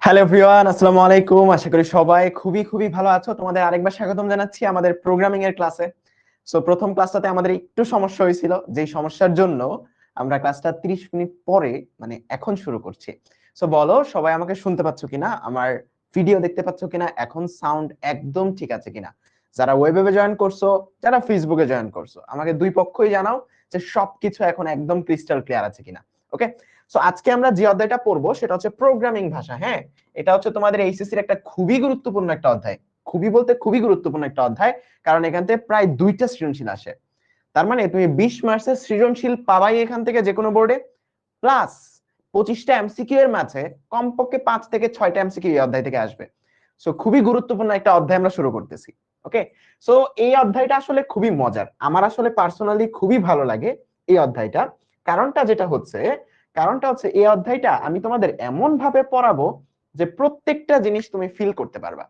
Hello everyone, আসসালামু আলাইকুম। আশা করি সবাই খুবই খুবই ভালো আছো। তোমাদের আরেকবার স্বাগতম জানাচ্ছি আমাদের প্রোগ্রামিং এর ক্লাসে। সো প্রথম ক্লাসটাতে আমাদের একটু সমস্যা হয়েছিল, যেই সমস্যার জন্য আমরা ক্লাসটা 30 মিনিট পরে মানে এখন শুরু করছি। সো বলো সবাই আমাকে শুনতে পাচ্ছ কিনা, আমার ভিডিও দেখতে পাচ্ছ কিনা, এখন সাউন্ড একদম ঠিক আছে কিনা? যারা ওয়েবে জয়েন করছো, যারা ফেসবুকে জয়েন করছো, আমাকে দুই পক্ষই জানাও যে সবকিছু এখন একদম ক্রিস্টাল ক্লিয়ার আছে কিনা। ওকে, সো আজকে আমরা যে অধ্যায়টা পড়বো সেটা হচ্ছে প্রোগ্রামিং ভাষা। হ্যাঁ, এটা হচ্ছে তোমাদের এইচএসসির একটা খুবই গুরুত্বপূর্ণ একটা অধ্যায়। খুবই বলতে খুবই গুরুত্বপূর্ণ একটা অধ্যায়, কারণ এখান থেকে প্রায় 2টা সৃজনশীল আসে। তার মানে তুমি 20 মার্কসের সৃজনশীল পাবাই এখান থেকে যে কোনো বোর্ডে, প্লাস 25টা এমসিকিউ এর মাঝে কমপক্ষে 5 থেকে 6টা এমসিকিউ এই অধ্যায় থেকে আসবে। সো খুবই গুরুত্বপূর্ণ একটা অধ্যায় আমরা শুরু করতেছি। ওকে, সো এই অধ্যায়টা আসলে খুবই মজার, আমার আসলে পার্সোনালি খুবই ভালো লাগে এই অধ্যায়টা। কারণটা যেটা হচ্ছে, কারণটা হচ্ছে এই অধ্যায়টা আমি তোমাদের এমন ভাবে পড়াবো যে প্রত্যেকটা জিনিস তুমি ফিল করতে পারবা,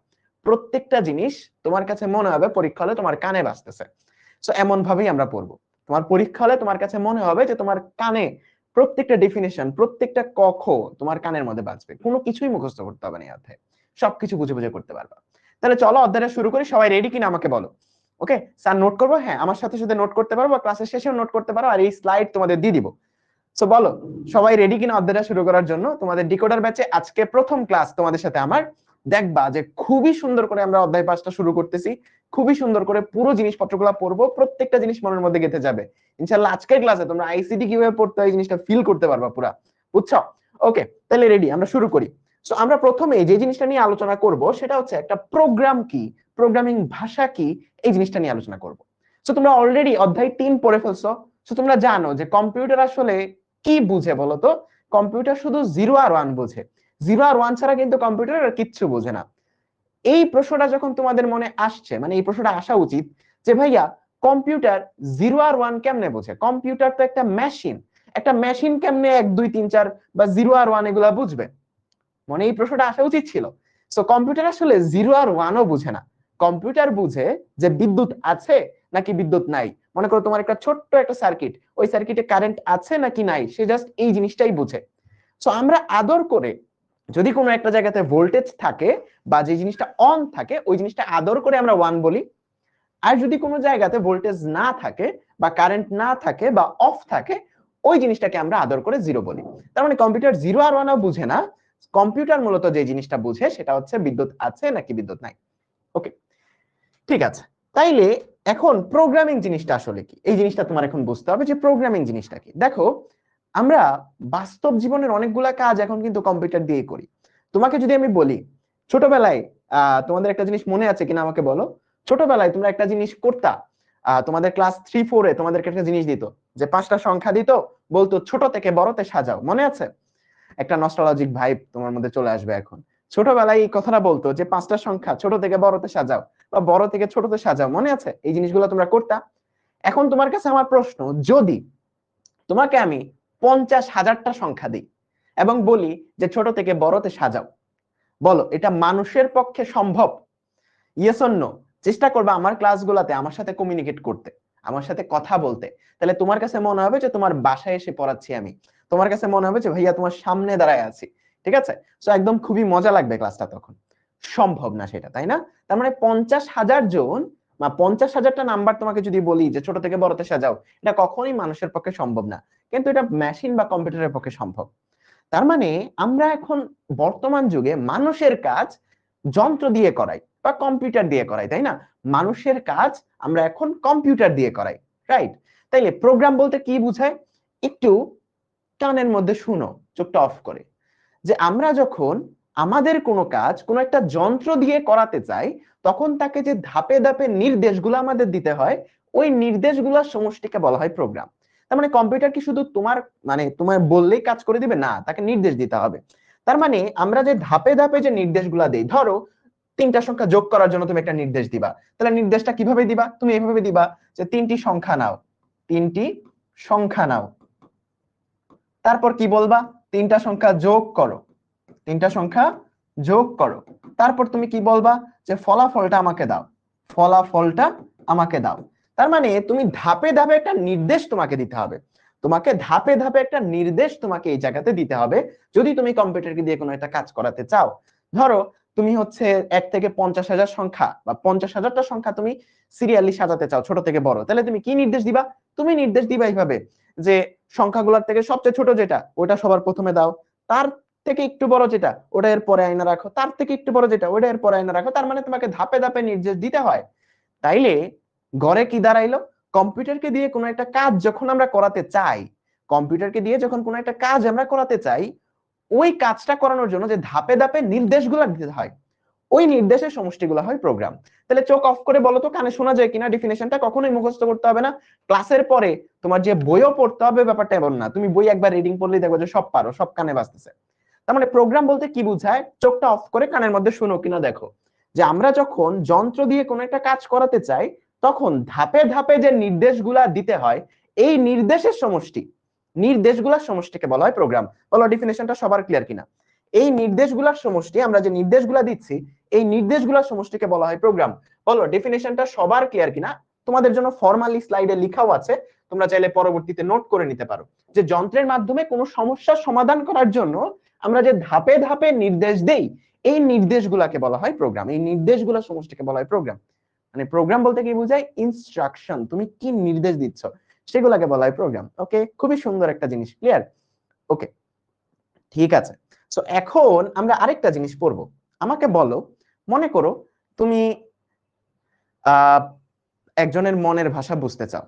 প্রত্যেকটা জিনিস তোমার কাছে মনে হবে পরীক্ষা হলে তোমার কানে বাজতেছে। সো এমন ভাবেই আমরা পড়বো, তোমার পরীক্ষা হলে তোমার কাছে মনে হবে যে তোমার কানে প্রত্যেকটা ডেফিনেশন, প্রত্যেকটা ক খ তোমার কানের মধ্যে বাজবে। কোনো কিছুই মুখস্থ করতে হবে না এই অধ্যায়ে, সবকিছু বুঝে বুঝে করতে পারবা। তাহলে চলো অধ্যায়টা শুরু করি। সবাই রেডি কিনা আমাকে বলো। ওকে স্যার, নোট করবো? হ্যাঁ, আমার সাথে সাথে নোট করতে পারবো, ক্লাসের শেষেও নোট করতে পারো, আর এই স্লাইড তোমাদের দিয়ে দিব। সো বলো সবাই রেডি কিনা অধ্যায়টা শুরু করার জন্য। তোমাদের ডিকোডার ব্যাচে আজকে প্রথম ক্লাস তোমাদের সাথে আমার। দেখবা যে খুবই সুন্দর করে আমরা অধ্যায় 5টা শুরু করতেছি, খুবই সুন্দর করে পুরো জিনিসপত্রগুলো পড়বো, প্রত্যেকটা জিনিস মনের মধ্যে গেঁথে যাবে ইনশাআল্লাহ। আজকের ক্লাসে তোমরা আইসিটি কিভাবে পড়তে হয় এই জিনিসটা ফিল করতে পারবা পুরা, বুঝছো? ওকে, তাহলে রেডি, আমরা শুরু করি। সো আমরা প্রথমে যে জিনিসটা নিয়ে আলোচনা করব সেটা হচ্ছে একটা প্রোগ্রাম কি, প্রোগ্রামিং ভাষা কি, এই জিনিসটা নিয়ে আলোচনা করব। সো তোমরা অলরেডি অধ্যায় 3 পড়ে ফেলছো। সো তোমরা জানো যে কম্পিউটার আসলে কি বুঝে বলতো? কম্পিউটার শুধু 0 আর 1 বোঝে। 0 আর 1 ছাড়া কিন্তু কম্পিউটার আর কিচ্ছু বোঝে না। এই প্রশ্নটা যখন তোমাদের মনে আসছে, মানে এই প্রশ্নটা আসা উচিত যে ভাইয়া কম্পিউটার 0 আর 1 কেমনে বোঝে? কম্পিউটার তো একটা মেশিন, একটা মেশিন কেমনে 1 2 3 4 বা 0 আর 1 এগুলা বুঝবে? মানে এই প্রশ্নটা আসা উচিত ছিল। সো কম্পিউটার আসলে 0 আর 1 ও বুঝে না। কম্পিউটার বুঝে যে বিদ্যুৎ আছে নাকি বিদ্যুৎ নাই। মনে করো তোমার একটা ছোট্ট একটা সার্কিট, ওই সার্কিটে কারেন্ট আছে নাকি নাই, সে জাস্ট এই জিনিসটাই বুঝে। সো আমরা আদর করে যদি কোনো একটা জায়গাতে ভোল্টেজ থাকে বা যে জিনিসটা অন থাকে, ওই জিনিসটা আদর করে আমরা 1 বলি। আর যদি কোনো জায়গাতে ভোল্টেজ না থাকে বা কারেন্ট না থাকে বা অফ থাকে, ওই জিনিসটাকে আমরা আদর করে 0 বলি। তার মানে কম্পিউটার 0 আর 1 বুঝে না। কম্পিউটার মূলত যে জিনিসটা বুঝে সেটা হচ্ছে বিদ্যুৎ আছে নাকি বিদ্যুৎ নাই। ওকে, ঠিক আছে। তাইলে এখন প্রোগ্রামিং জিনিসটা আসলে কি, এই জিনিসটা তোমার এখন বুঝতে হবে যে প্রোগ্রামিং জিনিসটা কি। দেখো, আমরা বাস্তব জীবনের অনেকগুলা কাজ এখন কিন্তু কম্পিউটার দিয়ে করি। তোমাকে যদি আমি বলি ছোটবেলায়, তোমাদের একটা জিনিস মনে আছে কিনা আমাকে বলো। ছোটবেলায় তোমরা একটা জিনিস করতা, তোমাদের ক্লাস 3 4-এ তোমাদেরকে একটা জিনিস দিত, যে 5টা সংখ্যা দিত, বলতো ছোট থেকে বড়তে সাজাও, মনে আছে? একটা নস্টালজিক ভাইব তোমার মধ্যে চলে আসবে এখন। ছোটবেলায় এই কথাটা বলতো যে 5টা সংখ্যা ছোট থেকে বড়তে সাজাও বা বড় থেকে ছোটতে সাজাও, মনে আছে? এই জিনিসগুলো তোমরা করতা। এখন তোমার কাছে আমার প্রশ্ন, যদি তোমাকে আমি 50,000টা সংখ্যা দিই এবং বলি যে ছোট থেকে বড়তে সাজাও, বলো এটা মানুষের পক্ষে সম্ভব? Yes or no? চেষ্টা করবা আমার ক্লাসগুলোতে আমার সাথে কমিউনিকেট করতে, আমার সাথে কথা বলতে। তাহলে তোমার কাছে মনে হবে যে তোমার বাসায় এসে পড়াচ্ছি আমি, তোমার কাছে মনে হবে যে ভাইয়া তোমার সামনে দাঁড়ায় আছি। ঠিক আছে? সো একদম খুবই মজা লাগবে ক্লাসটা তখন। সম্ভব না সেটা, তাই না? তার মানে 50,000 জন বা 50,000টা নাম্বার তোমাকে যদি বলি যে ছোট থেকে বড়তে সাজাও, এটা কখনোই মানুষের পক্ষে সম্ভব না, কিন্তু এটা মেশিন বা কম্পিউটারের পক্ষে সম্ভব। তার মানে আমরা এখন বর্তমান যুগে মানুষের কাজ যন্ত্র দিয়ে করাই বা কম্পিউটার দিয়ে করাই, তাই না? মানুষের কাজ আমরা এখন কম্পিউটার দিয়ে করাই, রাইট? তাইলে প্রোগ্রাম বলতে কি বুঝায়? একটু কানের মধ্যে শুনো, চোখটা অফ করে, যে আমরা যখন আমাদের কোনো কাজ কোনো একটা যন্ত্র দিয়ে করাতে চাই, তখন তাকে যে ধাপে ধাপে নির্দেশগুলো আমাদের দিতে হয়, ওই নির্দেশগুলোর সমষ্টিকে বলা হয় প্রোগ্রাম। তার মানে কম্পিউটার কি শুধু তোমার মানে তোমার বললেই কাজ করে দিবে? না, তাকে নির্দেশ দিতে হবে। তার মানে আমরা যে ধাপে ধাপে যে নির্দেশগুলা দেই, ধরো 3টা সংখ্যা যোগ করার জন্য তুমি একটা নির্দেশ দিবা, তাহলে নির্দেশটা কিভাবে দিবা? তুমি এইভাবে দিবা যে 3টি সংখ্যা নাও, 3টি সংখ্যা নাও, তারপর কি বলবা? 3টা সংখ্যা যোগ করো, 3টা সংখ্যা যোগ করো। তারপর তুমি কি বলবা? যে ফলাফলটা আমাকে দাও, ফলাফলটা আমাকে দাও। তার মানে তুমি ধাপে ধাপে একটা নির্দেশ তোমাকে দিতে হবে। তোমাকে ধাপে ধাপে একটা নির্দেশ তোমাকে এই জায়গাতে দিতে হবে যদি তুমি কম্পিউটারকে দিয়ে কোনো একটা কাজ করাতে চাও। ধরো তুমি হচ্ছে 1 থেকে 50,000 সংখ্যা বা 50,000টা সংখ্যা তুমি সিরিয়ালি সাজাতে চাও ছোট থেকে বড়, তাহলে তুমি কি নির্দেশ দিবা? তুমি নির্দেশ দিবা এইভাবে যে সংখ্যাগুলোর থেকে সবচেয়ে ছোট যেটা ওটা সবার প্রথমে দাও, তার থেকে একটু বড় যেটা ওটা এর পরে আয়না রাখো, তার থেকে একটু বড় যেটা ওটা এর পরে আয়না রাখো। তার মানে তোমাকে ধাপে ধাপে নির্দেশ দিতে হয়। তাইলে গড়ে কি দাঁড়াইলো? কম্পিউটারকে দিয়ে কোনো একটা কাজ যখন আমরা করাতে চাই, কম্পিউটারকে দিয়ে যখন কোনো একটা কাজ আমরা করাতে চাই, ওই কাজটা করানোর জন্য যে ধাপে ধাপে নির্দেশগুলো দিতে হয়, ওই নির্দেশের সমষ্টিগুলো হয় প্রোগ্রাম। তাহলে চোখ অফ করে বলো তো কানে শোনা যায় কিনা? ডেফিনেশনটা কখনোই মুখস্থ করতে হবে না। ক্লাসের পরে তোমার যে বইও পড়তে হবে ব্যাপারটা এমন না, তুমি বই একবার রিডিং পড়লেই দেখো যে সব পারো, সব কানে বাজতেছে। তার মানে প্রোগ্রাম বলতে কি বোঝায়? চোখটা অফ করে কানের মধ্যে শুনো কিনা দেখো, যে আমরা যখন যন্ত্র দিয়ে কোনো একটা কাজ করাতে চাই তখন ধাপে ধাপে যে নির্দেশগুলা দিতে হয়, এই নির্দেশের সমষ্টি, নির্দেশগুলোর সমষ্টিকে বলা হয় প্রোগ্রাম। বলো ডেফিনেশনটা সবার ক্লিয়ার কিনা? এই নির্দেশগুলোর সমষ্টি, আমরা যে নির্দেশগুলা দিচ্ছি এই নির্দেশগুলোর সমষ্টিকে বলা হয় প্রোগ্রাম। বলো ডেফিনেশনটা সবার ক্লিয়ার কিনা? তোমাদের জন্য ফরমালি স্লাইডে লেখাও আছে, তোমরা চাইলে পরবর্তীতে নোট করে নিতে পারো যে যন্ত্রের মাধ্যমে কোনো সমস্যার সমাধান করার জন্য আমরা যে ধাপে ধাপে নির্দেশ দেই, এই নির্দেশগুলোকে বলা হয় প্রোগ্রাম। এই নির্দেশগুলোর সমষ্টিকে বলা হয় প্রোগ্রাম। মানে প্রোগ্রাম বলতে কি বোঝায়? ইনস্ট্রাকশন, তুমি কি নির্দেশ দিচ্ছ সেগুলোকে বলা হয় প্রোগ্রাম। ওকে, খুবই সুন্দর একটা জিনিস, ক্লিয়ার? ওকে, ঠিক আছে। সো এখন আমরা আরেকটা জিনিস পড়বো। আমাকে বলো, মনে করো তুমি একজনের মনের ভাষা বুঝতে চাও,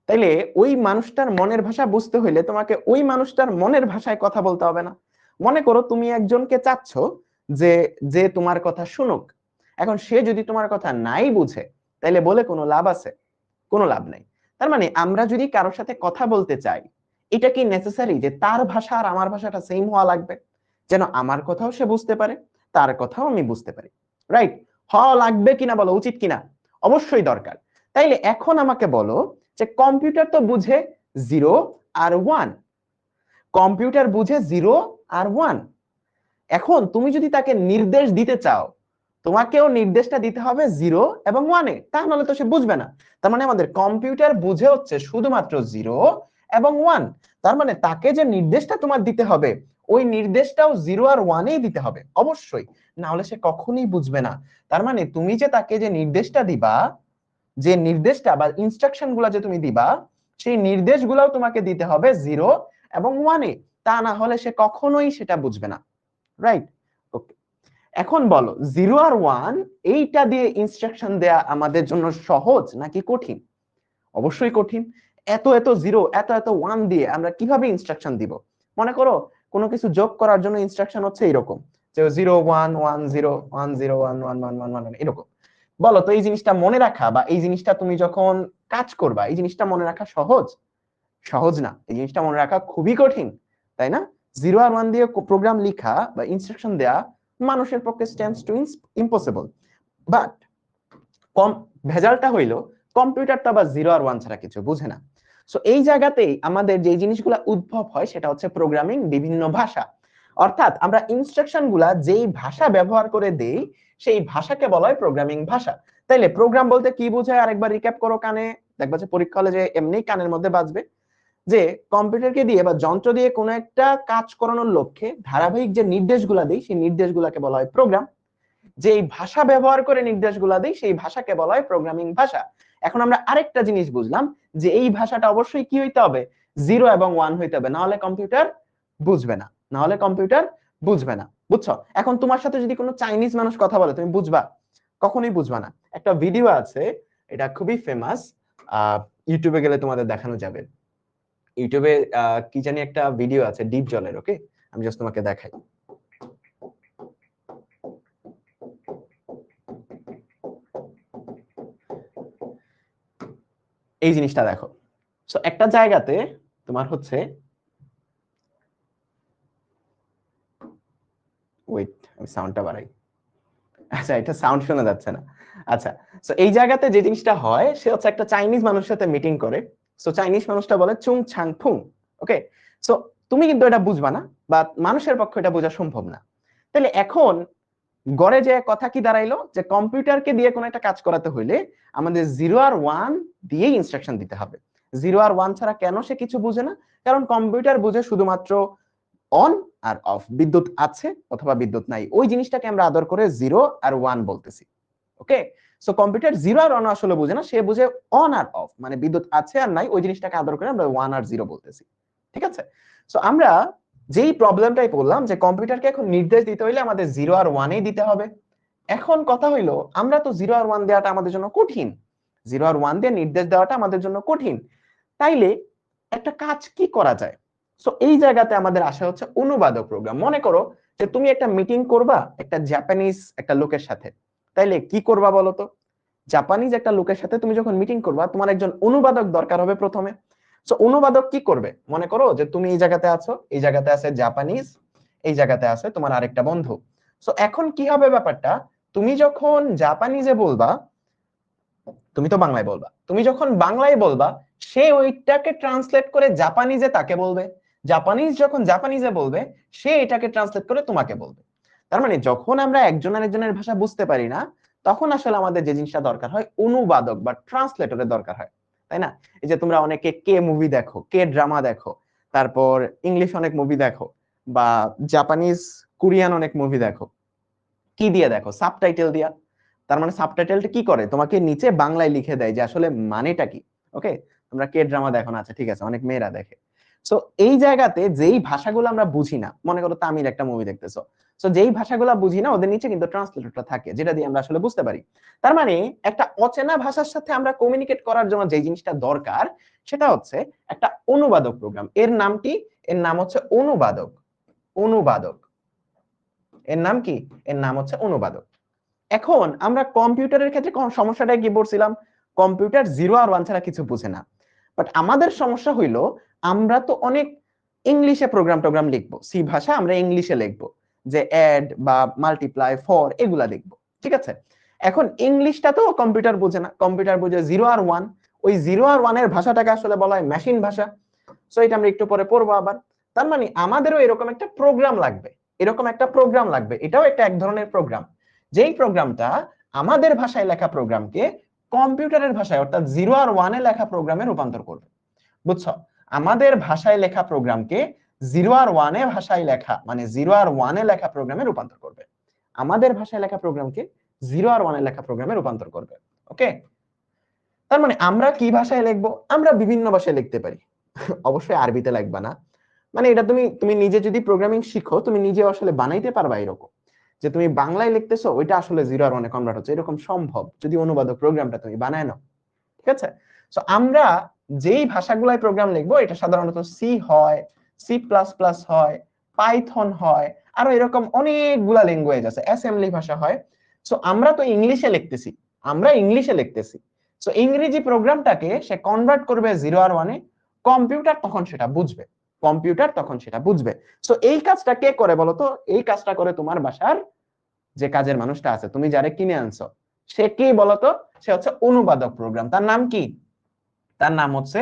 তাইলে ওই মানুষটার মনের ভাষা বুঝতে হইলে তোমাকে ওই মানুষটার মনের ভাষায় কথা বলতে হবে না? মনে করো তুমি একজনকে চাচ্ছ যে যে তোমার কথা শুনুক, এখন সে যদি তোমার কথা নাই বুঝে তাইলে বলে কোনো লাভ আছে? কোনো লাভ নাই। তার মানে আমরা যদি কারোর সাথে কথা বলতে চাই, এটা কি নেসেসারি যে তার ভাষা আর আমার ভাষাটা সেম হওয়া লাগবে, যেন আমার কথাও সে বুঝতে পারে, তার কথাও আমি বুঝতে পারি? রাইট? হওয়া লাগবে কিনা বলো, উচিত কিনা? অবশ্যই দরকার। তাইলে এখন আমাকে বলো যে কম্পিউটার তো বুঝে 0 আর 1, কম্পিউটার বুঝে 0 আর 1। এখন তুমি যদি তাকে নির্দেশ দিতে চাও, তোমাকেও নির্দেশটা দিতে হবে 0 এবং 1 এ, তা নাহলে তো সে বুঝবে না। তার মানে আমাদের কম্পিউটার বুঝে হচ্ছে শুধুমাত্র 0 এবং 1। তার মানে তাকে যে নির্দেশটা তোমার দিতে হবে ওই নির্দেশটাও 0 আর 1 এই দিতে হবে অবশ্যই, না হলে সে কখনোই বুঝবে না। তার মানে তুমি যে তাকে যে নির্দেশটা দিবা, যে নির্দেশটা বা ইনস্ট্রাকশন গুলা যে তুমি দিবা, সেই নির্দেশগুলোও তোমাকে দিতে হবে 0 এবং 1 এ, তা না হলে সে কখনোই সেটা বুঝবে না। রাইট? ওকে, এখন বলো 0 আর 1 এইটা দিয়ে ইনস্ট্রাকশন দেয়া আমাদের জন্য সহজ নাকি কঠিন? অবশ্যই কঠিন। এত এত 0 এত এত 1 দিয়ে আমরা কিভাবে ইনস্ট্রাকশন দিব? মনে করো কোনো কিছু যোগ করার জন্য ইনস্ট্রাকশন হচ্ছে এরকম যে 0 1 1 0 1 0 1 1 1 1 1 এরকম। বলো তো এই জিনিসটা মনে রাখা বা এই জিনিসটা তুমি যখন কাজ করবা এই জিনিসটা মনে রাখা সহজ? সহজ না, এই জিনিসটা মনে রাখা খুবই কঠিন, তাই না? 0 আর 1 দিয়ে প্রোগ্রাম লেখা বা ইনস্ট্রাকশন দেয়া মানুষের পক্ষে স্ট্যান্ডস টু ইম্পসিবল। বাট কম ভেজালটা হইলো কম্পিউটারটা বা 0 আর 1 ছাড়া কিছু বুঝে না। সো এই জায়গাতেই আমাদের যে জিনিসগুলো উদ্ভব হয় সেটা হচ্ছে প্রোগ্রামিং, বিভিন্ন ভাষা। অর্থাৎ আমরা ইনস্ট্রাকশন গুলা যেই ভাষা ব্যবহার করে দেই সেই ভাষাকে বলা হয় প্রোগ্রামিং ভাষা। তাইলে প্রোগ্রাম বলতে কি বোঝায় আরেকবার রিক্যাপ করো, কানে দেখবা যে পরীক্ষা হলে যে এমনি কানের মধ্যে বাজবে, যে কম্পিউটারকে দিয়ে বা যন্ত্র দিয়ে কোনো একটা কাজ করানোর লক্ষ্যে ধারাবাহিক যে নির্দেশগুলা দেই সেই নির্দেশগুলাকে বলা হয় প্রোগ্রাম। যে ভাষা ব্যবহার করে নির্দেশগুলা দেই সেই ভাষাকে বলা হয় প্রোগ্রামিং ভাষা। এখন আমরা আরেকটা জিনিস বুঝলাম যে এই ভাষাটা অবশ্যই কি হইতে হবে? 0 এবং 1 হইতে হবে, না হলে কম্পিউটার বুঝবে না, না হলে কম্পিউটার বুঝবে না। বুঝছো? এখন তোমার সাথে যদি কোনো চাইনিজ মানুষ কথা বলে তুমি বুঝবা? কখনোই বুঝবা না। একটা ভিডিও আছে, এটা খুবই ফেমাস, ইউটিউবে গেলে তোমাদের দেখানো যাবে। ইউটিউবে কি জানি একটা ভিডিও আছে ডিপ জলের, ওকে আমি জাস্ট তোমাকে দেখাই। এই জিনিসটা দেখো। সো একটা জায়গাতে তোমার হচ্ছে, ওয়েট আমি সাউন্ডটা বাড়াই, আচ্ছা এটা সাউন্ড শোনা যাচ্ছে না। আচ্ছা, সো এই জায়গাতে যে জিনিসটা হয় সে হচ্ছে একটা চাইনিজ মানুষের সাথে মিটিং করে। সো চাইনিজ মানুষটা বলে চুং ছাং ফুং। ওকে, সো তুমি কিন্তু এটা বুঝবা না বা মানুষের পক্ষে এটা বোঝা সম্ভব না। তাহলে এখন গড়ে যে কথা কি দাঁড়াইলো যে কম্পিউটারকে দিয়ে কোনো একটা কাজ করাতে হইলে আমাদের 0 আর 1 দিয়ে ইনস্ট্রাকশন দিতে হবে। জিরো আর ওয়ান ছাড়া কেন সে কিছু বুঝে না? কারণ কম্পিউটার বুঝে শুধুমাত্র অন আর অফ, বিদ্যুৎ আছে অথবা বিদ্যুৎ নাই, ওই জিনিসটাকে আমরা আদর করে জিরো আর ওয়ান বলতেছি। ওকে, সো কম্পিউটার জিরো আর অন আসলে বুঝে না, সে বুঝে অন আর অফ, মানে বিদ্যুৎ আছে আর নাই, ওই জিনিসটাকে আদর করে আমরা ওয়ান আর জিরো বলতেছি। ঠিক আছে, সো আমরা যেই প্রবলেমটাই বললাম যে কম্পিউটারকে এখন নির্দেশ দিতে হইলে আমাদের জিরো আর ওয়ানেই দিতে হবে। এখন কথা হইলো, আমরা তো জিরো আর ওয়ান দেওয়াটা আমাদের জন্য কঠিন, জিরো আর ওয়ান দিয়ে নির্দেশ দেওয়াটা আমাদের জন্য কঠিন, তাইলে একটা কাজ কি করা যায়? সো এই জায়গাতে আমাদের আসা হচ্ছে অনুবাদক প্রোগ্রাম। মনে করো যে তুমি একটা মিটিং করবা একটা জাপানিজ একটা লোকের সাথে, তাইলে কি করবা বলো তো? জাপানিজ একটা লোকের সাথে তুমি যখন মিটিং করবা, তোমার একজন অনুবাদক দরকার হবে প্রথমে। সো অনুবাদক কি করবে? মনে করো যে তুমি এই জায়গাতে আছো, এই জায়গাতে আছে জাপানিজ, এই জায়গাতে আছে তোমার আরেকটা বন্ধু। সো এখন কি হবে ব্যাপারটা, তুমি যখন জাপানিজে বলবা, তুমি তো বাংলায় বলবা, তুমি যখন বাংলায় বলবা, সে ওইটাকে ট্রান্সলেট করে জাপানিজে তাকে বলবে, জাপানিজ যখন জাপানিজে বলবে, সে এটাকে ট্রান্সলেট করে তোমাকে বলবে। তার মানে যখন আমরা একজন আরেকজনের ভাষা বুঝতে পারি না, তখন আসলে আমাদের যে জিনিসটা দরকার হয়, অনুবাদক বা ট্রান্সলেটরের দরকার হয়, তাই না? এই যে তোমরা অনেকে কে মুভি দেখো, কে ড্রামা দেখো, তারপর ইংলিশ অনেক মুভি দেখো, বা জাপানিজ কোরিয়ান অনেক মুভি দেখো, কি দিয়ে দেখো? সাবটাইটেল দিয়া। তার মানে সাবটাইটেলটা কি করে, তোমাকে নিচে বাংলায় লিখে দেয় যে আসলে মানেটা কি। ওকে, তোমরা কে ড্রামা দেখো না, আচ্ছা ঠিক আছে, অনেক মেয়েরা দেখে। সো এই জায়গাতে যেই ভাষাগুলো আমরা বুঝি না, মনে করো তামিল একটা মুভি দেখতেছো, সো যেই ভাষাগুলো বুঝি না ওদের নিচে কিন্তু ট্রান্সলেটরটা থাকে, যেটা দিয়ে আমরা আসলে বুঝতে পারি। তার মানে একটা অচেনা ভাষার সাথে আমরা কমিউনিকেট করার জন্য যে জিনিসটা দরকার, সেটা হচ্ছে একটা অনুবাদক প্রোগ্রাম। এর নাম কি? এর নাম হচ্ছে অনুবাদক। অনুবাদক, এর নাম কি? এর নাম হচ্ছে অনুবাদক। এখন আমরা কম্পিউটারের ক্ষেত্রে সমস্যাটা কি পড়ছিলাম? কম্পিউটার জিরো আর ওয়ান ছাড়া কিছু বুঝে না। বাট আমাদের সমস্যা হইলো, আমরা তো অনেক ইংলিশে প্রোগ্রাম লিখবো, সি ভাষা আমরা ইংলিশে লিখবো, যে অ্যাড বা মাল্টিপ্লাই ফর এগুলা লিখবো। ঠিক আছে, এখন ইংলিশটা তো কম্পিউটার বোঝে না, কম্পিউটার বোঝে জিরো আর ওয়ান। ওই জিরো আর ওয়ানের ভাষাটাকে আসলে বলা হয় মেশিন ভাষা। সো এটা আমরা একটু পরে পড়বো আবার। তার মানে আমাদেরও এরকম একটা প্রোগ্রাম লাগবে, এরকম একটা প্রোগ্রাম লাগবে, এটাও একটা এক ধরনের প্রোগ্রাম, যেই প্রোগ্রামটা আমাদের ভাষায় লেখা প্রোগ্রামকে কম্পিউটারের ভাষায় অর্থাৎ জিরো আর ওয়ানে লেখা প্রোগ্রামে রূপান্তর করবে। বুঝছো? আমাদের ভাষায় লেখা প্রোগ্রামকে জিরো আর ওয়ানে ভাষায় লেখা, মানে জিরো আর ওয়ানে লেখা প্রোগ্রামে রূপান্তর করবে। আমাদের ভাষায় লেখা প্রোগ্রামকে জিরো আর ওয়ানে লেখা প্রোগ্রামে রূপান্তর করবে। ওকে, তার মানে আমরা কি ভাষায় লিখবো? আমরা বিভিন্ন ভাষায় লিখতে পারি। অবশ্যই আরবিতে লিখবা না, মানে এটা তুমি তুমি নিজে যদি প্রোগ্রামিং শিখো, তুমি নিজে আসলে বানাইতে পারবা এরকম, যে তুমি বাংলায় লিখতেছো ওইটা আসলে জিরো আর ওয়ানে কনভার্ট হচ্ছে, এরকম সম্ভব যদি অনুবাদক প্রোগ্রামটা তুমি বানায় নাও। ঠিক আছে, সো আমরা যেই ভাষাগুলাই প্রোগ্রাম লিখবো, এটা সাধারণত সি হয়, সি প্লাস প্লাস হয়, পাইথন হয়, আরো এরকম অনেকগুলা ল্যাঙ্গুয়েজ আছে, অ্যাসেম্বলি ভাষা হয়। সো আমরা তো ইংলিশে লিখতেছি, আমরা ইংলিশে লিখতেছি, সো ইংরেজি প্রোগ্রামটাকে সে কনভার্ট করবে জিরো আর ওয়ানে, কম্পিউটার তখন সেটা বুঝবে, কম্পিউটার তখন সেটা বুঝবে। সো এই কাজটা কে করে বলতো? এই কাজটা করে তোমার বাসার যে কাজের মানুষটা আছে, তুমি যারে কিনে আনছো, সে কি বলতো? সে হচ্ছে অনুবাদক প্রোগ্রাম। তার নাম কি? তার নাম হচ্ছে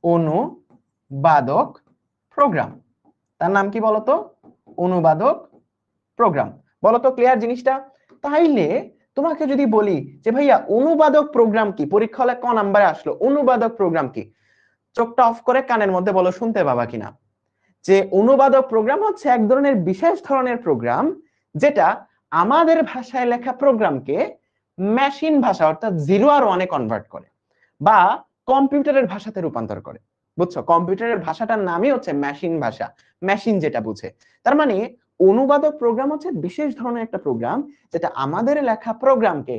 অনুবাদক প্রোগ্রাম। তার নাম কি বলতো? অনুবাদক প্রোগ্রাম। বলতো ক্লিয়ার জিনিসটা? তাইলে তোমাকে যদি বলি যে ভাইয়া অনুবাদক প্রোগ্রাম কি, পরীক্ষা হলে ক নাম্বারে আসলো অনুবাদক প্রোগ্রাম কি, চোখটা অফ করে কানের মধ্যে বলো, শুনতে পাবা কিনা, যে অনুবাদক প্রোগ্রাম হচ্ছে এক ধরনের বিশেষ ধরনের প্রোগ্রাম, যেটা আমাদের ভাষায় লেখা প্রোগ্রামকে মেশিন ভাষা অর্থাৎ জিরো আর ওয়ানে কনভার্ট করে বা কম্পিউটারের ভাষাতে রূপান্তর করে। বুঝছো? কম্পিউটারের ভাষাটার নামই হচ্ছে মেশিন ভাষা, মেশিন যেটা বুঝে। তার মানে অনুবাদক প্রোগ্রাম হচ্ছে বিশেষ ধরনের একটা প্রোগ্রাম, যেটা আমাদের লেখা প্রোগ্রামকে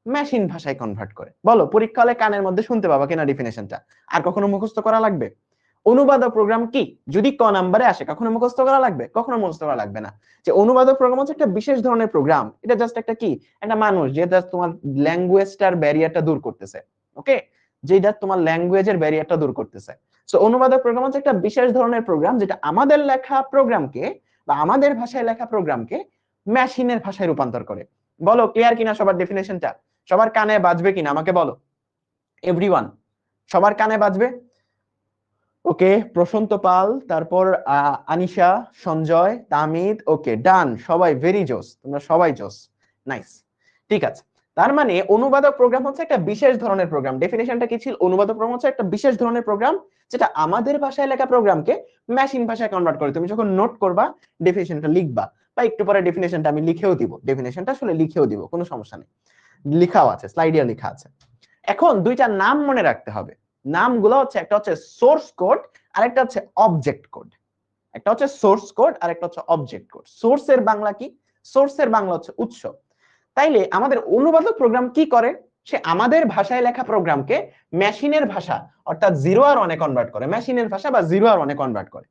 মেশিন ভাষায় কনভার্ট করে। বলো পরীক্ষা হলে কানের মধ্যে শুনতে পাবা কিনা ডেফিনেশনটা, আর কখনো মুখস্থ করা লাগবে? অনুবাদক প্রোগ্রাম কি যদি ক নাম্বারে আসে, কখনো মুখস্থ করা লাগবে? কখনো মুখস্থ করা লাগবে না। যে অনুবাদক প্রোগ্রাম হচ্ছে একটা বিশেষ ধরনের প্রোগ্রাম, এটা জাস্ট একটা কি, একটা মানুষ যে জাস্ট তোমার ল্যাঙ্গুয়েজটার ব্যারিয়ারটা দূর করতেছে। ওকে, যেটা তোমার ল্যাঙ্গুয়েজের ব্যারিয়ারটা দূর করতেছে। সো অনুবাদক প্রোগ্রাম হচ্ছে একটা বিশেষ ধরনের প্রোগ্রাম, যেটা আমাদের লেখা প্রোগ্রামকে বা আমাদের ভাষায় লেখা প্রোগ্রামকে মেশিনের ভাষায় রূপান্তর করে। বলো ক্লিয়ার কিনা সবার ডেফিনেশনটা? সবার কানে বাজবে কিনা আমাকে বলো, এভরিওয়ান, সবার কানে বাজবে? ওকে, প্রশান্ত পাল, তারপর আনিশা, সঞ্জয়, তামিদ, ওকে ডান, সবাই ভেরি জোস, তোমরা সবাই জোস, নাইস। ঠিক আছে, তার মানে অনুবাদক প্রোগ্রাম হচ্ছে একটা বিশেষ ধরনের প্রোগ্রাম। ডেফিনেশনটা কি ছিল? অনুবাদক প্রোগ্রাম হচ্ছে একটা বিশেষ ধরনের প্রোগ্রাম যেটা আমাদের ভাষায় লেখা প্রোগ্রামকে মেশিন ভাষায় কনভার্ট করে। তুমি যখন নোট করবা ডেফিনেশনটা লিখবা, বা একটু পরে ডেফিনেশনটা আমি লিখেও দিব, ডেফিনেশনটা আসলে লিখেও দিব, কোনো সমস্যা নেই, লেখাও আছে, স্লাইডে লেখা আছে। এখন দুইটা নাম মনে রাখতে হবে। নামগুলো হচ্ছে, একটা হচ্ছে সোর্স কোড আর একটা হচ্ছে অবজেক্ট কোড। একটা হচ্ছে সোর্স কোড আর একটা হচ্ছে অবজেক্ট কোড। সোর্সের বাংলা কি? সোর্সের বাংলা হচ্ছে উৎস। তাইলে আমাদের অনুবাদক প্রোগ্রাম কি করে? সে আমাদের ভাষায় লেখা প্রোগ্রামকে মেশিনের ভাষা অর্থাৎ 0 আর 1 এ কনভার্ট করে, মেশিনের ভাষা বা 0 আর 1 এ কনভার্ট করে।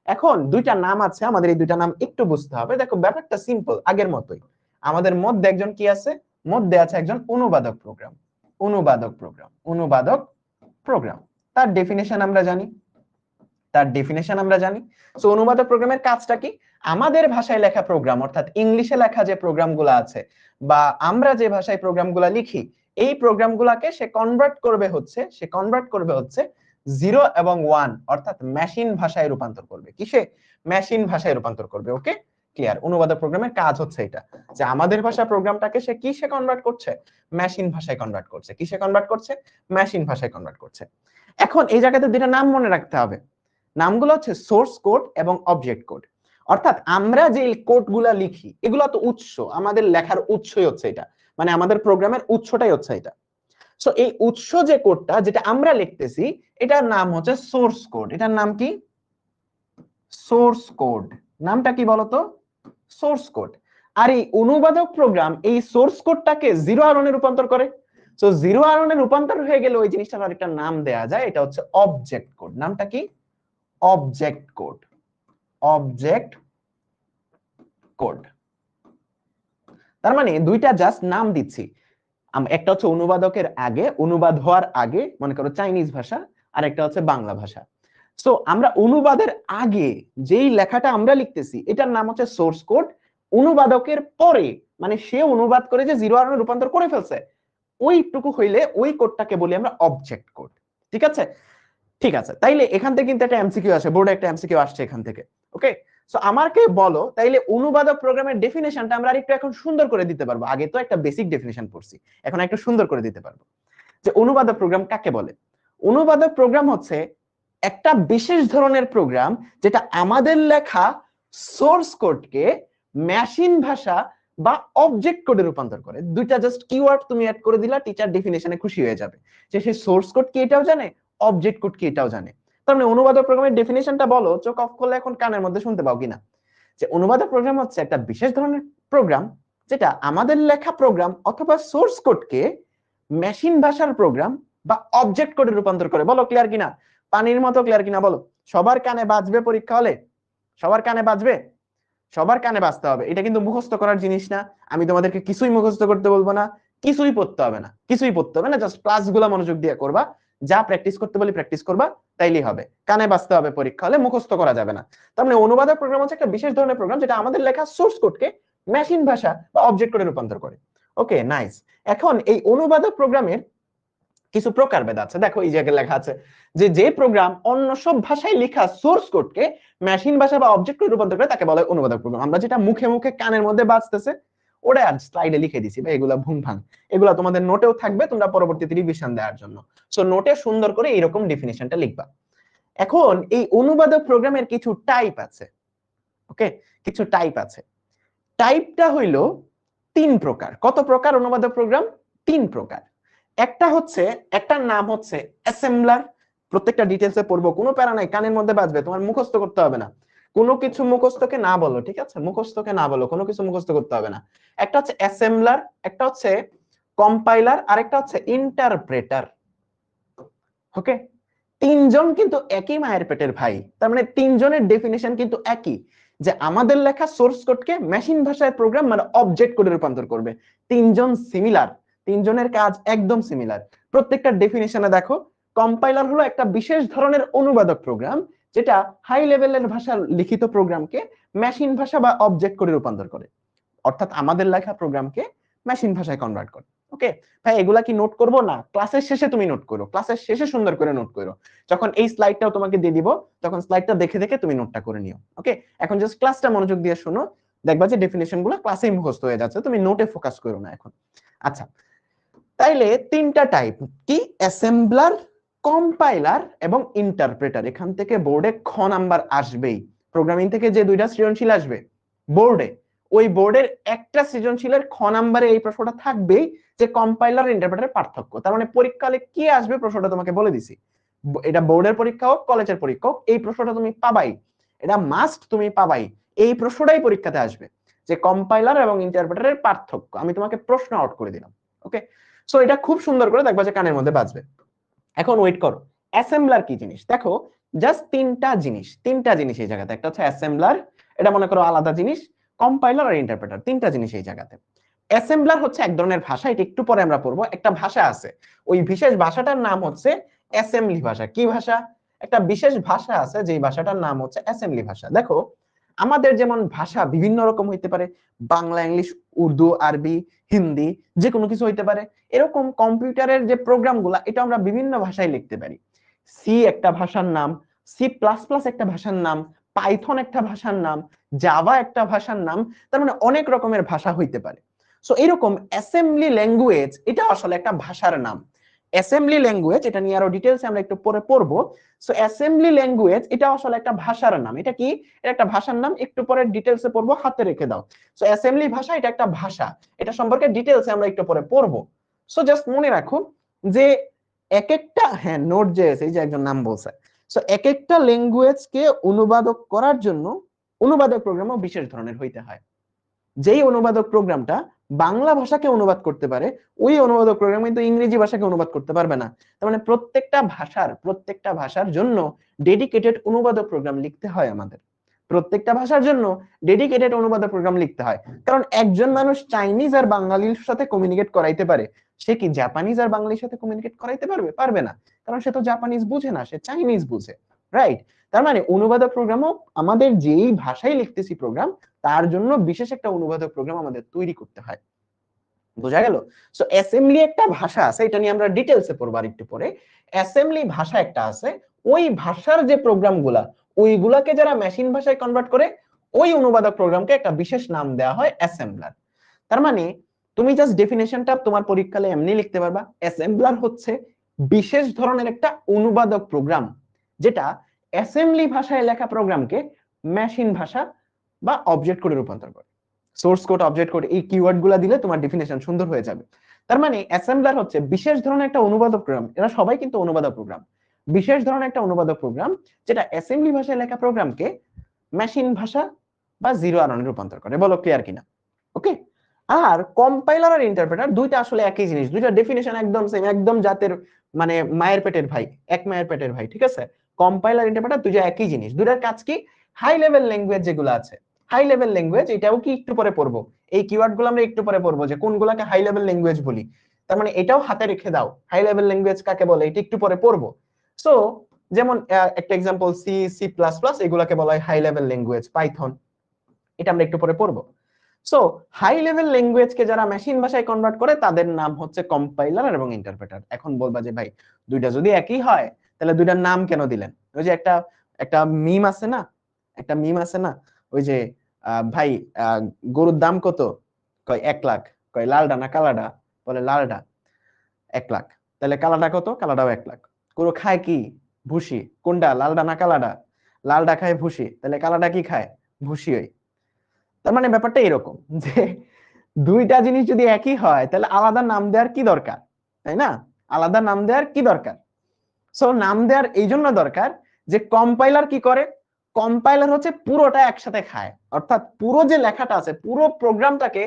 এখন দুইটা নাম আছে, আমাদের এই দুইটা নাম একটু বুঝতে হবে। দেখো ব্যাপারটা সিম্পল, আগের মতোই। আমাদের মধ্যে একজন কি আছে? মধ্যে আছে একজন অনুবাদক প্রোগ্রাম। অনুবাদক প্রোগ্রাম, অনুবাদক প্রোগ্রাম, তার ডেফিনেশন আমরা জানি, তার ডেফিনেশন আমরা জানি। সো অনুবাদক প্রোগ্রামের কাজটা কি? আমাদের ভাষায় লেখা প্রোগ্রাম অর্থাৎ ইংলিশে লেখা যে প্রোগ্রামগুলো আছে বা আমরা যে ভাষায় প্রোগ্রামগুলো লিখি, এই প্রোগ্রামগুলোকে সে কনভার্ট করবে হচ্ছে, সে কনভার্ট করবে হচ্ছে 0 এবং 1 অর্থাৎ মেশিন ভাষায় রূপান্তর করবে। কিসে? মেশিন ভাষায় রূপান্তর করবে। ওকে, ক্লিয়ার? অনুবাদক প্রোগ্রামের কাজ হচ্ছে এটা, যে আমাদের ভাষা প্রোগ্রামটাকে সে কিসে কনভার্ট করছে? মেশিন ভাষায় কনভার্ট করছে। কিসে কনভার্ট করছে? মেশিন ভাষায় কনভার্ট করছে। এখন এই জায়গাতে দুইটা নাম মনে রাখতে হবে। নামগুলো হচ্ছে সোর্স কোড এবং অবজেক্ট কোড। অর্থাৎ আমরা যে কোডগুলা লিখি এগুলো তো উৎস, আমাদের লেখার উৎসই হচ্ছে এটা, মানে আমাদের প্রোগ্রামের উৎসটাই হচ্ছে এটা। সো এই উৎস যে কোডটা যেটা আমরা লিখতেছি এটার নাম হচ্ছে সোর্স কোড। এটার নাম কি? Source code. নামটা কি বলতো? Source code. আর এই অনুবাদক প্রোগ্রাম এই সোর্স কোডটাকে 0 আর 1 এ রূপান্তর করে। সো 0 আর 1 এ রূপান্তর হয়ে গেলে ওই জিনিসটার আরেকটা নাম দেয়া যায়, এটা হচ্ছে অবজেক্ট কোড। নামটা কি? Object code. Object code. তার মানে দুইটা জাস্ট নাম দিচ্ছি। একটা হচ্ছে অনুবাদকের আগে, অনুবাদ হওয়ার আগে, মনে করো চাইনিজ ভাষা, আর একটা হচ্ছে বাংলা ভাষা। সো আমরা অনুবাদের আগে যেই লেখাটা আমরা লিখতেছি এটার নাম হচ্ছে সোর্স কোড। অনুবাদকের পরে, মানে সে অনুবাদ করে যে 0 আর 1 এ রূপান্তর করে ফেলছে, ওইটুকু হইলে ওই কোডটাকে বলি আমরা অবজেক্ট কোড। ঠিক আছে? ঠিক আছে, তাইলে এখান থেকে কিন্তু একটা এমসিকিউ আসে, বোর্ডে একটা এমসিকিউ আসছে এখান থেকে। ওকে, সো আমাকে বলো তাইলে অনুবাদক প্রোগ্রামের ডেফিনেশনটা আমরা আরেকটু এখন সুন্দর করে দিতে পারবো। আগে তো একটা বেসিক ডেফিনেশন পড়ছি, এখন একটু সুন্দর করে দিতে পারবো যে অনুবাদক প্রোগ্রাম কাকে বলে। অনুবাদক প্রোগ্রাম হচ্ছে একটা বিশেষ ধরনের প্রোগ্রাম যেটা আমাদের লেখা সোর্স কোডকে মেশিন ভাষা বা অবজেক্ট কোডে রূপান্তর করে। দুইটা জাস্ট কিওয়ার্ড তুমি অ্যাড করে দিলা, টিচার ডেফিনেশনে খুশি হয়ে যাবে যে সেই সোর্স কোড কি এটাও জানে, অবজেক্ট কোড কি এটাও জানে। তার মানে অনুবাদক প্রোগ্রামের ডেফিনেশনটা বলো, চোখ অফ করলে এখন কানের মধ্যে শুনতে পাও কিনা? যে অনুবাদক প্রোগ্রাম হচ্ছে একটা বিশেষ ধরনের প্রোগ্রাম যেটা আমাদের লেখা প্রোগ্রাম অথবা সোর্স কোডকে মেশিন ভাষার প্রোগ্রাম বা অবজেক্ট কোডে রূপান্তর করে। বলো ক্লিয়ার কিনা? পানির মতো ক্লিয়ার কিনা বলো? সবার কানে বাজবে পরীক্ষা হলে, সবার কানে বাজবে, সবার কানে বাজতে হবে। এটা কিন্তু মুখস্থ করার জিনিস না, আমি তোমাদেরকে কিছুই মুখস্থ করতে বলবো না, কিছুই পড়তে হবে না, কিছুই পড়তে হবে না, জাস্ট ক্লাসগুলো মনোযোগ দিয়ে করবা, যা প্র্যাকটিস করতে বলি প্র্যাকটিস করবা, তাইলেই হবে। কানে বাজতে হবে পরীক্ষা হলে, মুখস্থ করা যাবে না। তার মানে অনুবাদক প্রোগ্রাম হচ্ছে একটা বিশেষ ধরনের প্রোগ্রাম যেটা আমাদের লেখা সোর্স কোডকে মেশিন ভাষা বা অবজেক্ট কোডে রূপান্তর করে। ওকে, নাইস। এখন এই অনুবাদক প্রোগ্রামের কিছু প্রকারভেদ আছে। দেখো এই জায়গায় লেখা আছে যে যে প্রোগ্রাম অন্য সব ভাষায় লেখা সোর্স কোডকে মেশিন ভাষা বা অবজেক্ট কোডে রূপান্তর করে তাকে বলা হয় অনুবাদক প্রোগ্রাম। আমরা যেটা মুখে মুখে কানের মধ্যে বাজতেছে ওটা আজ স্লাইডে লিখে দিছি ভাই, এগুলা ভুং ভাং, এগুলা তোমাদের নোটেও থাকবে, তোমরা পরবর্তীতে রিভিশন দেওয়ার জন্য। সো নোটে সুন্দর করে এরকম ডেফিনিশনটা লিখবা। এখন এই অনুবাদক প্রোগ্রামের কিছু টাইপ আছে। ওকে, কিছু টাইপ আছে। টাইপটা হইলো 3 প্রকার। কত প্রকার অনুবাদক প্রোগ্রাম? 3 প্রকার। একটা হচ্ছে, একটার নাম হচ্ছে অ্যাসেম্বলার। প্রত্যেকটা ডিটেইলসে পড়বো, কোনো প্যারা নাই, কানের মধ্যে বাজবে, তোমার মুখস্থ করতে হবে না। কোনো কিছু মুখস্থকে না বলো, ঠিক আছে? মুখস্থকে না বলো, কোনো কিছু মুখস্থ করতে হবে না। একটা হচ্ছে অ্যাসেম্বলার, একটা হচ্ছে কম্পাইলার, আর একটা হচ্ছে ইন্টারপ্রেটার। ওকে, তিনজন কিন্তু একই মায়ের পেটের ভাই। তার মানে তিনজনের ডেফিনিশন কিন্তু একই, যে আমাদের লেখা সোর্স কোডকে মেশিন ভাষায় প্রোগ্রাম মানে অবজেক্ট কোডে রূপান্তর করবে। তিনজন সিমিলার, তিনজনের কাজ একদম সিমিলার। প্রত্যেকটা ডেফিনিশনে দেখো, কম্পাইলার হলো একটা বিশেষ ধরনের অনুবাদক প্রোগ্রাম যেটা হাই লেভেলের ভাষার লিখিত প্রোগ্রামকে মেশিন ভাষা বা অবজেক্ট কোডে রূপান্তর করে, অর্থাৎ আমাদের লেখা প্রোগ্রামকে মেশিন ভাষায় কনভার্ট করে। ওকে ভাই, এগুলা কি নোট করবো না? ক্লাসের শেষে তুমি নোট করো, ক্লাসের শেষে সুন্দর করে নোট করো। যখন এই স্লাইডটাও তোমাকে দিয়ে দিব তখন স্লাইডটা দেখে দেখে তুমি নোটটা করে নিও। ওকে, এখন জাস্ট ক্লাসটা মনোযোগ দিয়ে শোনো, দেখবা যে ডেফিনেশন গুলো ক্লাসে মুখস্থ হয়ে যাচ্ছে, তুমি নোটে ফোকাস করো না এখন। আচ্ছা, তাইলে তিনটা টাইপ কি, অ্যাসেম্বলার, কম্পাইলার এবং ইন্টারপ্রেটার। এখান থেকে বোর্ডে খ নাম্বার আসবেই। প্রোগ্রামিং থেকে যে দুইটা সৃজনশীল আসবে বোর্ডে, ওই বোর্ডের একটা সৃজনশীলের খ নাম্বারে এই প্রশ্নটা থাকবেই যে কম্পাইলার ইন্টারপ্রেটারের পার্থক্য। তার মানে পরীক্ষালে কি আসবে প্রশ্নটা তোমাকে বলে দিছি। এটা বোর্ডের পরীক্ষা হোক কলেজের পরীক্ষা হোক, এই প্রশ্নটা তুমি পাবাই, এটা মাস্ট তুমি পাবাই। এই প্রশ্নটাই পরীক্ষাতে আসবে যে কম্পাইলার এবং ইন্টারপ্রেটারের পার্থক্য। আমি তোমাকে প্রশ্ন আউট করে দিলাম। ওকে, সো এটা খুব সুন্দর করে দেখবা যে কানের মধ্যে বাজবে। এখন ওয়েট করো, অ্যাসেম্বলার কি জিনিস দেখো। জাস্ট তিনটা জিনিস এই জায়গাতে। একটা হচ্ছে অ্যাসেম্বলার, এটা মনে করো আলাদা জিনিস। কম্পাইলার আর ইন্টারপ্রেটার, তিনটা জিনিস এই জায়গাতে। অ্যাসেম্বলার হচ্ছে এক ধরনের ভাষা, এটা একটু পরে আমরা পড়বো। একটা ভাষা আছে, ওই বিশেষ ভাষাটার নাম হচ্ছে অ্যাসেম্বলি ভাষা। কি ভাষা? একটা বিশেষ ভাষা আছে, যেই ভাষাটার নাম হচ্ছে অ্যাসেম্বলি ভাষা। দেখো আমাদের যেমন ভাষা বিভিন্ন রকম হইতে পারে, বাংলা, ইংলিশ, উর্দু, আরবি, হিন্দি, যে কোনো কিছু হইতে পারে। এরকম কম্পিউটারের যে প্রোগ্রামগুলা, এটা আমরা বিভিন্ন ভাষায় লিখতে পারি। সি একটা ভাষার নাম, সি প্লাস প্লাস একটা ভাষার নাম, পাইথন একটা ভাষার নাম, জাভা একটা ভাষার নাম। তার মানে অনেক রকমের ভাষা হইতে পারে। সো এরকম অ্যাসেম্বলি ল্যাঙ্গুয়েজ, এটা আসলে একটা ভাষার নাম। অ্যাসেম্বলি ল্যাঙ্গুয়েজ, এটা নিয়ে আরো ডিটেইলসে আমরা একটু পরে পড়বো। সো অ্যাসেম্বলি ল্যাঙ্গুয়েজ এটা আসলে একটা ভাষার নাম। এটা কি? এটা একটা ভাষার নাম, একটু পরে ডিটেইলসে পড়বো, হাতে রেখে দাও। সো অ্যাসেম্বলি ভাষা এটা একটা ভাষা, এটা সম্পর্কে ডিটেইলসে আমরা একটু পরে পড়বো। সো জাস্ট মনে রাখো যে এক একটা, হ্যাঁ নোট জেএস, এই যে একজন নাম বলছে। সো এক একটা ল্যাঙ্গুয়েজকে অনুবাদক করার জন্য অনুবাদক প্রোগ্রামও বিশেষ ধরনের হইতে হয়। যেই অনুবাদক প্রোগ্রামটা বাংলা ভাষাকে অনুবাদ করতে পারে, ওই অনুবাদক প্রোগ্রাম কিন্তু ইংরেজি ভাষাকে অনুবাদ করতে পারবে না। তার মানে প্রত্যেকটা ভাষার জন্য ডেডিকেটেড অনুবাদক প্রোগ্রাম লিখতে হয় আমাদের। প্রত্যেকটা ভাষার জন্য ডেডিকেটেড অনুবাদক প্রোগ্রাম লিখতে হয়। কারণ একজন মানুষ চাইনিজ আর বাঙালির সাথে কমিউনিকেট করাইতে পারে, সে কি জাপানিজ আর বাঙালির সাথে কমিউনিকেট করাইতে পারবে? পারবে না, কারণ সে তো জাপানিজ বুঝে না, সে চাইনিজ বুঝে। রাইট? তার মানে অনুবাদক প্রোগ্রামও আমাদের যেই ভাষায় লিখতেছি প্রোগ্রাম, তার জন্য বিশেষ একটা অনুবাদক প্রোগ্রাম আমাদের তৈরি করতে হয়। বোঝা গেল? সো অ্যাসেম্বলি একটা ভাষা আছে, এটা নিয়ে আমরা ডিটেইলসে পড়ব আর একটু পরে। অ্যাসেম্বলি ভাষা একটা আছে, ওই ভাষার যে প্রোগ্রামগুলা, ওইগুলাকে যারা মেশিন ভাষায় কনভার্ট করে, ওই অনুবাদক প্রোগ্রামকে একটা বিশেষ নাম দেওয়া হয় অ্যাসেম্বলার। তার মানে তুমি জাস্ট ডেফিনেশনটা তোমার পরীক্ষায় এমনি লিখতে পারবা, অ্যাসেম্বলার হচ্ছে বিশেষ ধরনের একটা অনুবাদক প্রোগ্রাম, যেটা অ্যাসেম্বলি ভাষায় লেখা প্রোগ্রামকে মেশিন ভাষা বা অবজেক্ট কোডে রূপান্তর করে। সোর্স কোড, অবজেক্ট কোড, এই কিওয়ার্ড গুলা দিলে তোমার ডেফিনেশন সুন্দর হয়ে যাবে। তার মানে অ্যাসেম্বলার হচ্ছে বিশেষ ধরনের একটা অনুবাদক প্রোগ্রাম। এরা সবাই কিন্তু অনুবাদক প্রোগ্রাম। বিশেষ ধরনের একটা অনুবাদক প্রোগ্রাম, যেটা অ্যাসেম্বলি ভাষায় লেখা প্রোগ্রামকে মেশিন ভাষা বা জিরো আরনে রূপান্তর করে। বলো ক্লিয়ার কিনা? ওকে। আর কম্পাইলার আর ইন্টারপ্রেটার দুইটা আসলে একই জিনিস, দুইটা ডেফিনেশন একদম সেম, একদম জাতের মানে মায়ের পেটের ভাই, এক মায়ের পেটের ভাই। ঠিক আছে? কম্পাইলার ইন্টারপ্রেটার দুইটা একই জিনিস। দুইটার কাজ কি? হাই লেভেল ল্যাঙ্গুয়েজ যেগুলো আছে, হাই লেভেল ল্যাঙ্গুয়েজ, এটাও কি একটু পরে পড়বো। এই কিওয়ার্ড গুলো আমরা একটু পরে পড়বো যে কোনগুলাকে হাই লেভেল ল্যাঙ্গুয়েজ বলি। তার মানে এটাও হাতে রেখে দাও, হাই লেভেল ল্যাঙ্গুয়েজ কাকে বলে, এটা একটু পরে পড়বো। সো যেমন একটা example, C, C plus plus, এগুলাকে বলা হয় হাই লেভেল ল্যাঙ্গুয়েজ। পাইথন, এটা আমরা একটু পরে পড়বো। সো হাই লেভেল ল্যাঙ্গুয়েজকে যারা মেশিন ভাষায় কনভার্ট করে, তাদের নাম হচ্ছে কম্পাইলার এবং ইন্টারপ্রেটার। এখন বলবা যে ভাই দুইটা যদি একই হয়, তাহলে দুইটার নাম কেন দিলেন? ওই যে একটা একটা মিম আছে না, একটা মিম আছে না, ওই যে ভাই গরুর দাম কত? কয় 1 লাখ। কয় লালডা না কালাডা? বলে লালডা। 1 লাখ। তাহলে কালাডা কত? কালাডাও 1 লাখ। গরু খায় কি? ভুসি। কোনটা, লালডা না কালাডা? লালডা খায় ভুসি, তাহলে কালাডা কি খায়? ভুসি। ওই তার মানে ব্যাপারটা এরকম যে দুইটা জিনিস যদি একই হয়, তাহলে আলাদা নাম দেওয়ার কি দরকার? তাই না? আলাদা নাম দেওয়ার কি দরকার? সো নাম দেওয়ার এই জন্য দরকার যে কম্পাইলার কি করে, কম্পাইলার হচ্ছে পুরোটা একসাথে খায়, অর্থাৎ পুরো যে লেখাটা আছে পুরো প্রোগ্রামটাকে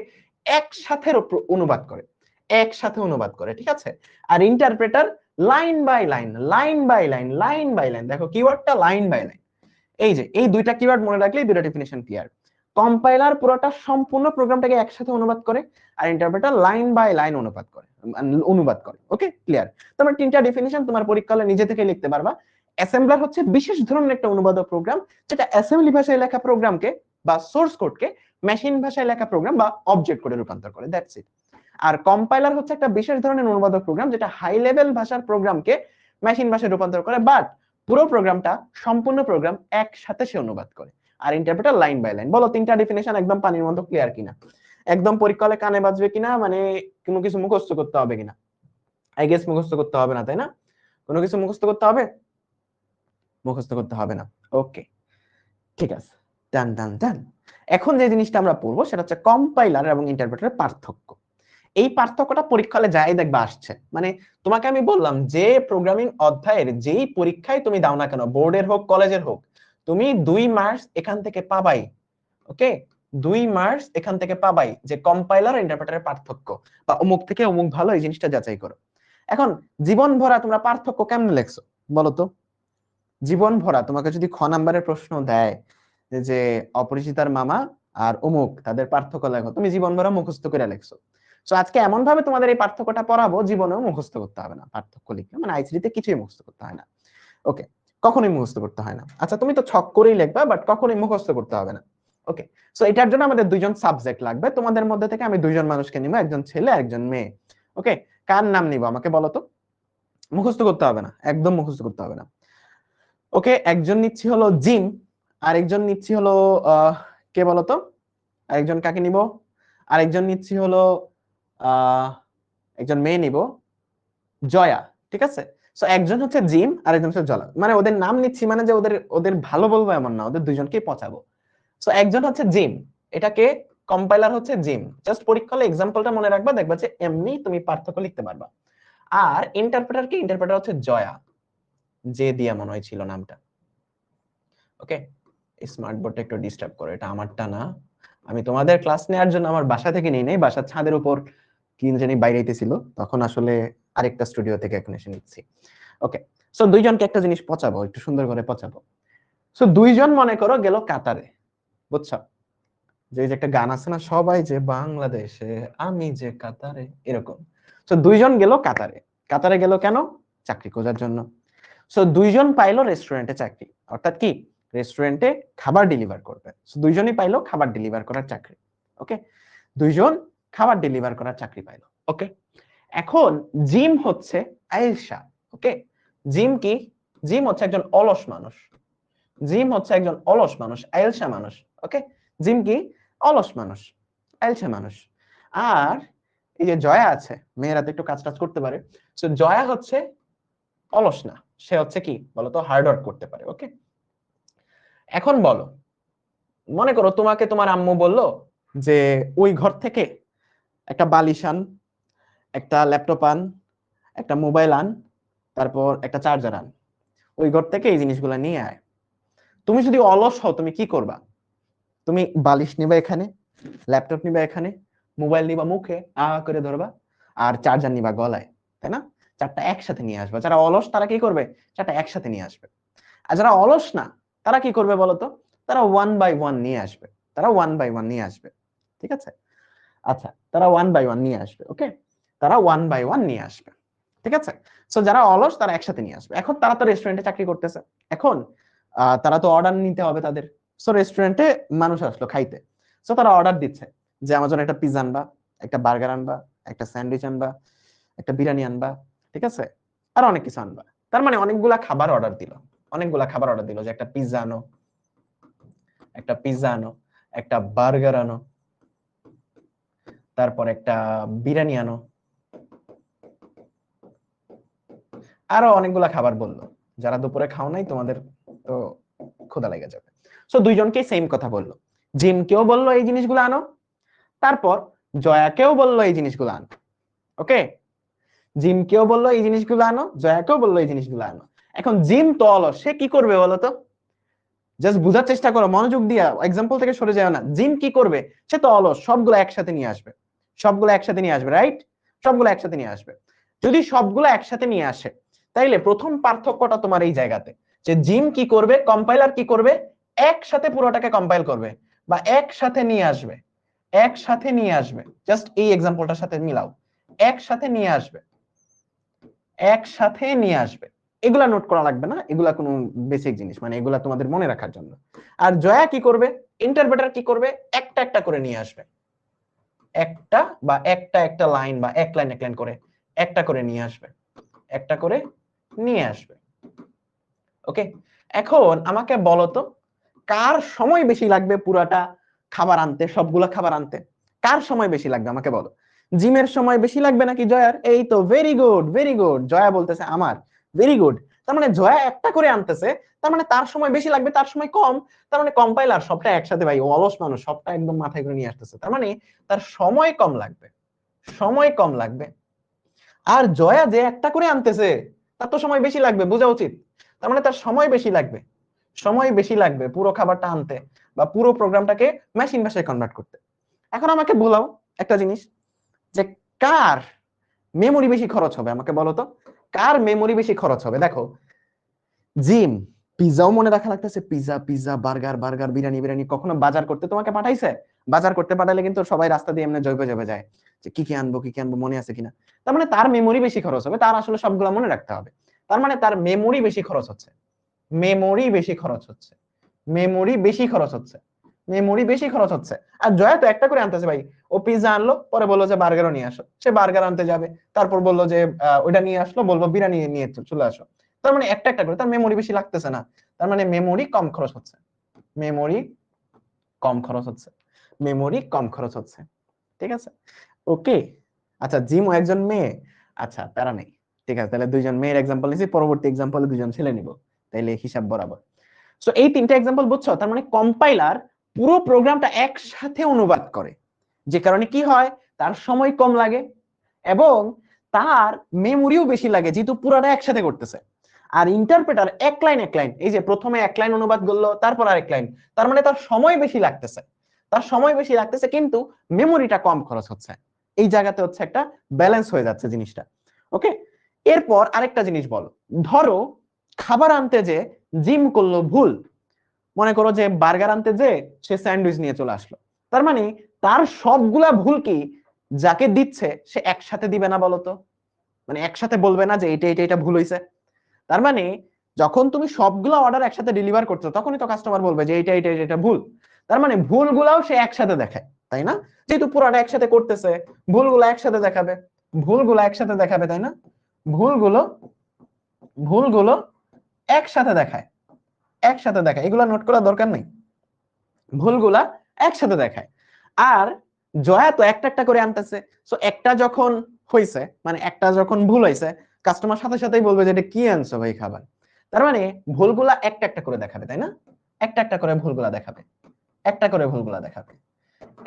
একসাথে অনুবাদ করে, একসাথে অনুবাদ করে। ঠিক আছে? আর interpreter line by line, line by line, line by line. দেখো কিওয়ার্ডটা লাইন বাই লাইন, এই যে এই দুইটা কিওয়ার্ড মনে রাখলেই দুইটা ডেফিনিশন ক্লিয়ার। কম্পাইলার পুরোটা সম্পূর্ণ প্রোগ্রামটাকে একসাথে অনুবাদ করে, আর ইন্টারপ্রেটার লাইন বাই লাইন অনুবাদ করে। ওকে, ক্লিয়ার? তোমার তিনটা ডেফিনিশন তোমার পরীক্ষা হলে নিজে থেকে লিখতে পারবা। অ্যাসেম্বলার হচ্ছে বিশেষ ধরনের একটা অনুবাদক প্রোগ্রাম, যেটা অ্যাসেম্বলি ভাষায় লেখা প্রোগ্রামকে বা সোর্স কোডকে মেশিন ভাষায় লেখা প্রোগ্রাম বা অবজেক্ট কোডে রূপান্তর করে। That's it. আর কম্পাইলার হচ্ছে একটা বিশেষ ধরনের অনুবাদক প্রোগ্রাম, যেটা হাই লেভেল ভাষার প্রোগ্রামকে মেশিন ভাষায় রূপান্তর করে, বাট পুরো প্রোগ্রামটা, সম্পূর্ণ প্রোগ্রাম একসাথে সে অনুবাদ করে। আর ইন্টারপ্রেটার লাইন বাই লাইন। বলো তিনটা ডেফিনেশন একদম পানির মতো ক্লিয়ার কিনা, একদম পরীক্ষা হলে কানে বাজবে কিনা, মানে কোনো কিছু মুখস্থ করতে হবে কিনা? আই গেস মুখস্থ করতে হবে না, তাই না? কোনো কিছু মুখস্থ করতে হবে? মুখস্থ করতে হবে না। ওকে, ঠিক আছে, ডান ডান ডান। এখন যে জিনিসটা আমরা পড়বো সেটা হচ্ছে কম্পাইলার এবং ইন্টারপ্রেটারের পার্থক্য। এই পার্থক্যটা পরীক্ষা হলে যাই দেখবা আসছে। মানে তোমাকে আমি বললাম যে প্রোগ্রামিং অধ্যায়ের যেই পরীক্ষায় তুমি দাও না কেন, বোর্ডের হোক কলেজের হোক, তুমি 2 মার্কস এখান থেকে পাবাই। ওকে, 2 মার্কস এখান থেকে পাবাই যে কম্পাইলার ইন্টারপ্রেটারের পার্থক্য, বা অমুক থেকে অমুক ভালো, এই জিনিসটা যাচাই করো। এখন জীবন ভরা তোমরা পার্থক্য কেমনে লেখছো বলো তো? জীবন ভরা তোমাকে যদি খ নাম্বারের প্রশ্ন দেয় যে অপরিচিতার মামা আর অমুক তাদের পার্থক্য লেখো, তুমি জীবন ভরা মুখস্থ করে লেখছো। তো আজকে এমন ভাবে তোমাদের এই পার্থক্যটা পড়াবো, জীবনেও মুখস্থ করতে হবে না পার্থক্য লিখে, মানে আইসিটিতে কিছুই মুখস্থ করতে হয় না। ওকে, কখনোই মুখস্থ করতে হয় না। আচ্ছা তুমি তো ছক করেই লিখবা, বাট কখনোই মুখস্থ করতে হবে না। ওকে, সো এটার জন্য আমাদের দুইজন সাবজেক্ট লাগবে। তোমাদের মধ্যে থেকে আমি দুইজন মানুষকে নিব, একজন ছেলে একজন মেয়ে। ওকে, কার নাম নিব আমাকে বলো তো? মুখস্থ করতে হবে না, একদম মুখস্থ করতে হবে না। ওকে, একজন নিচ্ছি হলো জিম, আরেকজন নিচ্ছি হলো কে বলতো? আরেকজন কাকে নিব? আরেকজন নিচ্ছি হলো একজন মেয়ে নিব, জয়া। ঠিক আছে, সো একজন হচ্ছে জিম আর একজন হচ্ছে জলা। মানে ওদের নাম নিচ্ছি মানে যে ওদের ওদের ভালো বলবো এমন না, ওদের দুইজনকেই পচাবো। সো একজন হচ্ছে জিম, এটাকে কম্পাইলার হচ্ছে জিম। জাস্ট পরীক্ষা হলে এক্সাম্পলটা মনে রাখবা, দেখবা যে এমনি তুমি পার্থক্য লিখতে পারবা। আর ইন্টারপ্রেটার কি? ইন্টারপ্রেটার হচ্ছে জয়া, যে দিয়া মনে হয় ছিল নামটা। ওকে, স্মার্ট বোর্ডটা একটু ডিস্টার্ব করে, এটা আমারটা না। আমি তোমাদের ক্লাস নেওয়ার জন্য আমার বাসা থেকে নিয়ে নেই, বাসার ছাদের উপর কি জানি বাইরেইতেছিল, তখন আসলে আরেকটা স্টুডিও থেকে এখন এসে নিচ্ছি। ওকে, সো দুইজনকে একটা জিনিস পচাবো, একটু সুন্দর করে পচাবো। সো দুইজন মনে করো গেল কাতারে, বুঝছো? যে একটা গান আছে না, সবাই যে বাংলাদেশে আমি যে কাতারে, এরকম। সো দুইজন গেল কাতারে। কাতারে গেল কেন? চাকরি খোঁজার জন্য। সো দুইজন পাইলো রেস্টুরেন্টে চাকরি, অর্থাৎ কি রেস্টুরেন্টে খাবার ডেলিভার করবে। সো দুইজনই পাইলো খাবার ডেলিভার করার চাকরি। ওকে, দুইজন খাবার ডেলিভার করার চাকরি পাইলো। ওকে, এখন জিম হচ্ছে আয়েশা। ওকে, জিম কি? জিম হচ্ছে একজন অলস মানুষ। জিম হচ্ছে একজন অলস মানুষ, আয়েশা মানুষ। ওকে, জিম কি? অলস মানুষ, আয়েশা মানুষ। আর এই যে জয়া আছে, মেয়েরা তো একটু কাজ টাজ করতে পারে, সো জয়া হচ্ছে অলস না, সে হচ্ছে কি বলতো, হার্ড ওয়ার্ক করতে পারে। ওকে, এখন বলো, মনে করো তোমাকে তোমার আম্মু বললো যে ওই ঘর থেকে একটা বালিশ আন, একটা ল্যাপটপ আন, একটা মোবাইল আন, তারপর একটা চার্জার আন, ওই ঘর থেকে এই জিনিসগুলো নিয়ে আয়। তুমি যদি অলস হও তুমি কি করবা? তুমি বালিশ নিবা এখানে, ল্যাপটপ নিবা এখানে, মোবাইল নিবা মুখে করে ধরবা, আর চার্জার নিবা গলায়, তাই না? চারটা একসাথে নিয়ে আসবা। যারা অলস তারা কি করবে? চারটা একসাথে নিয়ে আসবে। আর যারা অলস না তারা কি করবে বলতো? তারা 1 বাই 1 নিয়ে আসবে। তারা 1 বাই 1 নিয়ে আসবে। ঠিক আছে, আচ্ছা, তারা 1 বাই 1 নিয়ে আসবে। ওকে, তারা 1 বাই 1 নিয়ে আসবে। ঠিক আছে, সো যারা অলস তারা একসাথে নিয়ে আসবে। এখন তারা তো রেস্টুরেন্টে চাকরি করতেছে, এখন তারা তো অর্ডার নিতে হবে তাদের। সো রেস্টুরেন্টে মানুষ আসলো খাইতে, সো তারা অর্ডার দিচ্ছে যে আমার জন্য একটা পিৎজা আনবা, একটা বার্গার আনবা, একটা স্যান্ডউইচ আনবা, একটা বিরিয়ানি আনবা, ঠিক আছে, আর অনেক কিছু আনবা। তার মানে অনেকগুলা খাবার অর্ডার দিল, অনেকগুলা খাবার অর্ডার দিল যে একটা পিৎজা আনো, একটা পিৎজা আনো, একটা বার্গার আনো, তারপর একটা বিরিয়ানি আনো, আরো অনেকগুলা খাবার বললো। যারা দুপুরে খাও নাই তোমাদের তো ক্ষুধা লেগে যাবে। সো দুইজনকে সেম কথা বললো। জিম কেও বললো এই জিনিসগুলো আনো, তারপর জয়াকেও বললো এই জিনিসগুলো আনো। ওকে, জিম কেও বললো এই জিনিসগুলো আনো, জয়াকেও বললো এই জিনিসগুলো আনো। এখন জিম তো অলস, সে কি করবে বলতো? জাস্ট বুঝার চেষ্টা করো, মনোযোগ দিয়া, এক্সাম্পল থেকে সরে যাও না। জিম কি করবে? সে তো অলস, সবগুলো একসাথে নিয়ে আসবে। সবগুলো একসাথে নিয়ে আসবে, রাইট? সবগুলো একসাথে নিয়ে আসবে। যদি সবগুলো একসাথে নিয়ে আসে, তাইলে প্রথম পার্থক্যটা তোমার এই জায়গাতে, যে জিম কি করবে, কম্পাইলার কি করবে, একসাথে পুরোটাকে কম্পাইল করবে বা একসাথে নিয়ে আসবে। একসাথে নিয়ে আসবে, জাস্ট এই এক্সাম্পলটার সাথে মিলাও, একসাথে নিয়ে আসবে, একসাথে নিয়ে আসবে। এগুলা নোট করা লাগবে না, এগুলা কোনো বেসিক জিনিস, মানে এগুলা তোমাদের মনে রাখার জন্য। আর জয়া কি করবে, ইন্টারপ্রেটার কি করবে, একটা একটা করে নিয়ে আসবে। একটা বা একটা একটা লাইন বা এক লাইন এক লাইন করে একটা করে নিয়ে আসবে, একটা করে নিয়ে আসবে। ওকে, এখন আমাকে বলো তো কার সময় বেশি লাগবে পুরাটা খাবার আনতে, সবগুলা খাবার আনতে? কার সময় বেশি লাগবে আমাকে বলো। জিমের সময় বেশি লাগবে নাকি জয়ার? এই তো, very good very good, Jaya বলতেছে আমার। Very good. তার মানে জয়া একটা করে আনতেছে, তার মানে তার সময় বেশি লাগবে, তার সময় কম। তার মানে কম্পাইলার সবটা একসাথে, ভাই অলস মানুষ, সবটা একদম মাথায় করে নিয়ে আসতেছে, তার মানে তার সময় কম লাগবে, সময় কম লাগবে। আর জয়া যে একটা করে আনতেছে তার তো সময় বেশি লাগবে, বোঝা উচিত। তার মানে তার সময় বেশি লাগবে, সময় বেশি লাগবে পুরো খাবারটা আনতে বা পুরো প্রোগ্রামটাকে মেশিন ভাষায় কনভার্ট করতে। এখন আমাকে বলাও একটা জিনিস, যে কার মেমোরি বেশি খরচ হবে, আমাকে বলো তো কার মেমোরি বেশি খরচ হবে। দেখো জিম পিজাও মনে রাখা লাগতেছে, pizza pizza, burger burger, biryani biryani, কখনো বাজার করতে তোমাকে পাঠাইছে? বাজার করতে পাঠালে কিন্তু সবাই রাস্তা দিয়ে এমনি জবে জবে যায় যে কি কি আনবো কি কি আনবো, মনে আছে কিনা। তার মানে তার মেমোরি বেশি খরচ হবে, তার আসলে সবগুলা মনে রাখতে হবে। তার মানে তার মেমোরি বেশি খরচ হচ্ছে, মেমোরি বেশি খরচ হচ্ছে, মেমোরি বেশি খরচ হচ্ছে, মেমোরি বেশি খরচ হচ্ছে। আর জয়া তো একটা করে আনতেছে ভাই, ও পিজা আনলো, পরে বললো যে বার্গারও নিয়ে আসো, সে বার্গার আনতে যাবে, তারপর বললো যে ওইটা নিয়ে আসলো, বলবো বিরিয়ানি নিয়ে চলে আসো। তার মানে একটা একটা করে, তার মেমোরি বেশি লাগতেছে না, তার মানে মেমোরি কম খরচ হচ্ছে, মেমোরি কম খরচ হচ্ছে, মেমোরি কম খরচ হচ্ছে। ঠিক আছে, ওকে। আচ্ছা জিমও একজন মেয়ে, আচ্ছা প্যারা নেই। ঠিক আছে, তাহলে দুইজন মেয়ের এক্সাম্পল নিছি, পরবর্তী এক্সাম্পলে দুজন ছেলে নিব, তাইলে হিসাব বরাবর। সো এই তিনটা এক্সাম্পল বুঝছো, তার মানে কম্পাইলার পুরো প্রোগ্রামটা একসাথে অনুবাদ করে, যে কারণে কি হয়, তার সময় কম লাগে এবং তার মেমোরিও বেশি লাগে, যেহেতু পুরোটা একসাথে করতেছে। আর ইন্টারপ্রেটার এক লাইন এক লাইন, এই যে প্রথমে এক লাইন অনুবাদ করলো, তারপর আরেক লাইন, তার মানে তার সময় বেশি লাগতেছে, তার সময় বেশি লাগতেছে, কিন্তু মেমোরিটা কম খরচ হচ্ছে। এই জায়গাতে হচ্ছে একটা ব্যালেন্স হয়ে যাচ্ছে জিনিসটা। ওকে, এরপর আরেকটা জিনিস বলো। ধরো খাবার আনতে যে জিম করলো ভুল, মনে করো যে বার্গার আনতে যে সে স্যান্ডউইচ নিয়ে চলে আসলো, তার মানে তার সবগুলা ভুল কি যাকে দিচ্ছে সে একসাথে দিবে না বলতো, মানে একসাথে বলবে না যে এটা এটা এটা ভুল হয়েছে। তার মানে যখন তুমি সবগুলা অর্ডার একসাথে ডেলিভার করছো, তখনই তো কাস্টমার বলবে যে এটা এটা এটা ভুল। তার মানে ভুলগুলাও সে একসাথে দেখায়, তাই না? যেহেতু পুরোটা একসাথে করতেছে, ভুলগুলো একসাথে দেখাবে, ভুলগুলো একসাথে দেখাবে, তাই না? ভুলগুলো ভুলগুলো একসাথে দেখায়, একসাথে দেখায়, এগুলা নোট করার দরকার নেই, ভুলগুলা একসাথে দেখায়। আর জয়া তো একটা একটা করে আনতেছে, সো একটা যখন হইছে, মানে একটা যখন ভুল হইছে, কাস্টমার সাথে সাথেই বলবে যে এটা কি আনছো ভাই খাবার। তার মানে ভুলগুলা একটা একটা করে দেখাবে, তাই না? একটা একটা করে ভুলগুলা দেখাবে, একটা করে ভুলগুলা দেখাবে।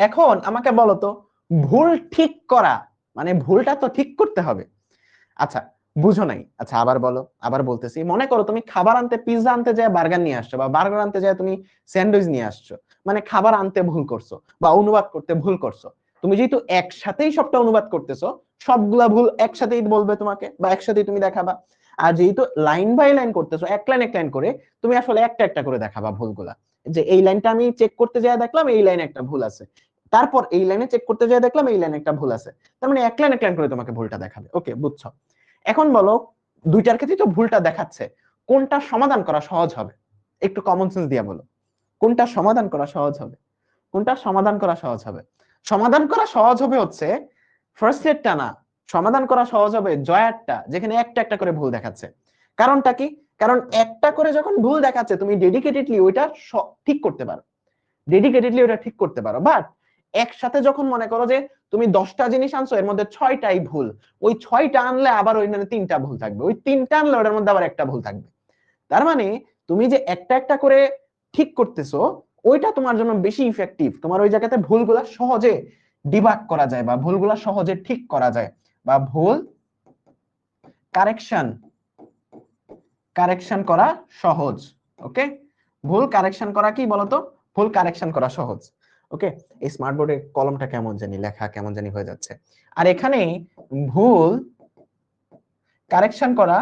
এখন আমাকে বলো তো, ভুল ঠিক করা মানে ভুলটা তো ঠিক করতে হবে। আচ্ছা বুঝো নাই, আচ্ছা আবার বলো, আবার বলতেছি। মনে করো তুমি খাবার আনতে পিৎজা আনতে যায় বার্গার নিয়ে আসছো, বা বার্গার আনতে যায় তুমি স্যান্ডউইচ নিয়ে আসছো, মানে খাবার আনতে ভুল করছো বা অনুবাদ করতে ভুল করছো। তুমি যেহেতু একসাথেই সবটা অনুবাদ করতেছো, সবগুলা ভুল একসাথেই বলবে তোমাকে বা একসাথেই তুমি দেখাবা। আর যেহেতু লাইন বাই লাইন করতেছো, এক লাইন করে, তুমি আসলে একটা একটা করে দেখাবা ভুলগুলা, যে এই লাইনটা আমি চেক করতে যাই দেখলাম এই লাইনে একটা ভুল আছে, তারপর এই লাইনে চেক করতে যাই দেখলাম এই লাইনে একটা ভুল আছে। তার মানে এক লাইন করে তোমাকে ভুলটা দেখাবে। ওকে, বুঝছো? এখন বলো, দুইটার ক্ষেত্রে তো ভুলটা দেখাচ্ছে, কোনটা সমাধান করা সহজ হবে? একটু কমন সেন্স দিয়া বলো, কোনটা সমাধান করা সহজ হবে? কোনটা সমাধান করা সহজ হবে? সমাধান করা সহজ হবে হচ্ছে ফার্স্ট এরটা না, সমাধান করা সহজ হবে জয়ারটা, যেখানে একটা একটা করে ভুল দেখাচ্ছে। কারণটা কি? কারণ একটা করে যখন ভুল দেখাচ্ছে, তুমি ডেডিকেটেডলি ওইটা ঠিক করতে পারো, ডেডিকেটেডলি ওটা ঠিক করতে পারো। বাট একসাথে যখন মনে করো যে তুমি 10টা জিনিস আনছো, এর মধ্যে 6টাই ভুল, ওই 6টা আনলে আবার ওই 3টা ভুল থাকবে, ওই 3টা আনলে ওটার মধ্যে আবার একটা ভুল থাকবে। তার মানে তুমি যে একটা একটা করে ঠিক করতেছো, ওইটা তোমার জন্য বেশি ইফেক্টিভ, তোমার ওই জায়গাতে ভুলগুলা সহজে ডিবাগ করা যায় বা ভুলগুলা সহজে ঠিক করা যায়, বা ভুল কারেকশন কারেকশন করা সহজ। ওকে, ভুল কারেকশন করা কি বলতো, ভুল কারেকশন করা সহজ। ওকে, এই স্মার্ট বোর্ডের কলমটা কেমন জানি, লেখা কেমন জানি হয়ে যাচ্ছে। আর এখানে ভুল কারেকশন করা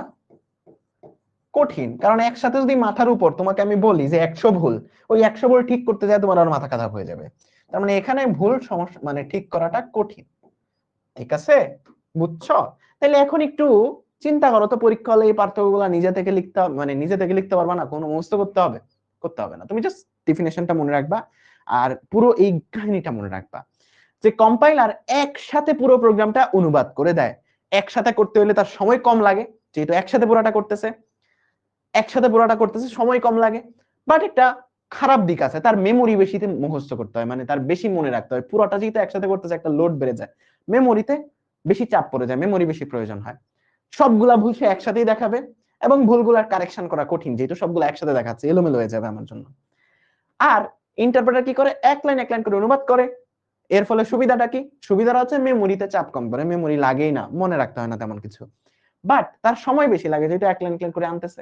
কঠিন, কারণ একসাথে যদি মাথার উপর তোমাকে আমি বলি যে 100 ভুল, ওই 100 ভুল ঠিক করতে যায় তোমার আর মাথা খারাপ হয়ে যাবে। তার মানে এখানে ভুল সমস্যা মানে ঠিক করাটা কঠিন। ঠিক আছে, বুঝছো? তাহলে এখন একটু চিন্তা করো তো, পরীক্ষা হলে এই পার্থক্যগুলো নিজে থেকে লিখতে হবে, মানে নিজে থেকে লিখতে পারবা না, কোনো মুখস্থ করতে হবে? করতে হবে না, তুমি জাস্ট ডেফিনেশনটা মনে রাখবা আর পুরো এই কাহিনীটা মনে রাখবা, যে কম্পাইলার একসাথে পুরো প্রোগ্রামটা অনুবাদ করে দেয়। একসাথে করতে হলে তার সময় কম লাগে, যেহেতু একসাথে পুরোটা করতেছে, একসাথে পুরোটা করতেছে সময় কম লাগে। বাট একটা খারাপ দিক আছে, তার মেমোরি বেশিতে মুখস্থ করতে হয়, মানে তার বেশি মনে রাখতে হয়, পুরোটা যেহেতু একসাথে করতেছে একটা লোড বেড়ে যায়, মেমোরিতে বেশি চাপ পড়ে যায়, মেমোরি বেশি প্রয়োজন হয়। সবগুলা ভুল সে একসাথেই দেখাবে এবং ভুলগুলার কারেকশন করা কঠিন, যেহেতু সবগুলো একসাথে দেখাচ্ছে, এলোমেলো হয়ে যাবে আমার জন্য। আর ইন্টারপ্রেটার কি করে, এক লাইন করে অনুবাদ করে। এর ফলে সুবিধাটা কি, সুবিধাটা হচ্ছে মেমোরিতে চাপ কম করে, মেমোরি লাগেই না, মনে রাখতে হয় না তেমন কিছু, বাট তার সময় বেশি লাগে যেহেতু এক লাইন করে আনতেছে।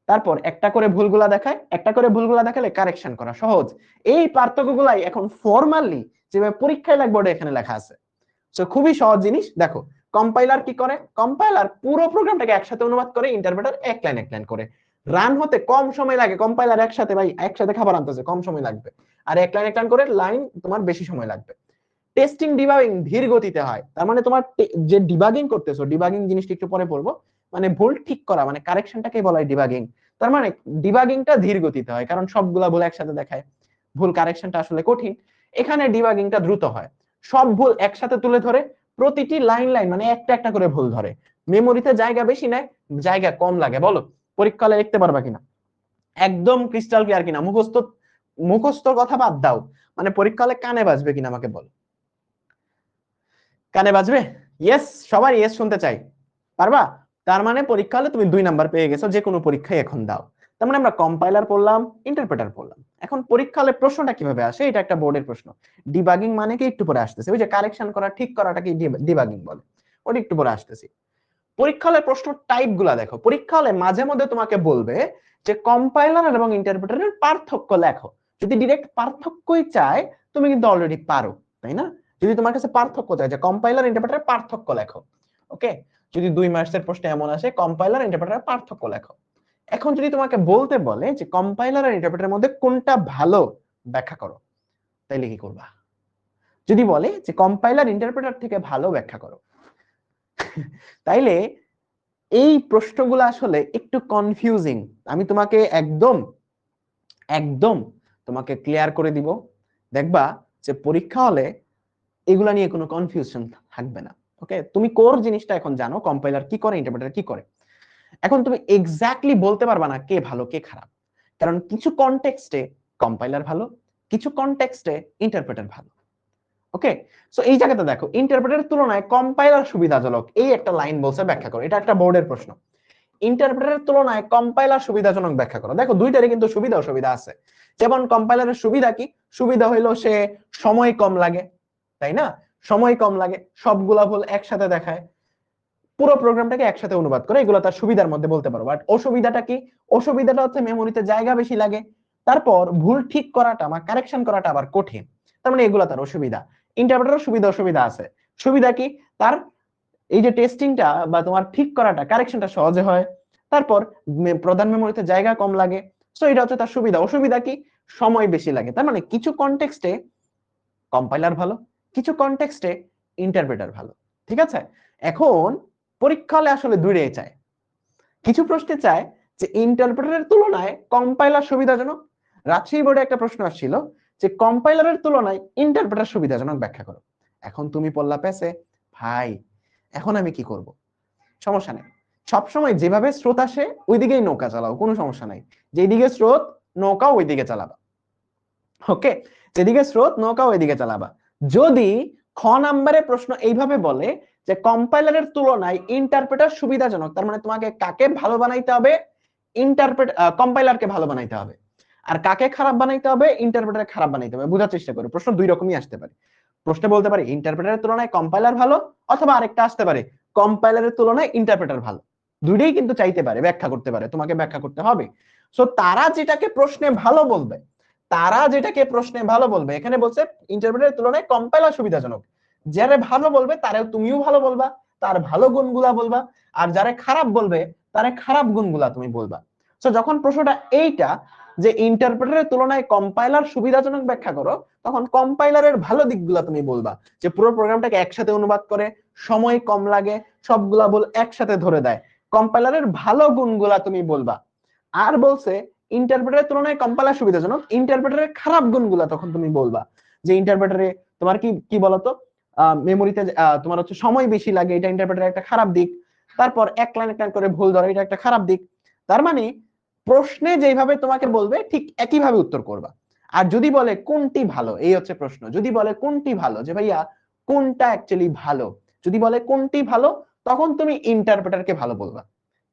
তারপর একটা করে ভুলগুলা দেখায়, একটা করে ভুলগুলা দেখালে কারেকশন করা সহজ। এই পার্থক্যগুলাই এখন ফরমালি যেভাবে পরীক্ষায় লাগবে ওটা এখানে লেখা আছে। সো খুবই সহজ জিনিস। দেখো কম্পাইলার কি করে, কম্পাইলার পুরো প্রোগ্রামটাকে একসাথে অনুবাদ করে, ইন্টারপ্রেটার এক লাইন করে। রান হতে কম সময় লাগে, কম্পাইলার একসাথে ভাই একসাথে খাবার আনতেছে, কম সময় লাগবে। আর এক লাইন করে লাইন তোমার বেশি সময় লাগবে। টেস্টিং ডিবাগিং ধীর গতিতে হয়, তার মানে তোমার যে ডিবাগিং করতেছো, ডিবাগিং জিনিসটা একটু পরে পড়বো, মানে ভুল ঠিক করা, মানে কারেকশনটাকে বলা হয় ডিবাগিং। তার মানে ডিবাগিংটা ধীর গতিতে হয়, কারণ সবগুলা ভুল একসাথে দেখায়, ভুল কারেকশনটা আসলে কঠিন। এখানে ডিবাগিংটা দ্রুত হয়, সব ভুল একসাথে তুলে ধরে, প্রতিটি লাইন মানে একটা করে ভুল ধরে, মেমোরিতে জায়গা বেশি নেয়, জায়গা কম লাগে। বলো পরীক্ষা হলে লিখতে পারবা কিনা, একদম ক্রিস্টাল ক্লিয়ার কিনা, মুখস্থ কথা বাদ দাও, মানে পরীক্ষা হলে কানে বাজবে কিনা আমাকে বল, কানে বাজবে? ইয়েস, সবার ইয়েস শুনতে চাই। পারবা? তার মানে পরীক্ষা হলে তুমি 2 নাম্বার পেয়ে গেছো, যে কোনো পরীক্ষায় এখন দাও। তার মানে আমরা কম্পাইলার পড়লাম, ইন্টারপ্রেটার পড়লাম। এখন পরীক্ষা হলে প্রশ্নটা কিভাবে আসে, এটা একটা বোর্ডের প্রশ্ন। ডিবাগিং মানে কি একটু পরে আসতেছে, ওই যে কারেকশন করা, ঠিক করাটা কি ডিবাগিং বলে, ওটা একটু পরে আসতেছি। পরীক্ষা হলে প্রশ্ন টাইপ গুলা দেখো, পরীক্ষা হলে মাঝে মধ্যে তোমাকে বলবে যে কম্পাইলার এবং ইন্টারপ্রেটারের পার্থক্য লেখো। যদি ডিরেক্ট পার্থক্যই চায়, তুমি কিন্তু অলরেডি পারো, তাই না? যদি তোমার কাছে পার্থক্য চায় যে কম্পাইলার ইন্টারপ্রেটারের পার্থক্য লেখো, ওকে, যদি 2 মার্কসের প্রশ্ন এমন আসে কম্পাইলার ইন্টারপ্রেটারের পার্থক্য লেখো। এখন যদি তোমাকে বলতে বলে যে কম্পাইলার আর ইন্টারপ্রেটারের মধ্যে কোনটা ভালো ব্যাখ্যা করো, তাইলে কি করবা? যদি বলে যে কম্পাইলার ইন্টারপ্রেটার থেকে ভালো ব্যাখ্যা করো, তাইলে এই প্রশ্নগুলো আসলে একটু কনফিউজিং। আমি তোমাকে একদম একদম তোমাকে ক্লিয়ার করে দিব, দেখবা যে পরীক্ষা হলে এগুলা নিয়ে কোনো কনফিউশন থাকবে না। ওকে, তুমি কোর জিনিসটা এখন জানো, কম্পাইলার কি করে, ইন্টারপ্রেটার কি করে। এখন তুমি এক্স্যাক্টলি বলতে পারবা না কে ভালো কে খারাপ, কারণ কিছু কনটেক্সটে কম্পাইলার ভালো, কিছু কনটেক্সটে ইন্টারপ্রেটার ভালো। ওকে, সো এই জায়গাতে দেখো ইন্টারপ্রেটারের তুলনায় কম্পাইলার সুবিধাজনক, এই একটা লাইন বলছে, ব্যাখ্যা করো। এটা একটা বোর্ডের প্রশ্ন। ইন্টারপ্রেটারের তুলনায় কম্পাইলার সুবিধাজনক ব্যাখ্যা করো। দেখো দুইটারই কিন্তু সুবিধা অসুবিধা আছে। যেমন কম্পাইলারের সুবিধা কি, সুবিধা হইলো সে সময় কম লাগে, তাই না? সময় কম লাগে, সবগুলা ভুল একসাথে দেখায়, পুরো প্রোগ্রামটাকে একসাথে অনুবাদ করে, এগুলো তার সুবিধার মধ্যে বলতে পারো। বাট অসুবিধাটা কি, অসুবিধাটা হচ্ছে মেমোরিতে জায়গা বেশি লাগে, তারপর ভুল ঠিক করাটা বা কারেকশন করাটা আবার কঠিন। তার মানে এগুলো তার অসুবিধা। ইন্টারপ্রেটারের সুবিধা অসুবিধা আছে। সুবিধা কি, তার এই যে টেস্টিংটা বা তোমার ঠিক করাটা, কারেকশনটা সহজে হয়, তারপর প্রধান মেমোরিতে জায়গা কম লাগে। সো এটা হচ্ছে তার সুবিধা। অসুবিধা কি, সময় বেশি লাগে। তার মানে কিছু কনটেক্সটে কম্পাইলার ভালো, কিছু কনটেক্সটে ইন্টারপ্রেটার ভালো। ঠিক আছে, এখন পরীক্ষা হলে আসলে দূরে চায়, কিছু প্রশ্নে চায় যে ইন্টারপ্রেটারের তুলনায় কম্পাইলার সুবিধাজনক। রাজশাহী বোর্ডে একটা প্রশ্ন আসছিল যে কম্পাইলারের তুলনায় ইন্টারপ্রেটার সুবিধাজনক ব্যাখ্যা করো। এখন তুমি পড়লা পেছে, ভাই এখন আমি কি করব? সমস্যা নেই, সবসময় যেভাবে স্রোত আসে ওইদিকেই নৌকা চালাও, কোনো সমস্যা নাই। যেদিকে স্রোত নৌকা ওইদিকে চালাবা। ওকে, যেদিকে স্রোত নৌকা ওইদিকে চালাবা। যদি খ নাম্বারে প্রশ্ন এইভাবে বলে যে কম্পাইলারের তুলনায় ইন্টারপ্রেটার সুবিধাজনক, তার মানে তোমাকে কাকে ভালো বানাইতে হবে, কম্পাইলারকে ভালো বানাইতে হবে। আর কাকে খারাপ বানাইতে হবে, ইন্টারপ্রেটার খারাপ বানাইতে হবে। বোঝার চেষ্টা করো, প্রশ্ন দুই রকমই আসতে পারে। প্রশ্নে বলতে পারে ইন্টারপ্রেটারের তুলনায় কম্পাইলার ভালো, অথবা আরেকটা আসতে পারে কম্পাইলারের তুলনায় ইন্টারপ্রেটার ভালো। দুইটাই কিন্তু চাইতে পারে, ব্যাখ্যা করতে পারে, তোমাকে ব্যাখ্যা করতে হবে। সো তারা যেটাকে প্রশ্নে ভালো বলবে, তারা যেটাকে প্রশ্নে ভালো বলবে, এখানে বলছে ইন্টারপ্রেটারের তুলনায় কম্পাইলার সুবিধাজনক, যারা ভালো বলবে তারাও তুমিও ভালো বলবা, তার ভালো গুণগুলা বলবা, আর যারা খারাপ বলবে তারা খারাপ গুণগুলা তুমি বলবা। সো যখন প্রশ্নটা এইটা যে ইন্টারপ্রেটারের তুলনায় কম্পাইলার সুবিধাজনক ব্যাখ্যা করো, তখন কম্পাইলারের ভালো দিকগুলা তুমি বলবা, যে পুরো প্রোগ্রামটাকে একসাথে অনুবাদ করে, সময় কম লাগে, সবগুলা বল একসাথে ধরে দেয়, কম্পাইলারের ভালো গুণগুলা তুমি বলবা। আর বলছে ইন্টারপ্রেটারের তুলনায় কম্পাইলার সুবিধাজনক, ইন্টারপ্রেটারের খারাপ গুণগুলা তখন তুমি বলবা, যে ইন্টারপ্রেটারে তোমার কি কি বলতো, মেমোরিতে তোমার হচ্ছে সময় বেশি লাগে, এটা ইন্টারপ্রেটারের একটা খারাপ দিক। তারপর এক লাইন করে ভুল ধরে, এটা একটা খারাপ দিক। তার মানে প্রশ্নে যেভাবে তোমাকে বলবে ঠিক একইভাবে উত্তর করবা। আর যদি বলে কোনটি ভালো, এই হচ্ছে প্রশ্ন, যদি বলে কোনটি ভালো, যে ভাইয়া কোনটা অ্যাকচুয়ালি ভালো, যদি বলে কোনটি ভালো, তখন তুমি ইন্টারপ্রেটারকে ভালো বলবা।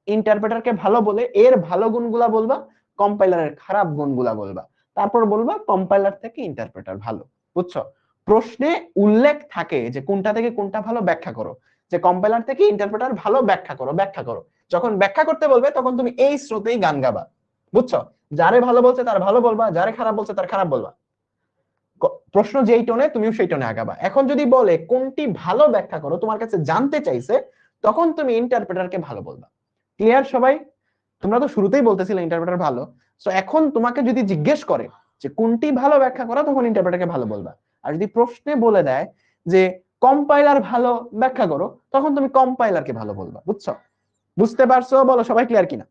ইন্টারপ্রেটারকে ভালো বলে এর ভালো গুণগুলা বলবা, কম্পাইলারের খারাপ গুণগুলা বলবা, তারপর বলবা কম্পাইলার থেকে ইন্টারপ্রেটার ভালো। বুঝছো? প্রশ্নে উল্লেখ থাকে যে কোনটা থেকে কোনটা ভালো ব্যাখ্যা করো, যে কম্পাইলার থেকে ইন্টারপ্রেটার ভালো ব্যাখ্যা করো, ব্যাখ্যা করো। যখন ব্যাখ্যা করতে বলবে তখন তুমি এই স্রোতেই গান গাবা। বুঝছো? যারে ভালো বলছে তার ভালো বলবা, যারে খারাপ বলছে তার খারাপ বলবা। প্রশ্ন যেই টোনে তুমিও সেই টোনে আগাবা। এখন যদি বলে কোনটি ভালো ব্যাখ্যা করো, তোমার কাছে জানতে চাইছে, তখন তুমি ইন্টারপ্রেটারকে ভালো বলবা। ক্লিয়ার সবাই? তোমরা তো শুরুতেই বলতেছিলে ইন্টারপ্রেটার ভালো, সো এখন তোমাকে যদি জিজ্ঞেস করে যে কোনটি ভালো ব্যাখ্যা করা, তখন ইন্টারপ্রেটারকে ভালো বলবা। আর যদি প্রশ্নে বলে দেয় যে কম্পাইলার ভালো ব্যাখ্যা করো, তখন তুমি কম্পাইলারকে ভালো বলবা। বুঝছো? বুঝতে পারছো? বলো সবাই ক্লিয়ার কিনা?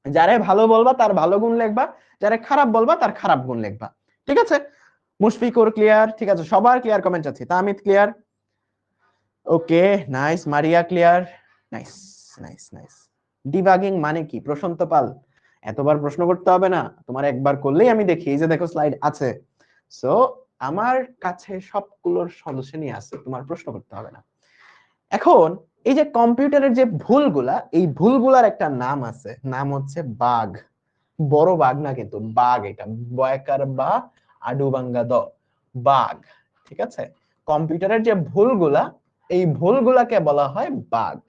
যারে ভালো বলবা তার ভালো গুণ লিখবা, যারে খারাপ বলবা তার খারাপ গুণ লিখবা। ঠিক আছে? মুশফিকুর ক্লিয়ার? ঠিক আছে, সবার ক্লিয়ার কমেন্ট আছে। Tamid clear? Okay, nice. Maria clear? Nice nice nice. Debugging মানে কি প্রশান্ত পাল? এতবার প্রশ্ন করতে হবে না, তোমার একবার করলেই আমি দেখি। এই যে দেখো স্লাইড আছে, সো আমার কাছে সবগুলোর সলিউশনই আছে, তোমার প্রশ্ন করতে হবে না। এখন এই যে কম্পিউটারের যে ভুলগুলা, এই ভুলগুলার একটা নাম আছে, নাম হচ্ছে বাগ। বড় বাঘ না কিন্তু, বাঘ। এটা বয়কার বা আডুবাঙ্গা দ, বাঘ। ঠিক আছে? কম্পিউটারের যে ভুলগুলা, এই ভুলগুলাকে বলা হয় বাগ।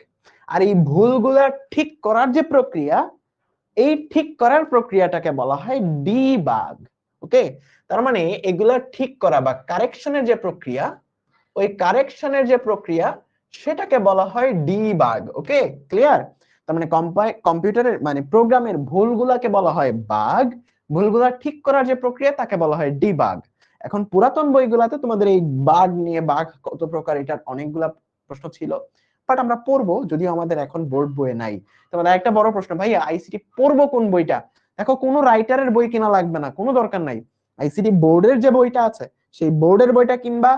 আর এই ভুলগুলা ঠিক করার যে প্রক্রিয়া, এই ঠিক করার প্রক্রিয়াটাকে বলা হয় ডিবাগ। ওকে? তার মানে এগুলা ঠিক করা বা কারেকশনের যে প্রক্রিয়া, ওই কারেকশনের যে প্রক্রিয়া, সেটাকে বলা হয় ডিবাগ। ওকে? ক্লিয়ার? তার মানে কম্পিউটারের মানে প্রোগ্রামের ভুলগুলাকে বলা হয় বাগ, ভুলগুলা ঠিক করার যে প্রক্রিয়া তাকে বলা হয় ডিবাগ। এখন পুরাতন বইগুলাতে তোমাদের এই বাগ নিয়ে, বাগ কত প্রকার, এটার অনেকগুলা প্রশ্ন ছিল, বাট আমরা পড়বো, যদিও আমাদের এখন বোর্ড বইয়ে নাই। তোমাদের একটা বড় প্রশ্ন, ভাই আইসিটি পড়বো কোন বইটা? দেখো, কোনো রাইটারের বই কিনা লাগবে না, কোনো দরকার নাই। আইসিটি বোর্ডের যে বইটা আছে, সেই বোর্ডের বইটা কিনবা,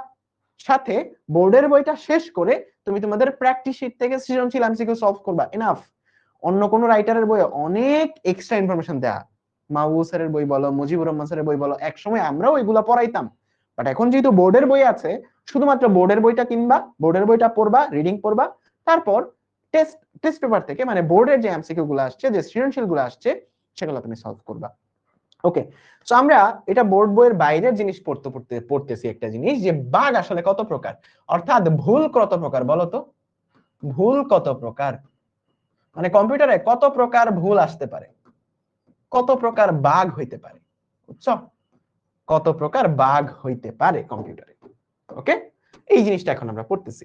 সাথে বোর্ডের বইটা শেষ করে তুমি তোমাদের প্র্যাকটিস শীট থেকে সৃজনশীল এমসিকিউ সলভ করবা, এনাফ। অন্য কোন রাইটারের বইয়ে অনেক এক্সট্রা ইনফরমেশন দেয়া, মাহবুব স্যারের বই বলো, মুজিবুর রহমান স্যারের বই বলো, একসময় আমরাও এগুলা পড়াইতাম। বাট এখন যেহেতু বোর্ডের বই আছে, শুধুমাত্র বোর্ডের বইটা কিনবা, বোর্ডের বইটা পড়বা, রিডিং পড়বা, তারপর টেস্ট পেপার থেকে মানে বোর্ডের যে এমসিকিউ গুলো আসছে, যে সৃজনশীল গুলো আসছে, সেগুলো তুমি সলভ করবা। ওকে, সো আমরা এটা বোর্ড বইয়ের বাইরের জিনিস পড়তেছি একটা জিনিস, যে বাগ আসলে কত প্রকার, অর্থাৎ ভুল কত প্রকার। বলো তো, ভুল কত প্রকার? মানে কম্পিউটারে কত প্রকার ভুল আসতে পারে, কত প্রকার বাগ হইতে পারে, বুঝছো? কত প্রকার বাগ হইতে পারে কম্পিউটারে। ওকে, এই জিনিসটা এখন আমরা পড়তেছি,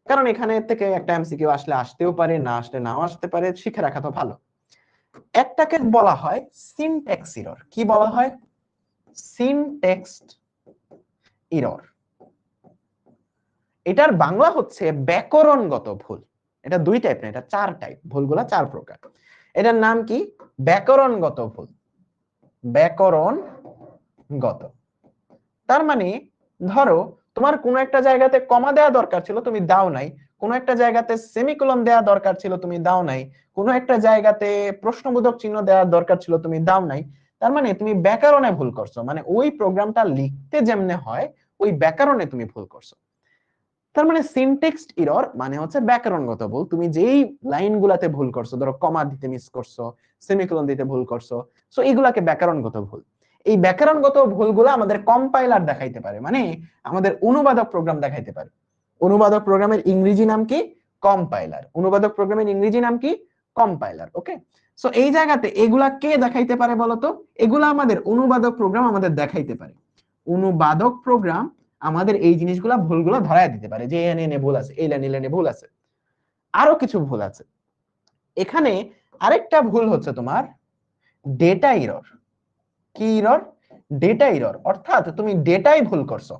কারণ এখানে থেকে একটা এমসিকিউ আসলে আসতেও পারে, না আসলে নাও আসতে পারে, শিখে রাখা তো ভালো। একটাকে বলা হয় সিনট্যাক্স এরর। কি বলা হয়? Syntax error. এটার বাংলা হচ্ছে ব্যাকরণগত ভুল। এটা দুই টাইপ না, এটা চার টাইপ, ভুলগুলা চার প্রকার। এটার নাম কি? ব্যাকরণগত ভুল। ব্যাকরণগত, তার মানে ধরো তোমার কোন একটা জায়গাতে কমা দেওয়া দরকার ছিল, তুমি দাও নাই। কোন একটা জায়গাতে সেমিকোলন দেওয়া দরকার ছিল, তুমি দাও নাই। কোন একটা জায়গাতে প্রশ্নবোধক চিহ্ন দেওয়ার দরকার ছিল, তুমি দাও নাই। তার মানে তুমি ব্যাকরণে ভুল করছো, মানে ওই প্রোগ্রামটা লিখতে যেমনে হয় ওই ব্যাকরণে তুমি ভুল করছো। তার মানে সিনট্যাক্স এরর মানে হচ্ছে ব্যাকরণগত ভুল। তুমি যেই লাইনগুলাতে ভুল করছো, ধরো কমা দিতে মিস করছো, সেমিকোলন দিতে ভুল করছো, সো এগুলাকে ব্যাকরণগত ভুল। এই ব্যাকরণগত ভুলগুলো আমাদের কম্পাইলার দেখাইতে পারে, মানে আমাদের অনুবাদক প্রোগ্রাম দেখাইতে পারে। অনুবাদক প্রোগ্রামের ইংরেজি নাম কি? কম্পাইলার। অনুবাদক প্রোগ্রামের ইংরেজি নাম কি? কম্পাইলার। ওকে, সো এই জায়গাতে এগুলা কে দেখাইতে পারে বলতো? এগুলা আমাদের অনুবাদক প্রোগ্রাম আমাদের দেখাইতে পারে। অনুবাদক প্রোগ্রাম আমাদের এই জিনিসগুলা, ভুলগুলো ধরায় দিতে পারে, যে এনে ভুল আছে, এই লাইনে ভুল আছে, আরো কিছু ভুল আছে। এখানে আরেকটা ভুল হচ্ছে তোমার ডেটা এরর। কি এরর? ডেটা এরর, অর্থাৎ তুমি ডেটাই ভুল করছো।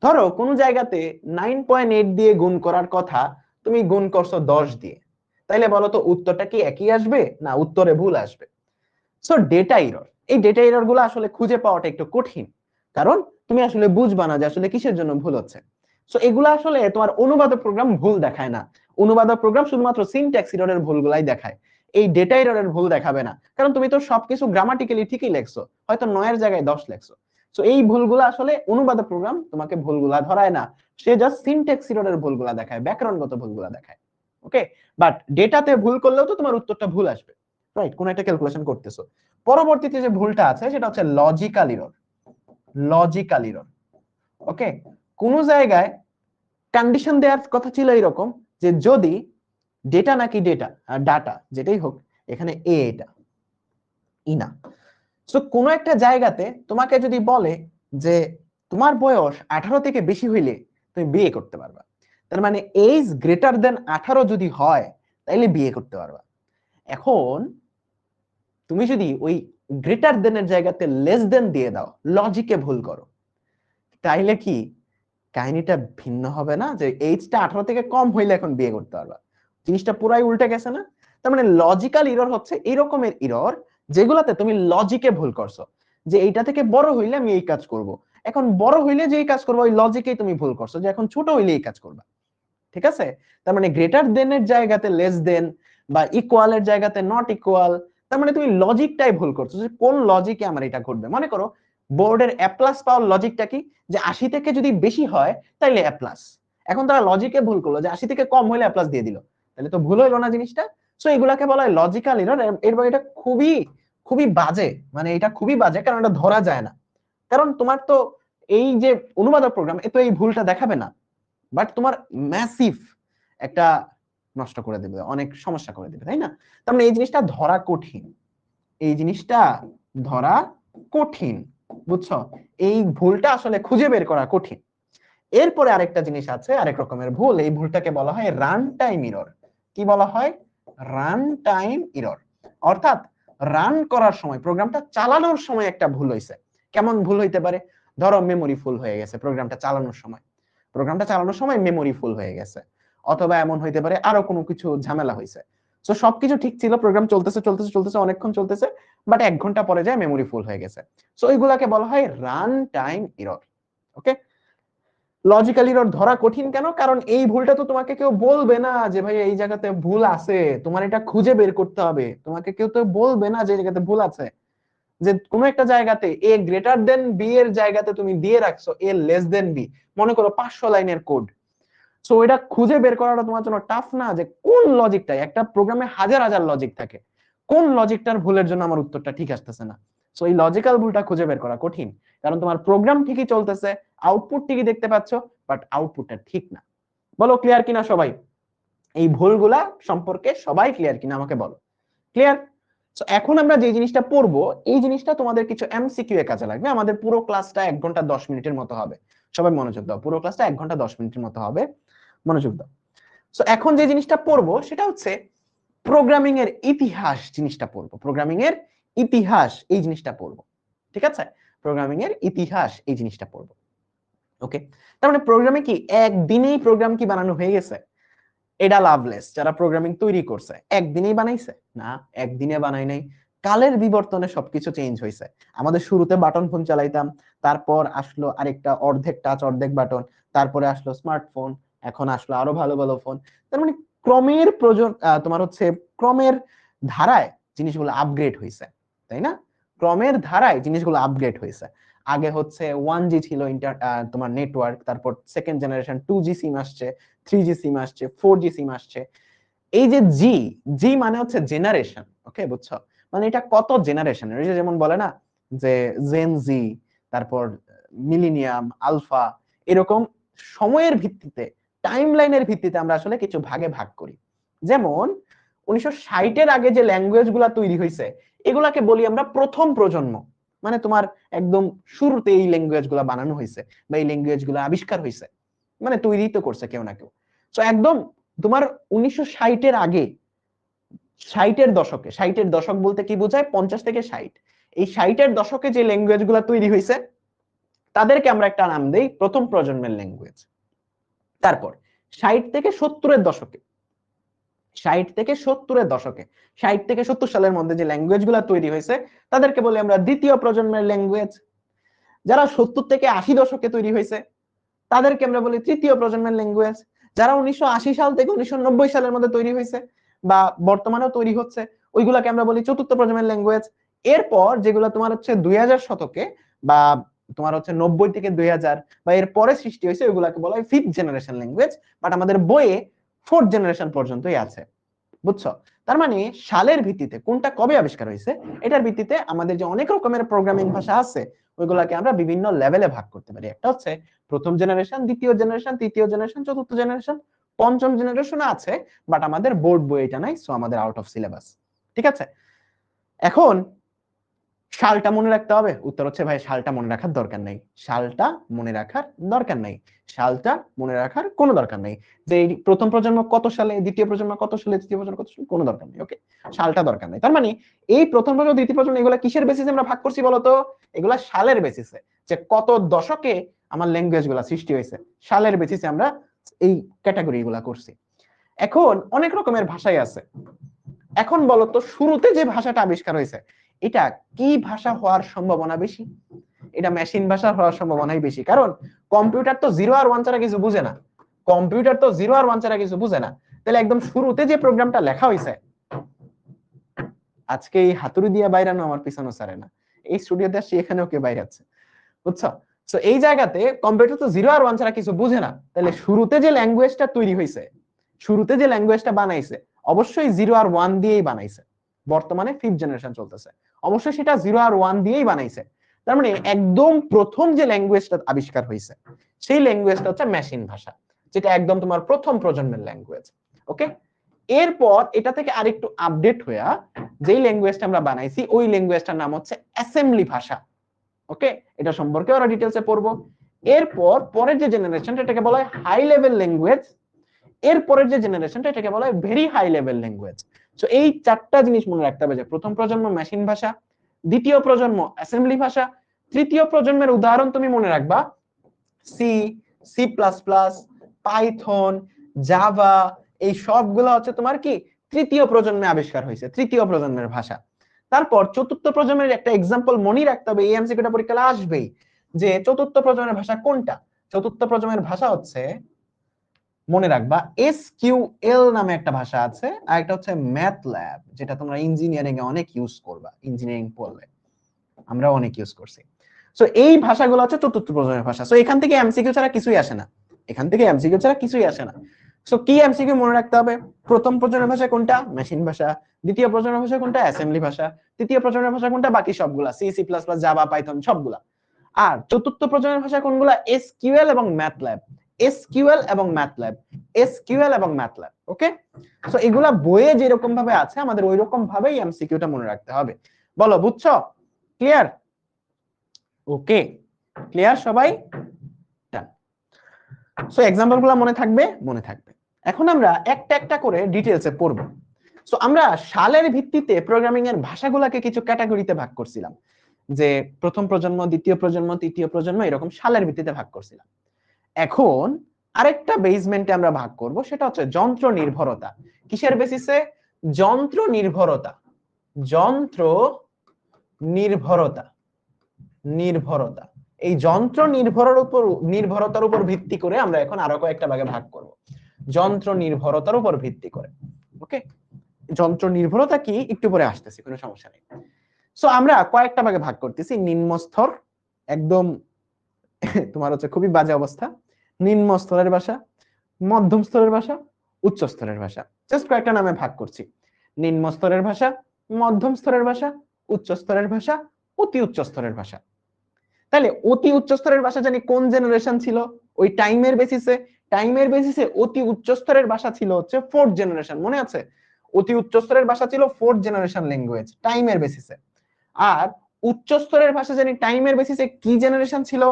ধরো কোন জায়গাতে 9.8 দিয়ে গুণ করার কথা, তুমি গুণ করছো 10 দিয়ে, তাইলে বলো তো উত্তরটা কি একই আসবে, না উত্তরে ভুল আসবে? সো ডেটা এরর, এই ডেটা এরর গুলো আসলে খুঁজে পাওয়াটা একটু কঠিন, কারণ তুমি আসলে বুঝবা না যে আসলে কিসের জন্য ভুল হচ্ছে। সো এগুলো আসলে তোমার অনুবাদক প্রোগ্রাম ভুল দেখায় না। অনুবাদক প্রোগ্রাম শুধুমাত্র সিনট্যাক্স এররের ভুলগুলাই দেখায়। এই ডেটা এররের ভুল দেখাবে না, কারণ তুমি তো সবকিছু গ্রামাটিক্যালি ঠিকই লেখছো, হয়তো 9 এর জায়গায় 10 লেখছো। সো এই ভুলগুলো আসলে অনুবাদ প্রোগ্রাম তোমাকে ভুলগুলা ধরায় না, সে জাস্ট সিনট্যাক্স এররের ভুলগুলা দেখায়, ব্যাকরণগত ভুলগুলা দেখায়। ওকে, বাট ডেটাতে ভুল করলেও তো তোমার উত্তরটা ভুল আসবে, রাইট? কোন একটা ক্যালকুলেশন করতেছো। পরবর্তীতে যে ভুলটা আছে সেটা হচ্ছে লজিক্যাল এরর। লজিক্যাল এরর, ওকে, কোন জায়গায় কন্ডিশন দেওয়ার কথা ছিল এরকম যে যদি ডেটা নাকি ডেটা ডাটা যেটাই হোক, এখানে এ এটা ই না। সো কোন একটা জায়গাতে তোমাকে যদি বলে যে তোমার বয়স 18 থেকে বেশি হইলে তুমি বিয়ে করতে পারবা, তার মানে এজ গ্রেটার দেন 18 যদি হয় তাইলে বিয়ে করতে পারবা। এখন তুমি যদি ওই গ্রেটার দেন এর জায়গাতে লেস দেন দিয়ে দাও, লজিকে ভুল করো, তাইলে কি কাহিনীটা ভিন্ন হবে না? যে এইজটা 18 থেকে কম হইলে এখন বিয়ে করতে পারবা, জিনিসটা পুরাই উল্টে গেছে না? তার মানে লজিক্যাল এরর হচ্ছে এই রকমের এরর যেগুলাতে তুমি লজিকে ভুল করছো, যে এইটা থেকে বড় হইলে আমি এই কাজ করব, এখন বড় হইলে যে এই কাজ করবো ওই লজিকেই তুমি ভুল করছো, যে এখন ছোট হইলে এই কাজ করবা। ঠিক আছে? তার মানে গ্রেটার দেন এর জায়গাতে লেস দেন বা ইকুয়াল এর জায়গাতে নট ইকুয়াল, তার মানে তুমি লজিকটাই ভুল করছো, যে কোন লজিকে আমার এটা ঘটবে। মনে করো বোর্ডের এ প্লাস পাওয়ার লজিকটা কি, যে 80 থেকে যদি বেশি হয় তাহলে এ প্লাস, এখন তারা লজিকে ভুল করলো যে 80 থেকে কম হলে এ প্লাস দিয়ে দিল, তাহলে তো ভুল হইলো না জিনিসটা। সো এগুলাকে বলা হয় লজিক্যাল এরর। এরপর এটা খুবই খুবই বাজে, মানে এটা খুবই বাজে, কারণ এটা ধরা যায় না, কারণ তোমার তো এই যে অনুবাদক প্রোগ্রাম এ তো এই ভুলটা দেখাবে না, বাট তোমার ম্যাসিভ একটা নষ্ট করে দেবে, অনেক সমস্যা করে দেবে, তাই না? তার মানে এই জিনিসটা ধরা কঠিন, এই জিনিসটা ধরা কঠিন, বুঝছো? এই ভুলটা আসলে খুঁজে বের করা কঠিন। এরপরে আরেকটা জিনিস আছে, আরেক রকমের ভুল, এই ভুলটাকে বলা হয় রান টাইম এরর। কি বলা হয়? Run time error. অর্থাৎ রান করার সময়, প্রোগ্রামটা চালানোর সময় একটা ভুল হয়েছে। কেমন ভুল হইতে পারে? ধরো মেমোরি ফুল হয়ে গেছে প্রোগ্রামটা চালানোর সময়, প্রোগ্রামটা চালানোর সময় মেমোরি ফুল হয়ে গেছে, অথবা এমন হইতে পারে আরো কোনো কিছু ঝামেলা হয়েছে। তো সবকিছু ঠিক ছিল, প্রোগ্রাম চলতেছে চলতেছে চলতেছে অনেকক্ষণ চলতেছে, বাট 1 ঘন্টা পরে যায় মেমোরি ফুল হয়ে গেছে। সো এইগুলাকে বলা হয় রান টাইম এরর। ওকে, লজিক্যাল এরর ধরা কঠিন কেন? কারণ এই ভুলটা তো তোমাকে কেউ বলবে না যে ভাই এই জায়গাতে ভুল আছে, তোমার এটা খুঁজে বের করতে হবে, তোমাকে কেউ তো বলবে না যে এই জায়গাতে ভুল আছে। যে কোনো একটা জায়গাতে এ গ্রেটার দেন বি এর জায়গাতে তুমি দিয়ে রাখছো এ লেস দেন বি, মনে করো 500 লাইনের কোড। সো এটা খুঁজে বের করাটা তোমার জন্য টাফ না, যে কোন লজিকটাই, একটা প্রোগ্রামে হাজার হাজার লজিক থাকে, কোন লজিকটার ভুলের জন্য আমার উত্তরটা ঠিক আসতেছে না। সো এই লজিক্যাল ভুলটা খুঁজে বের করা কঠিন, কারণ তোমার প্রোগ্রাম ঠিকই চলতেছে, আউটপুট ঠিকই দেখতে পাচ্ছ, বাট আউটপুটটা ঠিক না। বলো ক্লিয়ার কিনা সবাই? এই ভুলগুলা সম্পর্কে সবাই ক্লিয়ার কিনা আমাকে বলো। ক্লিয়ার? সো এখন আমরা যে জিনিসটা পড়বো, এই জিনিসটা তোমাদের কিছু এমসিকিউ এর কাজে লাগবে। আমাদের পুরো ক্লাসটা 1 ঘন্টা 10 মিনিটের মতো হবে। সবাই মনোযোগ দাও, পুরো ক্লাসটা 1 ঘন্টা 10 মিনিটের মতো হবে, মনোযোগ দাও। সো এখন যে জিনিসটা পড়বো সেটা হচ্ছে প্রোগ্রামিং এর ইতিহাস, জিনিসটা পড়বো প্রোগ্রামিং এর ইতিহাস, এই জিনিসটা পড়বো। ঠিক আছে? প্রোগ্রামিং এর ইতিহাস এই জিনিসটা পড়বো। ওকে, তার মানে প্রোগ্রামে কি একদিনেই প্রোগ্রাম কি বানানো হয়ে গেছে? এটা লাভলেস যারা প্রোগ্রামিং তৈরি করছে একদিনেই বানাইছে না, একদিনে বানাই নাই, কালের বিবর্তনে সবকিছু চেঞ্জ হয়েছে। আমাদের শুরুতে বাটন ফোন চালাইতাম, তারপর আসলো আরেকটা অর্ধেক টাচ অর্ধেক বাটন, তারপরে আসলো স্মার্টফোন, এখন আসলো আরো ভালো ভালো ফোন। তার মানে ক্রমের তোমার হচ্ছে ক্রমের ধারায় জিনিসগুলো আপগ্রেড হয়েছে, তাই না? ক্রমের ধারায় জিনিসগুলো আপগ্রেড হয়েছে। আগে হচ্ছে 1G ছিল তোমার নেটওয়ার্ক, তারপর সেকেন্ড জেনারেশন 2G সিম আসছে, 3G সিম আসছে, 4G সিম আসছে। এই যে জি, জি মানে হচ্ছে জেনারেশন। ওকে, বুঝছো? মানে এটা কত জেনারেশন, এই যে যেমন বলে না যে জেন জি, তারপর মিলিনিয়াম, আলফা, এরকম সময়ের ভিত্তিতে, টাইমলাইনের ভিত্তিতে আমরা আসলে কিছু ভাগে ভাগ করি। যেমন 1960 এর আগে যে ল্যাঙ্গুয়েজ গুলা তৈরি হয়েছে এগুলাকে বলি আমরা প্রথম প্রজন্ম, মানে তোমার একদম শুরুতে এই ল্যাঙ্গুয়েজ গুলা বানানো হয়েছে বা এই ল্যাঙ্গুয়েজ গুলা আবিষ্কার হয়েছে, মানে তৈরি তো করছে কেউ না কেউ। তো একদম তোমার 1960 এর আগে, 60 এর দশকে, 60 এর দশক বলতে কি বোঝায়, 50 থেকে 60, এই 60 এর দশকে যে ল্যাঙ্গুয়েজ গুলা তৈরি হয়েছে তাদেরকে আমরা একটা নাম দেই প্রথম প্রজন্মের ল্যাঙ্গুয়েজ। তারপর 60 থেকে 70 এর দশকে, 60 থেকে 70 এর দশকে, 60 থেকে 70 সালের মধ্যে যে ল্যাঙ্গুয়েজ গুলা তৈরি হয়েছে তাদেরকে বলি আমরা দ্বিতীয় প্রজন্মের ল্যাঙ্গুয়েজ। যারা 70 থেকে 80 দশকে তৈরি হয়েছে তাদেরকে আমরা বলি তৃতীয় প্রজন্মের ল্যাঙ্গুয়েজ। যারা 1980 সাল থেকে 1990 সালের মধ্যে তৈরি হয়েছে বা বর্তমানেও তৈরি হচ্ছে, ওইগুলাকে আমরা বলি চতুর্থ প্রজন্মের ল্যাঙ্গুয়েজ। এরপর যেগুলো তোমার হচ্ছে 2000 শতকে বা তোমার হচ্ছে 90 থেকে 2000 বা এর পরে সৃষ্টি হয়েছে ওইগুলাকে বলা হয় ফিফথ জেনারেশন ল্যাঙ্গুয়েজ, বাট আমাদের বইয়ে ফোর্থ জেনারেশন পর্যন্তই আছে। বুঝছো? তার মানে সালের ভিত্তিতে কোনটা কবে আবিষ্কার হয়েছে এটার ভিত্তিতে আমাদের যে অনেক রকমের প্রোগ্রামিং ভাষা আছে ওইগুলাকে আমরা বিভিন্ন লেভেলে ভাগ করতে পারি। একটা হচ্ছে প্রথম জেনারেশন, দ্বিতীয় জেনারেশন, তৃতীয় জেনারেশন, চতুর্থ জেনারেশন, পঞ্চম জেনারেশন আছে, বাট আমাদের বোর্ড বই এটা নাই, সো আমাদের আউট অফ সিলেবাস। ঠিক আছে, এখন সালটা মনে রাখতে হবে। উত্তর হচ্ছে ভাই সালটা মনে রাখার দরকার নাই, সালটা মনে রাখার দরকার নাই, সালটা মনে রাখার কোনো দরকার নেই। যে প্রথম প্রজন্ম কত সালে, দ্বিতীয় প্রজন্ম কত সালে, তৃতীয় প্রজন্ম কত সালে, কোনো দরকার নেই। ওকে, সালটা দরকার নেই। তার মানে এই প্রথম প্রজন্ম, দ্বিতীয় প্রজন্ম এগুলা কিসের বেসিসে আমরা ভাগ করছি বলতো? এগুলা সালের বেসিসে, যে কত দশকে আমার ল্যাঙ্গুয়েজ গুলা সৃষ্টি হয়েছে, সালের বেসিসে আমরা এই ক্যাটাগরি গুলা করছি। এখন অনেক রকমের ভাষাই আছে। এখন বলতো শুরুতে যে ভাষাটা আবিষ্কার হয়েছে এটা কি ভাষা হওয়ার সম্ভাবনা বেশি? এটা মেশিন ভাষা হওয়ার সম্ভাবনাই বেশি, কারণ কম্পিউটার তো 0 আর 1 ছাড়া কিছু বুঝে না। কম্পিউটার তো 0 আর 1 ছাড়া কিছু বুঝে না। তাহলে একদম শুরুতে যে প্রোগ্রামটা লেখা হয়েছে, আজকে এই হাতুড়ি দিয়ে বাইরানো আমার পিছনে সারে না, এই স্টুডিওতে আসছি এখানেও কে বাইরাচ্ছে, বুঝছো? তো এই জায়গাতে কম্পিউটার তো 0 আর 1 ছাড়া কিছু বুঝে না। তাহলে শুরুতে যে ল্যাঙ্গুয়েজটা তৈরি হয়েছে, শুরুতে যে ল্যাঙ্গুয়েজটা বানাইছে অবশ্যই 0 আর 1 দিয়েই বানাইছে। বর্তমানে ফিফথ জেনারেশন চলতেছে, অবশ্যই সেটা 0 আর 1 দিয়েই বানাইছে। তার মানে একদম প্রথম যে ল্যাঙ্গুয়েজটা আবিষ্কার হয়েছে সেই ল্যাঙ্গুয়েজটা হচ্ছে মেশিন ভাষা, যেটা একদম তোমার প্রথম প্রজন্মের ল্যাঙ্গুয়েজ। ওকে, এরপর এটা থেকে আরেকটু আপডেট হইয়া যেই ল্যাঙ্গুয়েজটা আমরা বানাইছি ওই ল্যাঙ্গুয়েজটার নাম হচ্ছে অ্যাসেম্বলি ভাষা। ওকে, এটা সম্পর্কে আরো ডিটেইলসে পড়বো। এরপর পরের যে জেনারেশনটা এটাকে বলা হয় হাই লেভেল ল্যাঙ্গুয়েজ, এরপরের যে জেনারেশনটা এটাকে বলা হয় very high level language. So এই চারটা জিনিস মনে রাখতে হবে, যে প্রথম প্রজন্ম মেশিন ভাষা, দ্বিতীয় প্রজন্ম অ্যাসেম্বলি ভাষা, তৃতীয় প্রজন্মের উদাহরণ তুমি মনে রাখবা C, C plus plus, Python, Java, এই সবগুলো হচ্ছে তোমার কি তৃতীয় প্রজন্মে আবিষ্কার হয়েছে, তৃতীয় প্রজন্মের ভাষা। তারপর চতুর্থ প্রজন্মের একটা এক্সাম্পল মনে রাখতে হবে, এই এমসিকিউটা পরীক্ষায় আসবেই, যে চতুর্থ প্রজন্মের ভাষা কোনটা। চতুর্থ প্রজন্মের ভাষা হচ্ছে, মনে রাখবা, এসকিউএল নামে একটা ভাষা আছে, আর একটা হচ্ছে ম্যাথল্যাব, যেটা তোমরা ইঞ্জিনিয়ারিং এ অনেক ইউজ করবা, ইঞ্জিনিয়ারিং পড়লে আমরা অনেক ইউজ করছি। সো এই ভাষাগুলো হচ্ছে চতুর্থ প্রজন্মের ভাষা। সো এখান থেকে এমসিকিউ ছাড়া কিছুই আসে না, এখান থেকে এমসিকিউ ছাড়া কিছুই আসে না। সো কি এমসিকিউ মনে রাখতে হবে? প্রথম প্রজন্মের ভাষা কোনটা? মেশিন ভাষা। দ্বিতীয় প্রজন্মের ভাষা কোনটা? অ্যাসেম্বলি ভাষা। তৃতীয় প্রজন্মের ভাষা কোনটা? বাকি সবগুলা, C, C plus plus, Java, Python সবগুলা। আর চতুর্থ প্রজন্মের ভাষা কোনগুলা? এসকিউএল এবং ম্যাথল্যাব, এসকিউএল এবং ম্যাথল্যাব, এসকিউএল এবং ম্যাথল্যাব। ওকে, সো এগুলা বইয়ে যেরকম ভাবে আছে আমাদের ওই রকম ভাবেই এমসিকিউটা মনে রাখতে হবে। বলো, বুঝছো? ক্লিয়ার? ওকে, ক্লিয়ার সবাই? ডান। সো এক্সাম্পল গুলো মনে থাকবে? মনে থাকবে। এখন আমরা একটা একটা করে ডিটেইলসে পড়ব। সো আমরা সালের ভিত্তিতে প্রোগ্রামিং এর ভাষাগুলোকে কিছু ক্যাটাগরিতে ভাগ করছিলাম, যে প্রথম প্রজন্ম, দ্বিতীয় প্রজন্ম, তৃতীয় প্রজন্ম, এরকম সালের ভিত্তিতে ভাগ করছিলাম। এখন আরেকটা বেসমেন্টে আমরা ভাগ করব, সেটা হচ্ছে যন্ত্র নির্ভরতা। কিসের বেসিসে? যন্ত্র নির্ভরতা, যন্ত্র নির্ভরতা, নির্ভরতা। এই যন্ত্র নির্ভরতার উপর ভিত্তি করে আমরা এখন আরো কয়েকটা ভাগে ভাগ করব, যন্ত্র নির্ভরতার উপর ভিত্তি করে। ওকে, যন্ত্র নির্ভরতা কি একটু পরে আসতেছি, কোনো সমস্যা নেই। সো আমরা কয়েকটা ভাগে ভাগ করতেছি, নিম্ন স্তর, একদম তোমার হচ্ছে খুবই বাজে অবস্থা, নিম্ন স্তরের ভাষা, মধ্যম স্তরের ভাষা, উচ্চ স্তরের ভাষা। জাস্ট কয়েকটা নামে ভাগ করছি, নিম্ন স্তরের ভাষা, মধ্যম স্তরের ভাষা, উচ্চ স্তরের ভাষা, অতি উচ্চ স্তরের ভাষা। তাহলে অতি উচ্চ স্তরের ভাষা জানি কোন জেনারেশন ছিল, ওই টাইমের বেসিসে, টাইমের বেসিসে অতি উচ্চ স্তরের ভাষা ছিল হচ্ছে ফোর্থ জেনারেশন, মনে আছে? অতি উচ্চ স্তরের ভাষা ছিল ফোর্থ জেনারেশন ল্যাঙ্গুয়েজ টাইমের বেসিসে। আর উচ্চ স্তরের ভাষা জানি টাইমের বেসিসে কি জেনারেশন ছিল?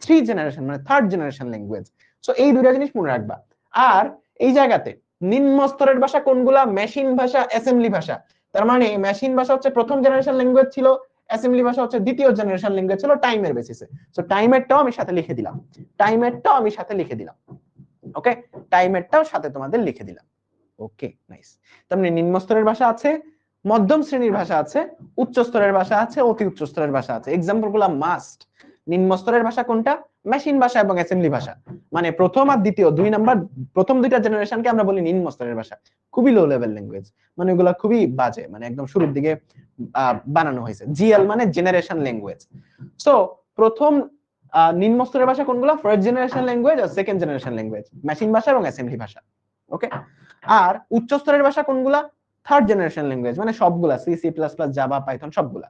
থ্রি জেনারেশন, মানে থার্ড জেনারেশন ল্যাঙ্গুয়েজ। সো এই দুইটা জিনিস মনে রাখবা। আর এই জায়গাতে নিম্ন স্তরের ভাষা কোনগুলা? মেশিন ভাষা, অ্যাসেম্বলি ভাষা। তার মানে মেশিন ভাষা হচ্ছে প্রথম জেনারেশন ল্যাঙ্গুয়েজ ছিল, অ্যাসেম্বলি ভাষা হচ্ছে দ্বিতীয় জেনারেশন ল্যাঙ্গুয়েজ ছিল টাইমের বেসিসে। সো টাইমেরটাও আমি সাথে লিখে দিলাম, টাইমেরটাও আমি সাথে লিখে দিলাম। ওকে, টাইমেরটাও সাথে তোমাদের লিখে দিলাম। ওকে, নাইস। তার মানে নিম্ন স্তরের ভাষা আছে, মধ্যম শ্রেণীর ভাষা আছে, উচ্চ স্তরের ভাষা আছে, অতি উচ্চ স্তরের ভাষা আছে। এক্সাম্পল গুলা মাস্ট। নিম্ন স্তরের ভাষা কোনটা? মেশিন ভাষা এবং অ্যাসেম্বলি ভাষা, মানে প্রথম আর দ্বিতীয় দুই নাম্বার, প্রথম দুইটা জেনারেশনকে আমরা বলি নিম্ন স্তরের ভাষা, খুবই লো লেভেল ল্যাঙ্গুয়েজ, মানে ওগুলা খুবই বাজে, মানে একদম শুরুর দিকে বানানো হয়েছে। জিএল মানে জেনারেশন ল্যাঙ্গুয়েজ। সো প্রথম নিম্ন স্তরের ভাষা কোনগুলো? ফার্স্ট জেনারেশন ল্যাঙ্গুয়েজ আর সেকেন্ড জেনারেশন ল্যাঙ্গুয়েজ, মেশিন ভাষা এবং অ্যাসেম্বলি ভাষা। ওকে, আর উচ্চ স্তরের ভাষা কোনগুলা? থার্ড জেনারেশন ল্যাঙ্গুয়েজ, মানে সবগুলা, C C plus plus, Java, Python, সবগুলা।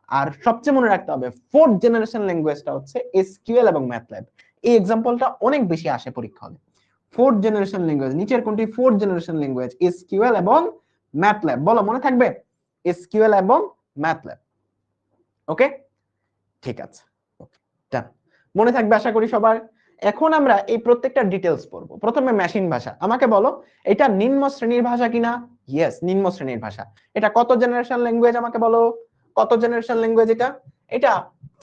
আর সবচেয়ে মনে রাখতে হবে ফোর্থ জেনারেশন ল্যাঙ্গুয়েজটা হচ্ছে এসকিউএল এবং ম্যাথল্যাব। এই এক্সাম্পলটা অনেক বেশি আসে পরীক্ষা হলে। ফোর্থ জেনারেশন ল্যাঙ্গুয়েজ, নিচের কোনটি ফোর্থ জেনারেশন ল্যাঙ্গুয়েজ? এসকিউএল এবং ম্যাথল্যাব। বলো, মনে থাকবে? এসকিউএল এবং ম্যাথল্যাব। ওকে, ঠিক আছে, ওকে, ডান, মনে থাকবে আশা করি সবার। এখন আমরা এই প্রত্যেকটা ডিটেইলস পড়বো। প্রথমে মেশিন ভাষা, আমাকে বলো এটা নিম্ন শ্রেণীর ভাষা কিনা? ইয়েস, নিম্ন শ্রেণীর ভাষা। এটা কত জেনারেশন ল্যাঙ্গুয়েজ আমাকে বলো? কত জেনারেশন ল্যাঙ্গুয়েজ এটা? এটা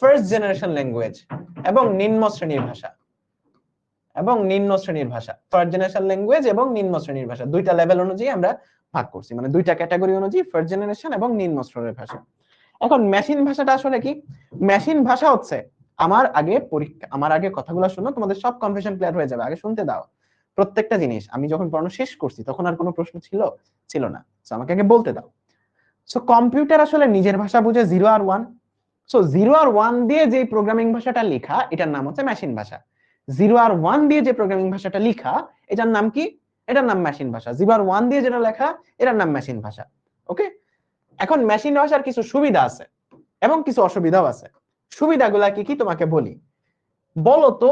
ফার্স্ট জেনারেশন ল্যাঙ্গুয়েজ এবং নিম্ন শ্রেণীর ভাষা, এবং নিম্ন শ্রেণীর ভাষা। ফার্স্ট জেনারেশন ল্যাঙ্গুয়েজ এবং নিম্ন শ্রেণীর ভাষা, দুইটা লেভেল অনুযায়ী আমরা ভাগ করছি, মানে দুইটা ক্যাটাগরি অনুযায়ী, ফার্স্ট জেনারেশন এবং নিম্ন স্তরের ভাষা। এখন মেশিন ভাষাটা আসলে কি? মেশিন ভাষা হচ্ছে, আমার আগে কথাগুলো শুনো, তোমাদের সব কনফিউশন ক্লিয়ার হয়ে যাবে। আগে শুনতে দাও প্রত্যেকটা জিনিস। আমি যখন পড়ানো শেষ করছি তখন আর কোনো প্রশ্ন ছিল না, সো আমাকে আগে বলতে দাও। সো কম্পিউটার আসলে নিজের ভাষা বুঝে 0 আর 1। সো 0 আর 1 দিয়ে যে প্রোগ্রামিং ভাষাটা লেখা, এটার নাম হচ্ছে মেশিন ভাষা। 0 আর 1 দিয়ে যে প্রোগ্রামিং ভাষাটা লেখা, এটার নাম কি? এটার নাম মেশিন ভাষা। 0 আর 1 দিয়ে যেটা লেখা, এটার নাম মেশিন ভাষা। ওকে, এখন মেশিন ভাষার কিছু সুবিধা আছে এবং কিছু অসুবিধাও আছে। সুবিধাগুলা কি কি তোমাকে বলি। বলো তো,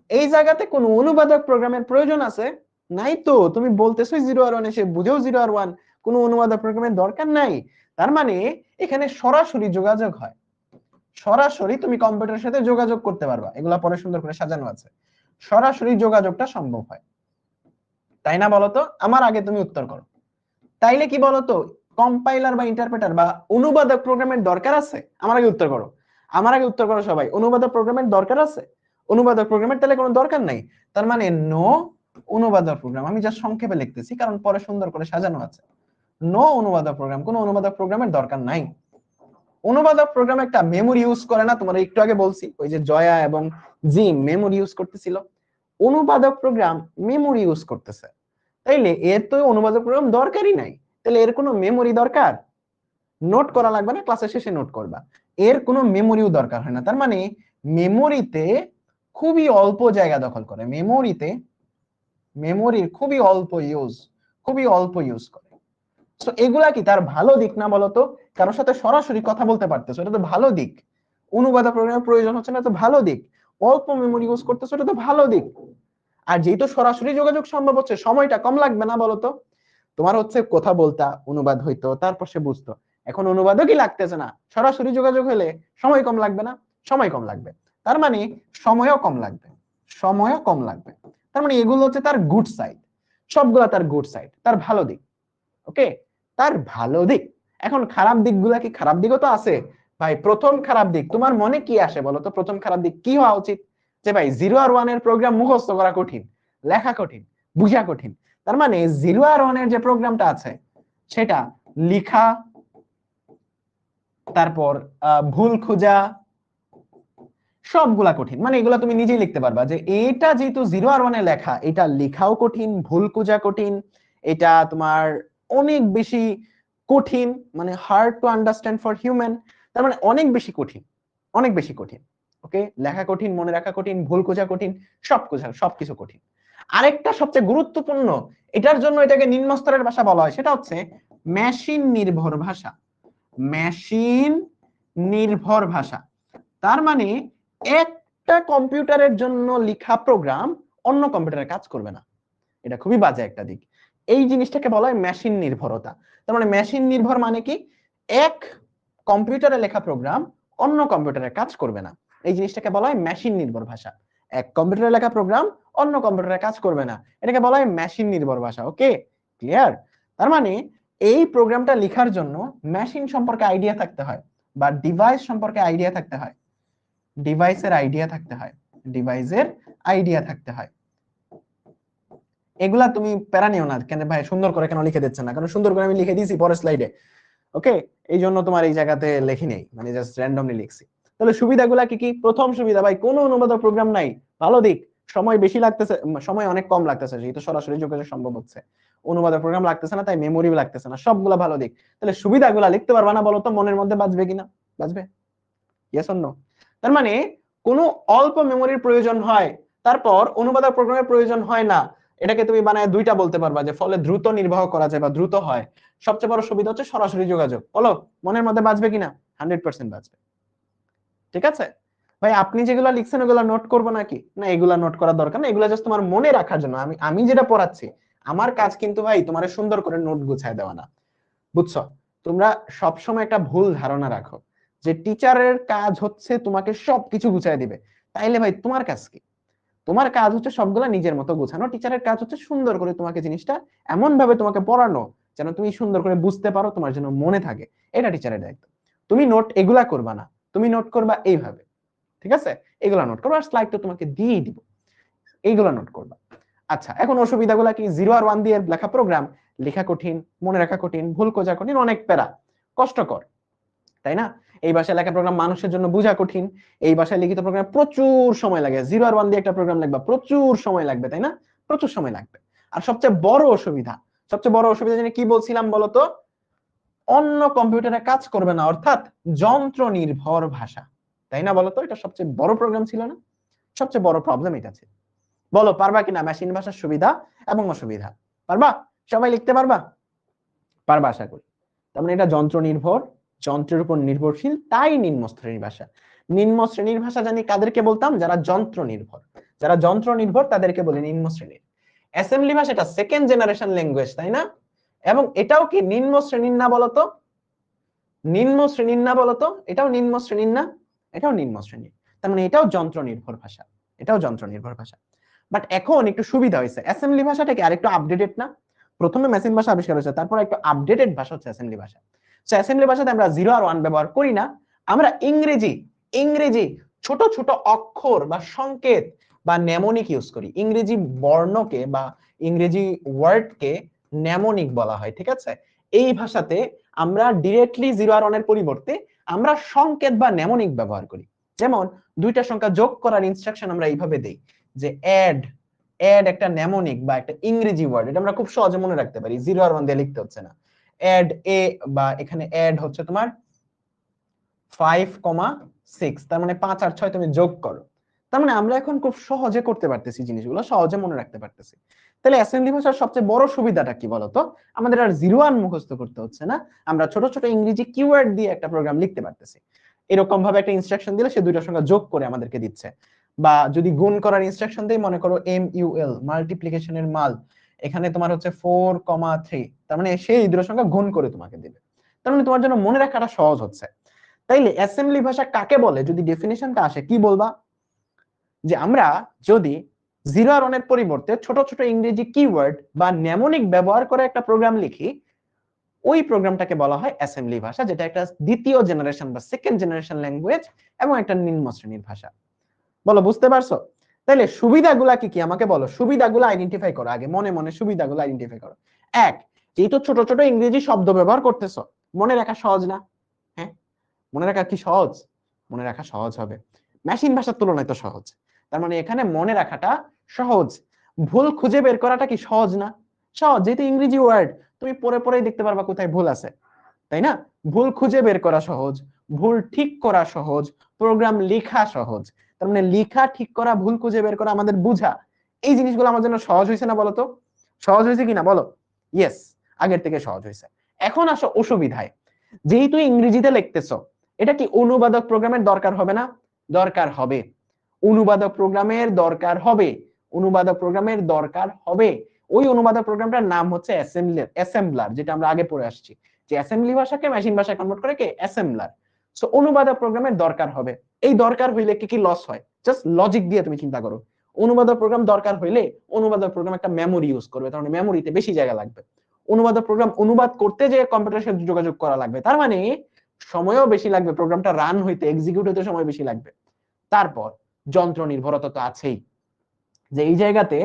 এই জায়গাতে কোনো অনুবাদক প্রোগ্রামের প্রয়োজন আছে? নাই তো। তুমি বলতেছো 0 আর 1, এসে বুঝেও 0 আর 1, কোনো অনুবাদক প্রোগ্রামের দরকার নাই। তার মানে এখানে সরাসরি যোগাযোগ হয়, সরাসরি তুমি কম্পিউটারের সাথে যোগাযোগ করতে পারবা। এগুলা পরে সুন্দর করে সাজানো আছে, সরাসরি যোগাযোগটা সম্ভব হয়, তাই না? বলতো, আমার আগে তুমি উত্তর করো। তাইলে কি বলতো, কম্পাইলার বা ইন্টারপ্রেটার বা অনুবাদক প্রোগ্রামের দরকার আছে? আমার আগে উত্তর করো, আমার আগে উত্তর করো সবাই। অনুবাদক প্রোগ্রামের দরকার আছে? অনুবাদক প্রোগ্রামের তাহলে কোনো দরকার নাই। তার মানে নো অনুবাদক প্রোগ্রাম। আমি যা সংক্ষেপে লিখতেছি, কারণ পরে সুন্দর করে সাজানো আছে। নো অনুবাদক প্রোগ্রাম, কোনো অনুবাদক প্রোগ্রামের দরকার নাই। অনুবাদক প্রোগ্রাম একটা মেমোরি ইউজ করে না? তোমার একটু আগে বলছি, ওই যে জয়া এবং জিম মেমোরি ইউজ করতেছিল। অনুবাদক প্রোগ্রাম মেমোরি ইউজ করতেছে, তাইলে এর তো অনুবাদক প্রোগ্রাম দরকারই নাই। তাহলে এর কোনো মেমোরি দরকার? নোট করা লাগবে না, ক্লাসের শেষে নোট করবা। এর কোনো মেমোরিও দরকার হয় না। তার মানে মেমোরিতে খুবই অল্প জায়গা দখল করে, মেমোরির খুবই অল্প ইউজ করে। তো এগুলা কি তার ভালো দিক না? বলতো, কারোর সাথে সরাসরি কথা বলতে পারতেছো, এটা তো ভালো দিক। অনুবাদক প্রোগ্রামের প্রয়োজন হচ্ছে না, তো ভালো দিক। অল্প মেমোরি ইউজ করতেছো, এটা তো ভালো দিক। আর যেহেতু সরাসরি যোগাযোগ সম্ভব হচ্ছে, সময়টা কম লাগবে না? বলতো, তোমার হচ্ছে কথা বলতা, অনুবাদ হইতো, তারপর সে বুঝতো। এখন অনুবাদও কি লাগতেছে না, সরাসরি যোগাযোগ হলে সময় কম লাগবে না? সময় কম লাগবে। তার মানে সময়ও কম লাগবে, সময়ও কম লাগবে। তার মানে এগুলো হচ্ছে তার গুড সাইড, সবগুলা তার গুড সাইড, তার ভালো দিক। ওকে, তার ভালো দিক। এখন খারাপ দিকগুলা কি? খারাপ দিকও তো আছে ভাই। প্রথম খারাপ দিক তোমার মনে কি আসে বলো তো? প্রথম খারাপ দিক কি হওয়া উচিত? যে ভাই 0 আর 1 এর প্রোগ্রাম মুখস্থ করা কঠিন, লেখা কঠিন, বুঝা কঠিন। তার মানে 0 আর 1 এর যে প্রোগ্রামটা আছে সেটা লিখা, তারপর ভুল খোঁজা, সবগুলা কঠিন। মানে এগুলা তুমি নিজেই লিখতে পারবা যে এটা যেহেতু 0 আর 1 এ লেখা, এটা লেখাও কঠিন, ভুল খোঁজা কঠিন, এটা তোমার অনেক বেশি কঠিন, মানে hard to understand for human. তার মানে অনেক বেশি কঠিন, অনেক বেশি কঠিন। ওকে, লেখা কঠিন, মনে রাখা কঠিন, ভুল খোঁজা কঠিন, সবকিছু কঠিন। আরেকটা সবচেয়ে গুরুত্বপূর্ণ, এটার জন্য এটাকে নিম্ন স্তরের ভাষা বলা হয়, সেটা হচ্ছে মেশিন নির্ভর ভাষা। মেশিন নির্ভর ভাষা, তার মানে একটা কম্পিউটারের জন্য লেখা প্রোগ্রাম অন্য কম্পিউটারে কাজ করবে না। এটা খুবই বাজে একটা দিক। এই জিনিসটাকে বলা হয় মেশিন নির্ভরতা। তার মানে মেশিন নির্ভর মানে কি? এক কম্পিউটারে লেখা প্রোগ্রাম অন্য কম্পিউটারে কাজ করবে না। এই জিনিসটাকে বলা হয় মেশিন নির্ভর ভাষা। এক কম্পিউটারে লেখা প্রোগ্রাম অন্য কম্পিউটারে কাজ করবে না, এটাকে বলা হয় মেশিন নির্ভর ভাষা। ওকে, ক্লিয়ার? তার মানে এই প্রোগ্রামটা লেখার জন্য মেশিন সম্পর্কে আইডিয়া থাকতে হয়, বা ডিভাইস সম্পর্কে আইডিয়া থাকতে হয়, ডিভাইসের আইডিয়া থাকতে হয়, ডিভাইসের আইডিয়া থাকতে হয়। এগুলা তুমি প্যারা নিও না, কেন ভাই সুন্দর করে কেন লিখে দিচ্ছেন না? কারণ সুন্দর করে আমি লিখে দিয়েছি পরের স্লাইডে। ওকে, এই জন্য তোমার এই জায়গাতে লেখি নেই, মানে জাস্ট র্যান্ডমলি লিখছি। তাহলে সুবিধাগুলা কি কি? প্রথম সুবিধা ভাই, কোনো অনুবাদক প্রোগ্রাম নাই। ভালো দিক, সময় বেশি লাগতেছে, সময় অনেক কম লাগতেছে, যেহেতু সরাসরি যোগাযোগ সম্ভব হচ্ছে। অনুবাদক প্রোগ্রাম লাগতেছে না, তাই মেমোরিও লাগতেছে না, সবগুলা ভালো দিক। তাহলে সুবিধাগুলা লিখতে পারবা না বলো তো? মনের মধ্যে বাজবে কিনা? বাজবে? Yes or no? তার মানে কোনো অল্প মেমোরির প্রয়োজন হয়, তারপর অনুবাদক প্রোগ্রামের প্রয়োজন হয় না, এটাকে তুমি বানায় দুইটা বলতে পারবা, যে ফলে দ্রুত নির্বাহ করা যায় বা দ্রুত হয়। সবচেয়ে বড় সুবিধা হচ্ছে সরাসরি যোগাযোগ। বলো মনের মধ্যে বাজবে কিনা? 100% বাজবে। ঠিক আছে ভাই, আপনি যেগুলো লিখছেন ওগুলো নোট করবো নাকি? না, এগুলা নোট করার দরকার না, এগুলা জাস্ট তোমার মনে রাখার জন্য। আমি যেটা পড়াচ্ছি, আমার কাজ কিন্তু ভাই তোমার সুন্দর করে নোট গুছায় দেওয়া না, বুঝছো? তোমরা সবসময় একটা ভুল ধারণা রাখো যে টিচারের কাজ হচ্ছে তোমাকে সবকিছু গুছায় দিবে। তাইলে ভাই তোমার কাজ কি? তোমার কাজ হচ্ছে সবগুলা নিজের মতো গোছানো। টিচারের কাজ হচ্ছে সুন্দর করে তোমাকে জিনিসটা এমন ভাবে তোমাকে পড়ানো যেন তুমি সুন্দর করে বুঝতে পারো, তোমার জন্য মনে থাকে। এটা টিচারের দায়িত্ব। তুমি নোট এগুলা করবা না, তুমি নোট করবা এইভাবে। ঠিক আছে, এগুলা নোট করবা, আর স্লাইড তো তোমাকে দিয়ে দিব, এইগুলা নোট করবা। আচ্ছা, এখন অসুবিধাগুলা কি? 0 আর 1 দিয়ে লেখা প্রোগ্রাম লেখা কঠিন, মনে রাখা কঠিন, ভুল খোঁজা কঠিন, অনেক প্যারা, কষ্টকর, তাই না? এই ভাষায় লেখা প্রোগ্রাম মানুষের জন্য বোঝা কঠিন। এই ভাষায় লিখিত প্রোগ্রাম প্রচুর সময় লাগে। 0 আর 1 দিয়ে একটা প্রোগ্রাম লিখবা, প্রচুর সময় লাগবে, তাই না? প্রচুর সময় লাগবে। আর সবচেয়ে বড় অসুবিধা জানি কি বলছিলাম বলতো? অন্য কম্পিউটারে কাজ করবে না, অর্থাৎ যন্ত্র নির্ভর ভাষা, তাই না? বলতো এটা সবচেয়ে বড় প্রোগ্রাম ছিল না? সবচেয়ে বড় প্রবলেম এটা ছিল। বলো পারবা কিনা মেশিন ভাষার সুবিধা এবং অসুবিধা? পারবা? সবাই লিখতে পারবা? পারবা আশা করি। তার মানে এটা যন্ত্র নির্ভর, যন্ত্রের উপর নির্ভরশীল, তাই নিম্ন শ্রেণীর ভাষা। নিম্ন শ্রেণীর ভাষা জানি কাদেরকে বলতাম? যারা যন্ত্র নির্ভর। যারা যন্ত্র নির্ভর তাদেরকে বলি নিম্ন শ্রেণীর। অ্যাসেম্বলি ভাষা এটা সেকেন্ড জেনারেশন ল্যাঙ্গুয়েজ, তাই না? এবং এটাও কি নিম্ন শ্রেণীর না বলতো? নিম্ন শ্রেণীর না বলতো? এটাও নিম্ন শ্রেণীর না? এটাও নিম্ন শ্রেণীর। তার মানে এটাও যন্ত্র নির্ভর ভাষা, এটাও যন্ত্র নির্ভর ভাষা। বাট এখন একটু সুবিধা হয়েছে, অ্যাসেম্বলি ভাষাটা কি আরেকটু আপডেটেড না? প্রথমে মেশিন ভাষা আবিষ্কার হয়েছে, তারপর একটু আপডেটেড ভাষা হচ্ছে অ্যাসেম্বলি ভাষা। সো অ্যাসেম্বলি ভাষাতে আমরা 0 আর 1 ব্যবহার করি না, আমরা ইংরেজি ছোট ছোট অক্ষর বা সংকেত বা নেমোনিক ইউজ করি। ইংরেজি বর্ণকে বা ইংরেজি ওয়ার্ডকে নেমোনিক বলা হয়, ঠিক আছে? এই ভাষাতে আমরা ডিরেক্টলি 0 আর 1 এর পরিবর্তে আমরা সংকেত বা নেমোনিক ব্যবহার করি। যেমন দুইটা সংখ্যা যোগ করার ইনস্ট্রাকশন আমরা এইভাবে দেই, যে অ্যাড একটা নেমোনিক বা একটা ইংরেজি ওয়ার্ড, এটা আমরা খুব সহজে মনে রাখতে পারি, 0 আর 1 দিয়ে লিখতে হচ্ছে না। অ্যাড এ, বা এখানে অ্যাড হচ্ছে তোমার 5,6, তার মানে 5 আর 6 তুমি যোগ করো। তার মানে আমরা এখন খুব সহজে করতে পারতেছি, জিনিসগুলো সহজে মনে রাখতে পারতেছি। তাহলে অ্যাসেম্বলি ভাষার সবচেয়ে বড় সুবিধাটা কি বলতো? আমাদের আর 0 আর মুখস্থ করতে হচ্ছে না, আমরা ছোট ছোট ইংরেজি কিওয়ার্ড দিয়ে একটা প্রোগ্রাম লিখতে পারতেছি। এরকম ভাবে একটা ইনস্ট্রাকশন দিলে সে দুইটার সঙ্গে যোগ করে আমাদেরকে দিচ্ছে। বা যদি গুণ করার ইনস্ট্রাকশন দেই, মনে করো MUL, মাল্টিপ্লিকেশনের মাল, এখানে তোমার হচ্ছে 4,3, তার মানে সেই দুটোর সঙ্গে গুণ করে তোমাকে দিবে। তার মানে তোমার জন্য মনে রাখাটা সহজ হচ্ছে। তাইলে অ্যাসেম্বলি ভাষা কাকে বলে? যদি ডেফিনিশনটা আসে, কি বলবা? যে আমরা যদি 0 আর 1 এর পরিবর্তে ছোট ছোট ইংরেজি কিওয়ার্ড বা নেমোনিক ব্যবহার করে একটা প্রোগ্রাম লিখি, ওই প্রোগ্রামটাকে বলা হয় অ্যাসেম্বলি ভাষা, যেটা একটা দ্বিতীয় জেনারেশন বা সেকেন্ড জেনারেশন ল্যাঙ্গুয়েজ এবং একটা নিম্ন শ্রেণীর ভাষা। বলো বুঝতে পারছো? তাহলে সুবিধাগুলা কি কি আমাকে বলো, সুবিধাগুলো আইডেন্টিফাই করো আগে, মনে মনে সুবিধাগুলো আইডেন্টিফাই করো। এক, যেহেতু ছোট ছোট ইংরেজি শব্দ ব্যবহার করতেছো, মনে রাখা সহজ না? হ্যাঁ, মনে রাখা কি সহজ? মনে রাখা সহজ হবে, মেশিন ভাষার তুলনায় তো সহজ। তার মানে এখানে মনে রাখাটা সহজ। ভুল খুঁজে বের করাটা কি সহজ না? সহজ, যেহেতু ইংরেজি ওয়ার্ড, তুমি পরে পরেই দেখতে পারবা কোথায় ভুল আছে, তাই না? ভুল খুঁজে বের করা সহজ, ভুল ঠিক করা সহজ, প্রোগ্রাম লেখা সহজ। তার মানে লেখা, ঠিক করা, ভুল খুঁজে বের করা, আমাদের বুঝা, এই জিনিসগুলো আমার জন্য সহজ হয়েছে না বলো তো? সহজ হয়েছে কিনা বলো? ইয়েস, আগের থেকে সহজ হয়েছে। এখন আসো অসুবিধায়। যেহেতু ইংরেজিতে লিখতেছো, এটা কি অনুবাদক প্রোগ্রামের দরকার হবে না? দরকার হবে। অনুবাদক প্রোগ্রামের দরকার হবে, অনুবাদক প্রোগ্রামের দরকার হবে। ওই অনুবাদক প্রোগ্রামটার নাম হচ্ছে অ্যাসেম্বলার, যেটা আমরা আগে পড়ে আসছি, যে অ্যাসেম্বলি ভাষাকে মেশিন ভাষায় কনভার্ট করে কে? অ্যাসেম্বলার। সো অনুবাদক প্রোগ্রামের দরকার হবে। এই দরকার হইলে কি কি লস হয়? জাস্ট লজিক দিয়ে তুমি চিন্তা করো। অনুবাদক প্রোগ্রাম দরকার হইলে অনুবাদক প্রোগ্রাম একটা মেমোরি ইউজ করবে, তার মানে মেমোরিতে বেশি জায়গা লাগবে। অনুবাদক প্রোগ্রাম অনুবাদ করতে যে কম্পিউটারের সাথে যোগাযোগ করা লাগবে, তার মানে সময়ও বেশি লাগবে, প্রোগ্রামটা রান হইতে, এক্সিকিউট হইতে সময় বেশি লাগবে। তারপর যন্ত্র নির্ভরতা তো আছেই, যে এই জায়গাতে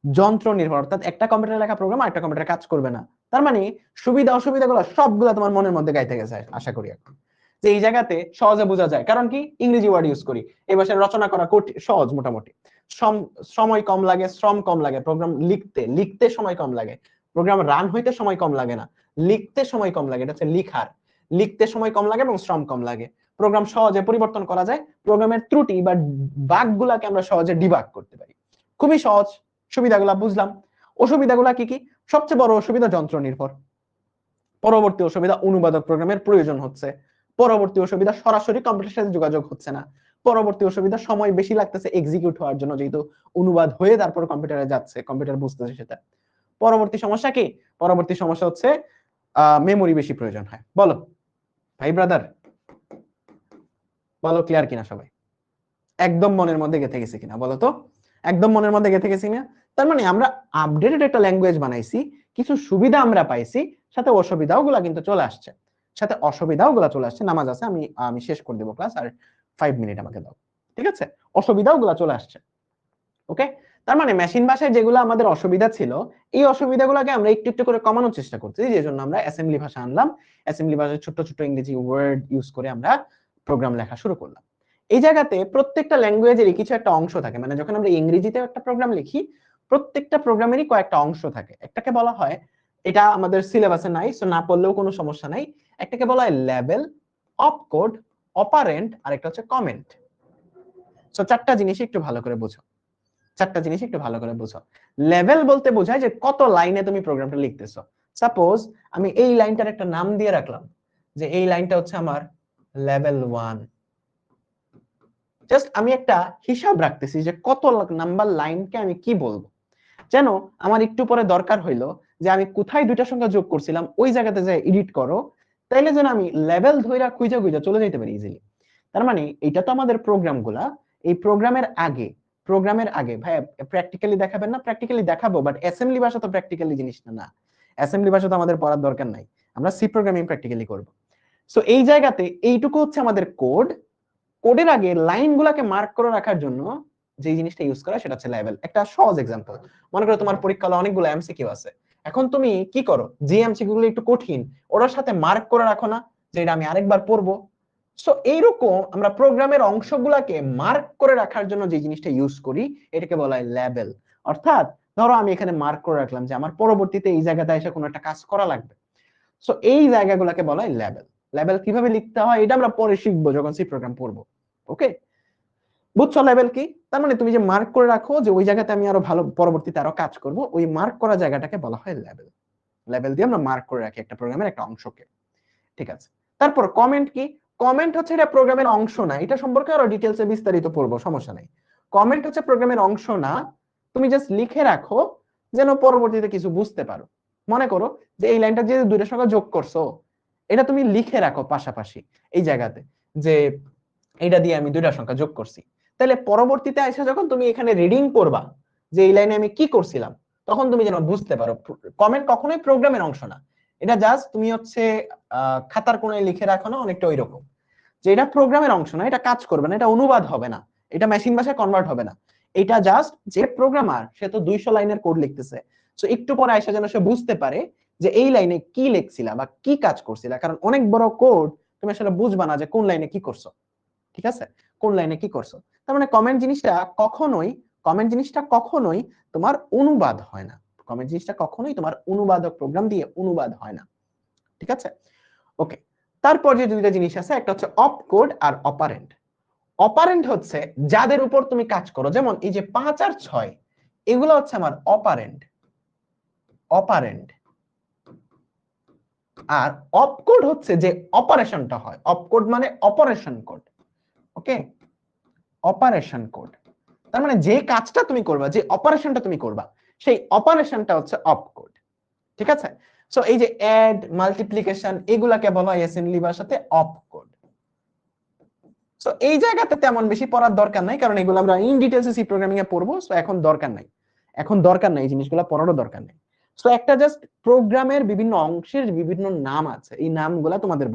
যন্ত্র নির্ভর, অর্থাৎ একটা কম্পিউটারে লেখা প্রোগ্রাম আরেকটা কম্পিউটারে কাজ করবে না। তার মানে সুবিধা অসুবিধাগুলো সবগুলো তোমার মনের মধ্যে গাইতে গেছে আশা করি এখন। এই জায়গাতে সহজে বোঝা যায়, কারণ কি ইংরেজি ওয়ার্ড ইউজ করি। এই ভাষায় রচনা করা সহজ, মোটামুটি সময় কম লাগে, শ্রম কম লাগে। প্রোগ্রাম লিখতে সময় কম লাগে, প্রোগ্রাম রান হইতে সময় কম লাগে না, লিখতে সময় কম লাগে। এটা হচ্ছে লিখতে সময় কম লাগে এবং শ্রম কম লাগে। প্রোগ্রাম সহজে পরিবর্তন করা যায়, প্রোগ্রামের ত্রুটি বা বাগগুলাকে আমরা সহজে ডিবাগ করতে পারি। খুবই সহজ। সুবিধাগুলা বুঝলাম। অসুবিধাগুলা কি কি? সবচেয়ে বড় অসুবিধা যন্ত্র নির্ভর। পরবর্তী অসুবিধা অনুবাদক প্রোগ্রামের প্রয়োজন হচ্ছে। পরবর্তী অসুবিধা সরাসরি কম্পিউটারের সাথে যোগাযোগ হচ্ছে না। পরবর্তী অসুবিধা সময় বেশি লাগতেছে এক্সিকিউট হওয়ার জন্য, যেহেতু অনুবাদ হয়ে তারপর কম্পিউটারে যাচ্ছে, কম্পিউটার বুঝতেছে সেটা। পরবর্তী সমস্যা কি? পরবর্তী সমস্যা হচ্ছে মেমোরি বেশি প্রয়োজন হয়। বলো ভাই ব্রাদার, বলো ক্লিয়ার কিনা সবাই? একদম মনের মধ্যে গেঁথে গেছে কিনা বলো তো? একদম মনের মধ্যে গেঁথে গেছি না? তার মানে আমরা আপডেটেড একটা ল্যাঙ্গুয়েজ বানাইছি, কিছু সুবিধা আমরা পাইছি, সাথে অসুবিধাও গুলা কিন্তু চলে আসছে। নামাজ আছে, আমি শেষ করে দেবো ক্লাস, আর 5 মিনিট আমাকে দাও, ঠিক আছে? অসুবিধাও গুলা চলে আসছে। ওকে, তার মানে মেশিন ভাষায় যেগুলো আমাদের অসুবিধা ছিল, এই অসুবিধাগুলোকে আমরা একটু একটু করে কমানোর চেষ্টা করছি, যে জন্য আমরা অ্যাসেম্বলি ভাষা আনলাম। অ্যাসেম্বলি ভাষায় ছোট ছোট ইংরেজি ওয়ার্ড ইউজ করে আমরা প্রোগ্রাম লেখা শুরু করলাম। এই জায়গাতে প্রত্যেকটা ল্যাঙ্গুয়েজেরই কিছু একটা অংশ থাকে, মানে যখন আমরা ইংরেজিতে একটা প্রোগ্রাম লিখি, প্রত্যেকটা প্রোগ্রামেরই কয়েকটা অংশ থাকে। একটাকে বলা হয়, এটা আমাদের সিলেবাসে নাই, সো না পড়লেও কোনো সমস্যা নাই, একটাকে বলা হয় লেভেল, অপকোড, অপারেন্ট, আর একটা হচ্ছে কমেন্ট। সো চারটা জিনিস একটু ভালো করে বুঝো। লেভেল বলতে বোঝায় যে কত লাইনে তুমি প্রোগ্রামটা লিখতেছো। সাপোজ আমি এই লাইনটার একটা নাম দিয়ে রাখলাম, যে এই লাইনটা হচ্ছে আমার লেভেল 1। জাস্ট আমি একটা হিসাব রাখতেছি যে কত নাম্বার লাইনকে আমি কি বলবো, যেন আমার একটু পরে দরকার হইলো যে আমি কোথায় দুইটা সংখ্যা যোগ করছিলাম ওই জায়গাতে যাই এডিট করো, তাইলে যেন আমি লেভেল ধইরা খুঁজে খুঁজে চলে যাইতে পারি ইজিলি। তার মানে এটা তো আমাদের প্রোগ্রামগুলা, এই প্রোগ্রামের আগে ভাই প্র্যাকটিক্যালি দেখাবেন না? প্র্যাকটিক্যালি দেখাবো, বাট অ্যাসেম্বলি ভাষা তো প্র্যাকটিক্যালি জিনিসটা না। অ্যাসেম্বলি ভাষা তো আমাদের পড়ার দরকার নাই, আমরা সি প্রোগ্রামিং প্র্যাকটিক্যালি করব। সো এই জায়গাতে এইটুকু হচ্ছে আমাদের কোড। কোডের আগে লাইনগুলোকে মার্ক করে রাখার জন্য যে জিনিসটা ইউজ করা সেটা হচ্ছে লেভেল। একটা সহজ এক্সাম্পল, মনে করো তোমার পরীক্ষা হলে অনেকগুলো এমসিকিউ আছে, এখন তুমি কি করো, যে এমসিকিউ গুলো একটু কঠিন ওটার সাথে মার্ক করে রাখো না, যে এটা আমি আরেকবার পড়বো। সো এইরকম আমরা প্রোগ্রামের অংশগুলোকে মার্ক করে রাখার জন্য যে জিনিসটা ইউজ করি এটাকে বলা হয় লেভেল। অর্থাৎ ধরো আমি এখানে মার্ক করে রাখলাম যে আমার পরবর্তীতে এই জায়গাতে এসে কোনো একটা কাজ করা লাগবে, সো এই জায়গাগুলোকে বলা হয় লেভেল। লেভেল কিভাবে লিখতে হয় এটা আমরা পরে শিখবো যখন সি প্রোগ্রাম পড়বো। ওকে, বুঝছো লেভেল কি? তার মানে তুমি যে মার্ক করে রাখো যে ওই জায়গাতে আমি আরো ভালো পরবর্তীতে আরো কাজ করব, ওই মার্ক করা জায়গাটাকে বলা হয় লেভেল। লেভেল দিয়ে আমরা মার্ক করে রাখি একটা প্রোগ্রামের একটা অংশকে, ঠিক আছে? তারপর কমেন্ট কি? কমেন্ট হচ্ছে এটা প্রোগ্রামের অংশ না, এটা সম্পর্কে আরো ডিটেইলসে বিস্তারিত পড়বো, সমস্যা নাই। কমেন্ট হচ্ছে প্রোগ্রামের অংশ না, তুমি জাস্ট লিখে রাখো যেন পরবর্তীতে কিছু বুঝতে পারো। মনে করো যে এই লাইনটা যে দুইটা সংখ্যা যোগ করছো, এটা তুমি লিখে রাখো পাশাপাশি এই জায়গাতে, যে এটা দিয়ে আমি দুইটা সংখ্যা যোগ করছি। তাহলে পরবর্তীতে এসে যখন তুমি এখানে রিডিং করবা যে এই লাইনে আমি কি করছিলাম, তখন তুমি যেন বুঝতে পারো। কমেন্ট কখনোই প্রোগ্রামের অংশ না, এটা জাস্ট তুমি হচ্ছে খাতার কোণায় লিখে রাখো না, অনেকটা ওই রকম, যে এটা প্রোগ্রামের অংশ না, এটা কাজ করবে না, এটা অনুবাদ হবে না, এটা মেশিন ভাষায় কনভার্ট হবে না। এটা জাস্ট যে প্রোগ্রামার সে তো 200 লাইনের কোড লিখতেছে, সো একটু পরে আইসা যেন সে বুঝতে পারে যে এই লাইনে কি লিখছিলা বা কি কাজ করছিলা, কারণ অনেক বড় কোড তুমি আসলে বুঝবা না যে কোন লাইনে কি করছো, ঠিক আছে? কোন লাইনে কি করছো। তার মানে কমেন্ট জিনিসটা কখনোই তোমার অনুবাদ হয় না। কমেন্ট জিনিসটা কখনোই তোমার অনুবাদক প্রোগ্রাম দিয়ে অনুবাদ হয় না, ঠিক আছে? ওকে, তারপর যে দুইটা জিনিস আছে, একটা হচ্ছে অপকোড আর অপারেন্ট। অপারেন্ট হচ্ছে যাদের উপর তুমি কাজ করো, যেমন এই যে 5 আর 6 এগুলো হচ্ছে আমার অপারেন্ট। আর অপকোড হচ্ছে যে অপারেশনটা হয়, অপকোড মানে অপারেশন কোড। ওকে, অপারেশন কোড, তার মানে যে কাজটা তুমি করবা, যে অপারেশনটা তুমি করবা, সেই অপারেশনটা হচ্ছে অপকোড, ঠিক আছে? সো এই যে অ্যাড, মাল্টিপ্লিকেশন এগুলাকে বলা হয় অ্যাসেম্বলি ভাষাতে অপকোড। সো এই জায়গাতে তেমন বেশি পড়ার দরকার নাই, কারণ এগুলো আমরা ইন ডিটেইলসে সি প্রোগ্রামিং এ পড়বো, সো এখন দরকার নাই, এই জিনিসগুলো পড়ারও দরকার নেই। সো একটা জাস্ট প্রোগ্রামের বিভিন্ন অংশের বিভিন্ন নাম আছে, এই নামগুলা তোমাদের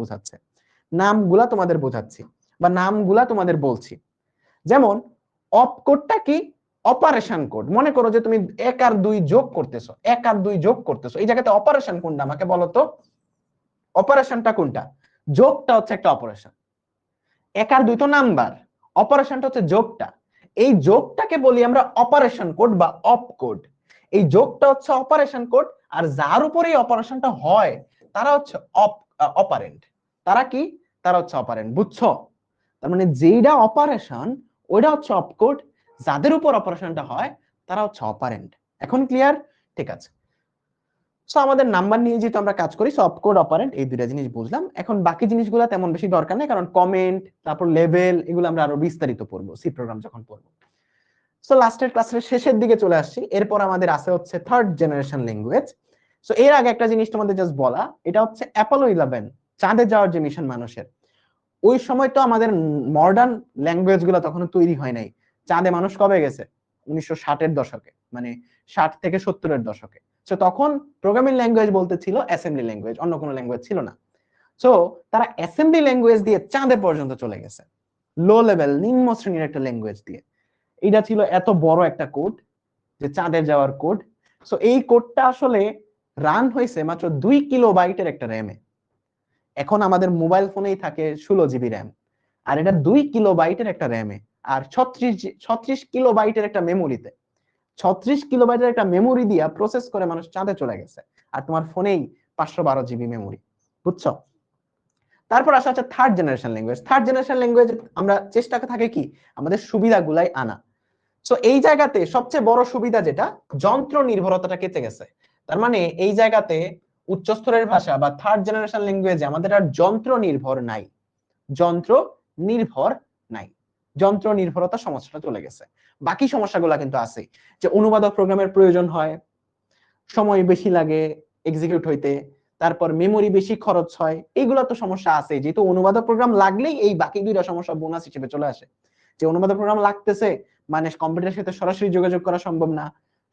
বোঝাচ্ছি বা নামগুলা তোমাদের বলছি। যেমন অপকোডটা কি? Operation code. মনে করো যে তুমি 1 আর 2 যোগ করতেছো, এই জায়গাতে অপারেশন কোনটা আমাকে বলো তো? অপারেশনটা কোনটা? যোগটা হচ্ছে একটা অপারেশন, এক আর দুই তো নাম্বার, অপারেশনটা হচ্ছে যোগটা। এই যোগটাকে বলি আমরা অপারেশন কোড বা অপ কোড। এই যোগটা হচ্ছে অপারেশন কোড, আর যার উপরে এই অপারেশনটা হয় তারা হচ্ছে অপারেন্ট। তারা কি? তারা হচ্ছে অপারেন্ট। বুঝছো? তার মানে যেইটা অপারেশন ওইটা হচ্ছে অপ কোড, যাদের উপর অপারেশনটা হয় তারা হচ্ছে অপারেন্ট। এখন ক্লিয়ার? ঠিক আছে। সো আমাদের নাম্বার নিয়ে যেহেতু আমরা কাজ করি, সো অপকোড অপারেন্ট এই দুইটা জিনিস বুঝলাম। এখন বাকি জিনিসগুলো তেমন বেশি দরকার নেই, কারণ কমেন্ট তারপর লেভেল এগুলো আমরা আরো বিস্তারিত পড়বো সি প্রোগ্রাম যখন পড়বো। সো লাস্টের ক্লাসের শেষের দিকে চলে আসছি। এরপর আমাদের আছে হচ্ছে থার্ড জেনারেশন ল্যাঙ্গুয়েজ। সো এর আগে একটা জিনিস তোমাদের জাস্ট বলা, এটা হচ্ছে অ্যাপোলো 11 চাঁদে যাওয়ার যে মিশন মানুষের, ওই সময় তো আমাদের মডার্ন ল্যাঙ্গুয়েজ গুলো তখন তৈরি হয় নাই। চাঁদে মানুষ কবে গেছে? 1960-এর দশকে, মানে 60 থেকে 70-এর দশকে। তো তখন প্রোগ্রামিং ল্যাঙ্গুয়েজ বলতে ছিল অ্যাসেম্বলি ল্যাঙ্গুয়েজ, অন্য কোনো ল্যাঙ্গুয়েজ ছিল না। সো তারা অ্যাসেম্বলি ল্যাঙ্গুয়েজ দিয়ে চাঁদে পর্যন্ত চলে গেছে, লো লেভেল নিম্ন শ্রেণীর একটা ল্যাঙ্গুয়েজ দিয়ে। এটা ছিল এত বড় একটা কোড, যে চাঁদে যাওয়ার কোড। সো এই কোডটা আসলে রান হয়েছে মাত্র 2 কিলোবাইটের একটা র্যামে। এখন আমাদের মোবাইল ফোনেই থাকে 16 জিবি র্যাম, আর এটা 2 কিলোবাইটের একটা র্যামে, আর 36 কিলোবাইটের একটা মেমোরিতে। 36 কিলোবাইটের একটা মেমোরি দিয়া প্রসেস করে মানুষ চাঁদে চলে গেছে, আর তোমার ফোনেই 512 জিবি মেমোরি। বুঝছো? তারপর আসা হচ্ছে third generation language. Third generation language আমরা চেষ্টা থাকে কি আমাদের সুবিধাগুলাই আনা। সো এই জায়গাতে সবচেয়ে বড় সুবিধা যেটা, যন্ত্র নির্ভরতাটা কেটে গেছে। তার মানে এই জায়গাতে উচ্চ স্তরের ভাষা বা থার্ড জেনারেশন ল্যাঙ্গুয়েজে আমাদের আর যন্ত্র নির্ভর নাই। যন্ত্র নির্ভর নাই, যন্ত্র নির্ভরতা সমস্যাটা চলে গেছে। বাকি সমস্যাগুলো কিন্তু আছে, যে অনুবাদক প্রোগ্রামের প্রয়োজন হয়, সময় বেশি লাগে এক্সিকিউট হইতে, তারপর মেমোরি বেশি খরচ হয়, এইগুলো তো সমস্যা আছে। যেহেতু অনুবাদক প্রোগ্রাম লাগলেই এই বাকি দুইটা সমস্যা বোনাস হিসেবে চলে আসে, যে অনুবাদক প্রোগ্রাম লাগতেছে মানে কম্পিউটারের সাথে সরাসরি যোগাযোগ করা সম্ভব না,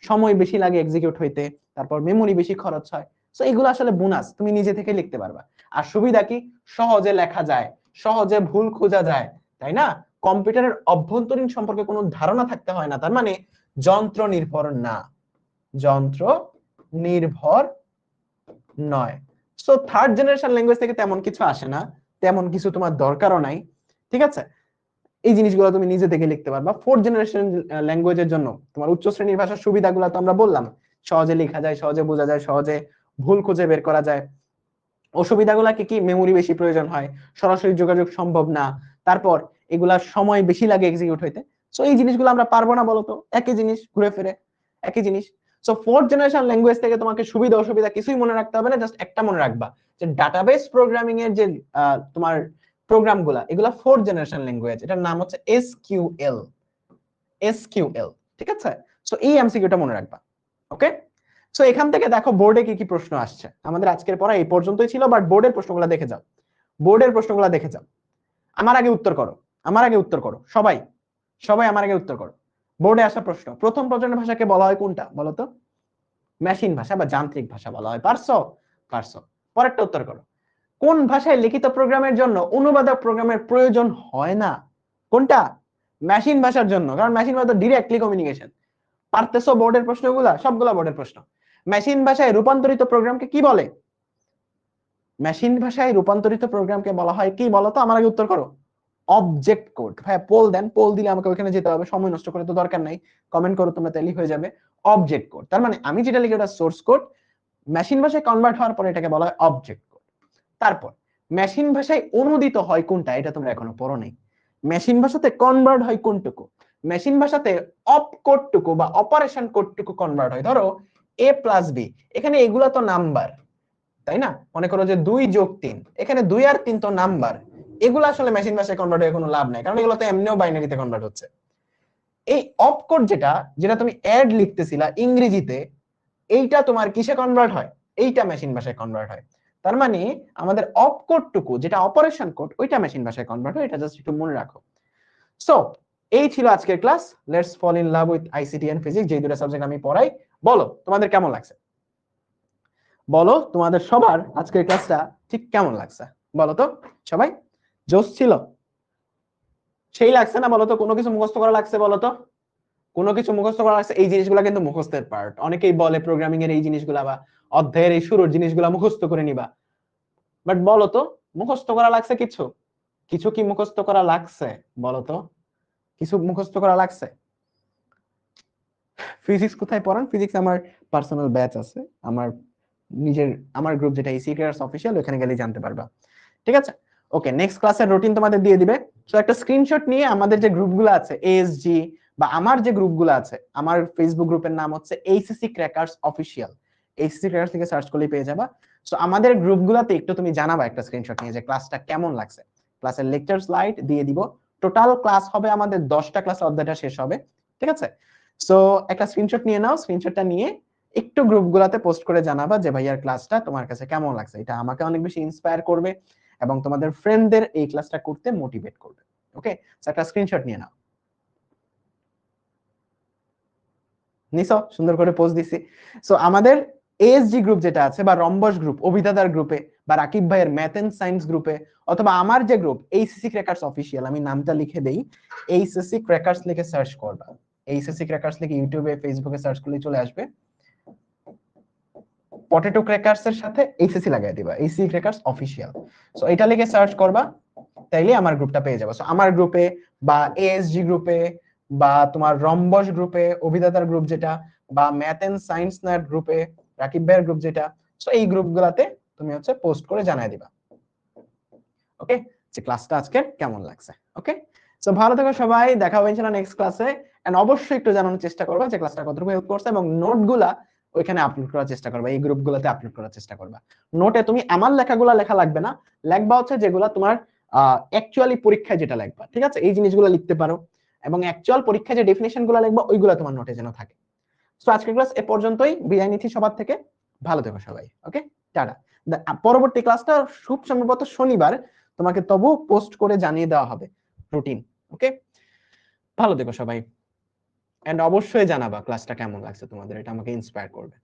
সময় বেশি লাগে এক্সিকিউট হইতে, তারপর মেমোরি বেশি খরচ হয়। সো এগুলো আসলে বোনাস, তুমি নিজে থেকে লিখতে পারবা। আর সুবিধা কি? সহজে লেখা যায়, সহজে ভুল খোঁজা যায়, তাই না? কম্পিউটারের অভ্যন্তরীণ সম্পর্কে কোনো ধারণা থাকতে হয় না। তার মানে যন্ত্র নির্ভর না, যন্ত্র নির্ভর নয়। সো থার্ড জেনারেশন ল্যাঙ্গুয়েজ থেকে তেমন কিছু আসে না, তেমন কিছু তোমার দরকারও নাই। ঠিক আছে? এই জিনিসগুলো তুমি নিজে থেকে লিখতে পারবা। ফোর্থ জেনারেশন ল্যাঙ্গুয়েজের জন্য তোমার উচ্চ শ্রেণীর ভাষার সুবিধাগুলো তো আমরা বললাম, সহজে লেখা যায়, সহজে বোঝা যায়, সহজে ভুল খুঁজে বের করা যায়। অসুবিধাগুলো কি? মেমোরি বেশি প্রয়োজন হয়, সরাসরি যোগাযোগ সম্ভব না, তারপর এগুলা সময় বেশি লাগে এক্সিকিউট হইতে। সো এই জিনিসগুলো আমরা পারবো না বলতো? একই জিনিস ঘুরে ফিরে একই জিনিস। সো ফোর্থ জেনারেশন ল্যাঙ্গুয়েজ থেকে তোমাকে সুবিধা অসুবিধা কিছুই মনে রাখতে হবে না, জাস্ট একটা মনে রাখবা, যে ডাটাবেস প্রোগ্রামিং এর যে তোমার প্রোগ্রাম গুলা, এগুলা ফোর্থ জেনারেশন ল্যাঙ্গুয়েজ, এটার নাম হচ্ছে এসকিউএল। এসকিউএল, ঠিক আছে? সো এই এমসিকিউটা মনে রাখবা। ওকে? সো এখান থেকে দেখো বোর্ডে কি কি প্রশ্ন আসছে। আমাদের আজকের পড়া এই পর্যন্তই ছিল, বাট বোর্ডের প্রশ্নগুলো দেখে যাও, বোর্ডের প্রশ্নগুলো দেখে যাও। আমার আগে উত্তর করো, আমার আগে উত্তর করো, সবাই সবাই আমার আগে উত্তর করো। বোর্ডে আসা প্রশ্ন, প্রথম প্রজন্মের ভাষাকে বলা হয় কোনটা বলো তো? মেশিন ভাষা বা যান্ত্রিক ভাষা বলা হয়। পারছো? পারছো। পরেরটা উত্তর করো। কোন ভাষায় লিখিত প্রোগ্রামের জন্য অনুবাদক প্রোগ্রামের প্রয়োজন হয় না? কোনটা? মেশিন ভাষার জন্য, কারণ মেশিন ভাষা ডিরেক্টলি কমিউনিকেশন। পারতেছো বোর্ডের প্রশ্নগুলা? সবগুলা বোর্ডের প্রশ্ন। মেশিন ভাষায় রূপান্তরিত প্রোগ্রামকে কি বলে? মেশিন ভাষায় রূপান্তরিত প্রোগ্রামকে বলা হয় কি বলতো? আমার আগে উত্তর করো। Object code. ভাই পোল দেন, পোল দিলে আমাকে ওখানে যেতে হবে, সময় নষ্ট করে তো দরকার নাই। কমেন্ট করো তোমরা, তাহলেই হয়ে যাবে। অবজেক্ট কোড, তার মানে আমি যেটা লিখি ওটা সোর্স কোড, মেশিন ভাষায় কনভার্ট হওয়ার পরে এটাকে বলা হয় অবজেক্ট কোড। তারপর মেশিন ভাষায় অনুদিত হয় কোনটা? এটা তোমরা এখনো পড়ো নাই। মেশিন ভাষাতে কনভার্ট হয় কোনটুকু? মেশিন ভাষাতে অপ কোডটুকু বা অপারেশন কোডটুকু কনভার্ট হয়। ধরো a প্লাস বি, এখানে এগুলা তো নাম্বার, তাই না? মনে করো যে 2+3, এখানে 2 আর 3 তো নাম্বার। এগুলো আসলে মেশিন ভাষায় কনভার্ট হয়ে কোনো লাভ নাই, কারণ এগুলো তো এমনিও বাইনারিতে কনভার্ট হচ্ছে। এই অপ কোড যেটা যেটা তুমি অ্যাড লিখতেছিলা ইংরেজিতে, এইটা তোমার কিসে কনভার্ট হয়? এইটা মেশিন ভাষায় কনভার্ট হয়। তার মানে আমাদের অপ কোডটুকু যেটা অপারেশন কোড, ওইটা মেশিন ভাষায় কনভার্ট হয়। এটা জাস্ট একটু মনে রাখো। সো এই ছিল আজকের class. Let's fall in love with ICT and physics, যে দুটো সাবজেক্ট আমি পড়াই। বলো তোমাদের কেমন লাগছে? বলো তোমাদের সবার আজকের ক্লাসটা ঠিক কেমন লাগছে? বলো তো সবাই। জোশ ছিল? সেই লাগছে না? বলো তো কোনো কিছু মুখস্থ করা লাগছে? বলো তো কোনো কিছু মুখস্থ করা লাগছে? এই জিনিসগুলো কিন্তু মুখস্থের পার্ট। অনেকেই বলে প্রোগ্রামিং এর এই জিনিসগুলা বা অধ্যায়ের এই শুরুর জিনিসগুলা মুখস্থ করে নিবা, বাট বলো তো মুখস্থ করা লাগছে কিছু? কিছু কি মুখস্থ করা লাগছে বলো তো? কিছু মুখস্থ করা লাগছে? ফিজিক্স কোথায় পড়ান? ফিজিক্স আমার পার্সোনাল ব্যাচ আছে, আমার নিজের, আমার গ্রুপ যেটা ইসি ক্যারিয়ার্স অফিসিয়াল, ওখানে গেলে জানতে পারবা। ঠিক আছে, ওকে। নেক্সট ক্লাসের রুটিন তোমাদের দিয়ে দিবে। সো একটা স্ক্রিনশট নিয়ে আমাদের যে গ্রুপগুলো আছে এএসজি বা আমার যে গ্রুপগুলো আছে, আমার ফেসবুক গ্রুপের নাম হচ্ছে HSC crackers official, HSC crackers থেকে সার্চ করলেই পেয়ে যাবা। সো আমাদের গ্রুপগুলোতে একটু তুমি জানাবা একটা স্ক্রিনশট নিয়ে যে ক্লাসটা কেমন লাগছে। ক্লাসের লেকচার স্লাইড দিয়ে দিব। টোটাল ক্লাস হবে আমাদের 10টা ক্লাস, অধ্যায়টা শেষ হবে। ঠিক আছে, সো একটা স্ক্রিনশট নিয়ে নাও। স্ক্রিনশটটা নিয়ে একটু গ্রুপগুলোতে পোস্ট করে জানাবা যে ভাইয়ার ক্লাসটা তোমার কাছে কেমন লাগছে। এটা আমাকে অনেক বেশি ইন্সপায়ার করবে এবং তোমাদের ফ্রেন্ডদের এই ক্লাসটা করতে মোটিভেট করবে। ওকে, একটা স্ক্রিনশট নিয়ে নাও। নিছো? সুন্দর করে পোস্ট দিছি। সো আমাদের এএসজি গ্রুপ যেটা আছে বা রম্বস গ্রুপ অভিদাদার গ্রুপে বা রাকিব ভাইয়ের ম্যাথ এন্ড সায়েন্স গ্রুপে অথবা আমার যে গ্রুপ এইচএসসি ক্র্যাকার্স অফিসিয়াল, আমি নামটা লিখে দেই, এইচএসসি ক্র্যাকার্স লিখে সার্চ করবা। এইচএসসি ক্র্যাকার্স লিখে ইউটিউবে ফেসবুকে সার্চ করলে চলে আসবে। পটেটো ক্র্যাকার্স এর সাথে এইচএসসি লাগাই দিবা, এইচএসসি ক্র্যাকার্স অফিসিয়াল। সো এটা লিখে সার্চ করবা, তাইলে আমার গ্রুপটা পেয়ে যাবে। সো আমার গ্রুপে বা এএসজি গ্রুপে বা তোমার রম্বস গ্রুপে অভিদাতার গ্রুপ যেটা, বা ম্যাথ এন্ড সায়েন্স নাট গ্রুপে রাকিব ভাইয়ের গ্রুপ যেটা, সো এই গ্রুপগুলোতে তুমি হচ্ছে পোস্ট করে জানাই দিবা। ওকে, যে ক্লাসটা আজকে কেমন লাগছে। ওকে, সো ভালো থেকো সবাই, দেখা হবে ইনশাআল্লাহ নেক্সট ক্লাসে। এন্ড অবশ্যই একটু জানানোর চেষ্টা করবা যে ক্লাসটা কতটুকু হেল্প করছে এবং নোটগুলা ওইখানে আপলোড করার চেষ্টা করবা, এই গ্রুপগুলোতে আপলোড করার চেষ্টা করবা। নোটে তুমি আমার লেখাগুলো লেখা লাগবে না, লেখবা হচ্ছে যেগুলো তোমার অ্যাকচুয়ালি পরীক্ষায় যেটা লিখবা। ঠিক আছে, এই জিনিসগুলো লিখতে পারো এবং অ্যাকচুয়াল পরীক্ষায় যে ডেফিনিশনগুলো লিখবা ওইগুলো তোমার নোটে যেন থাকে। সো আজকের ক্লাস এ পর্যন্তই, বিদায় নিচ্ছি সবার থেকে। ভালো থেকো সবাই। ওকে, টাটা। পরবর্তী ক্লাসটা খুব সম্ভবত শনিবার, তোমাকে তবু পোস্ট করে জানিয়ে দেওয়া হবে রুটিন। ওকে, ভালো থেকো সবাই। এন্ড অবশ্যই জানাবা ক্লাসটা কেমন লাগছে তোমাদের, এটা আমাকে ইন্সপায়ার করবে।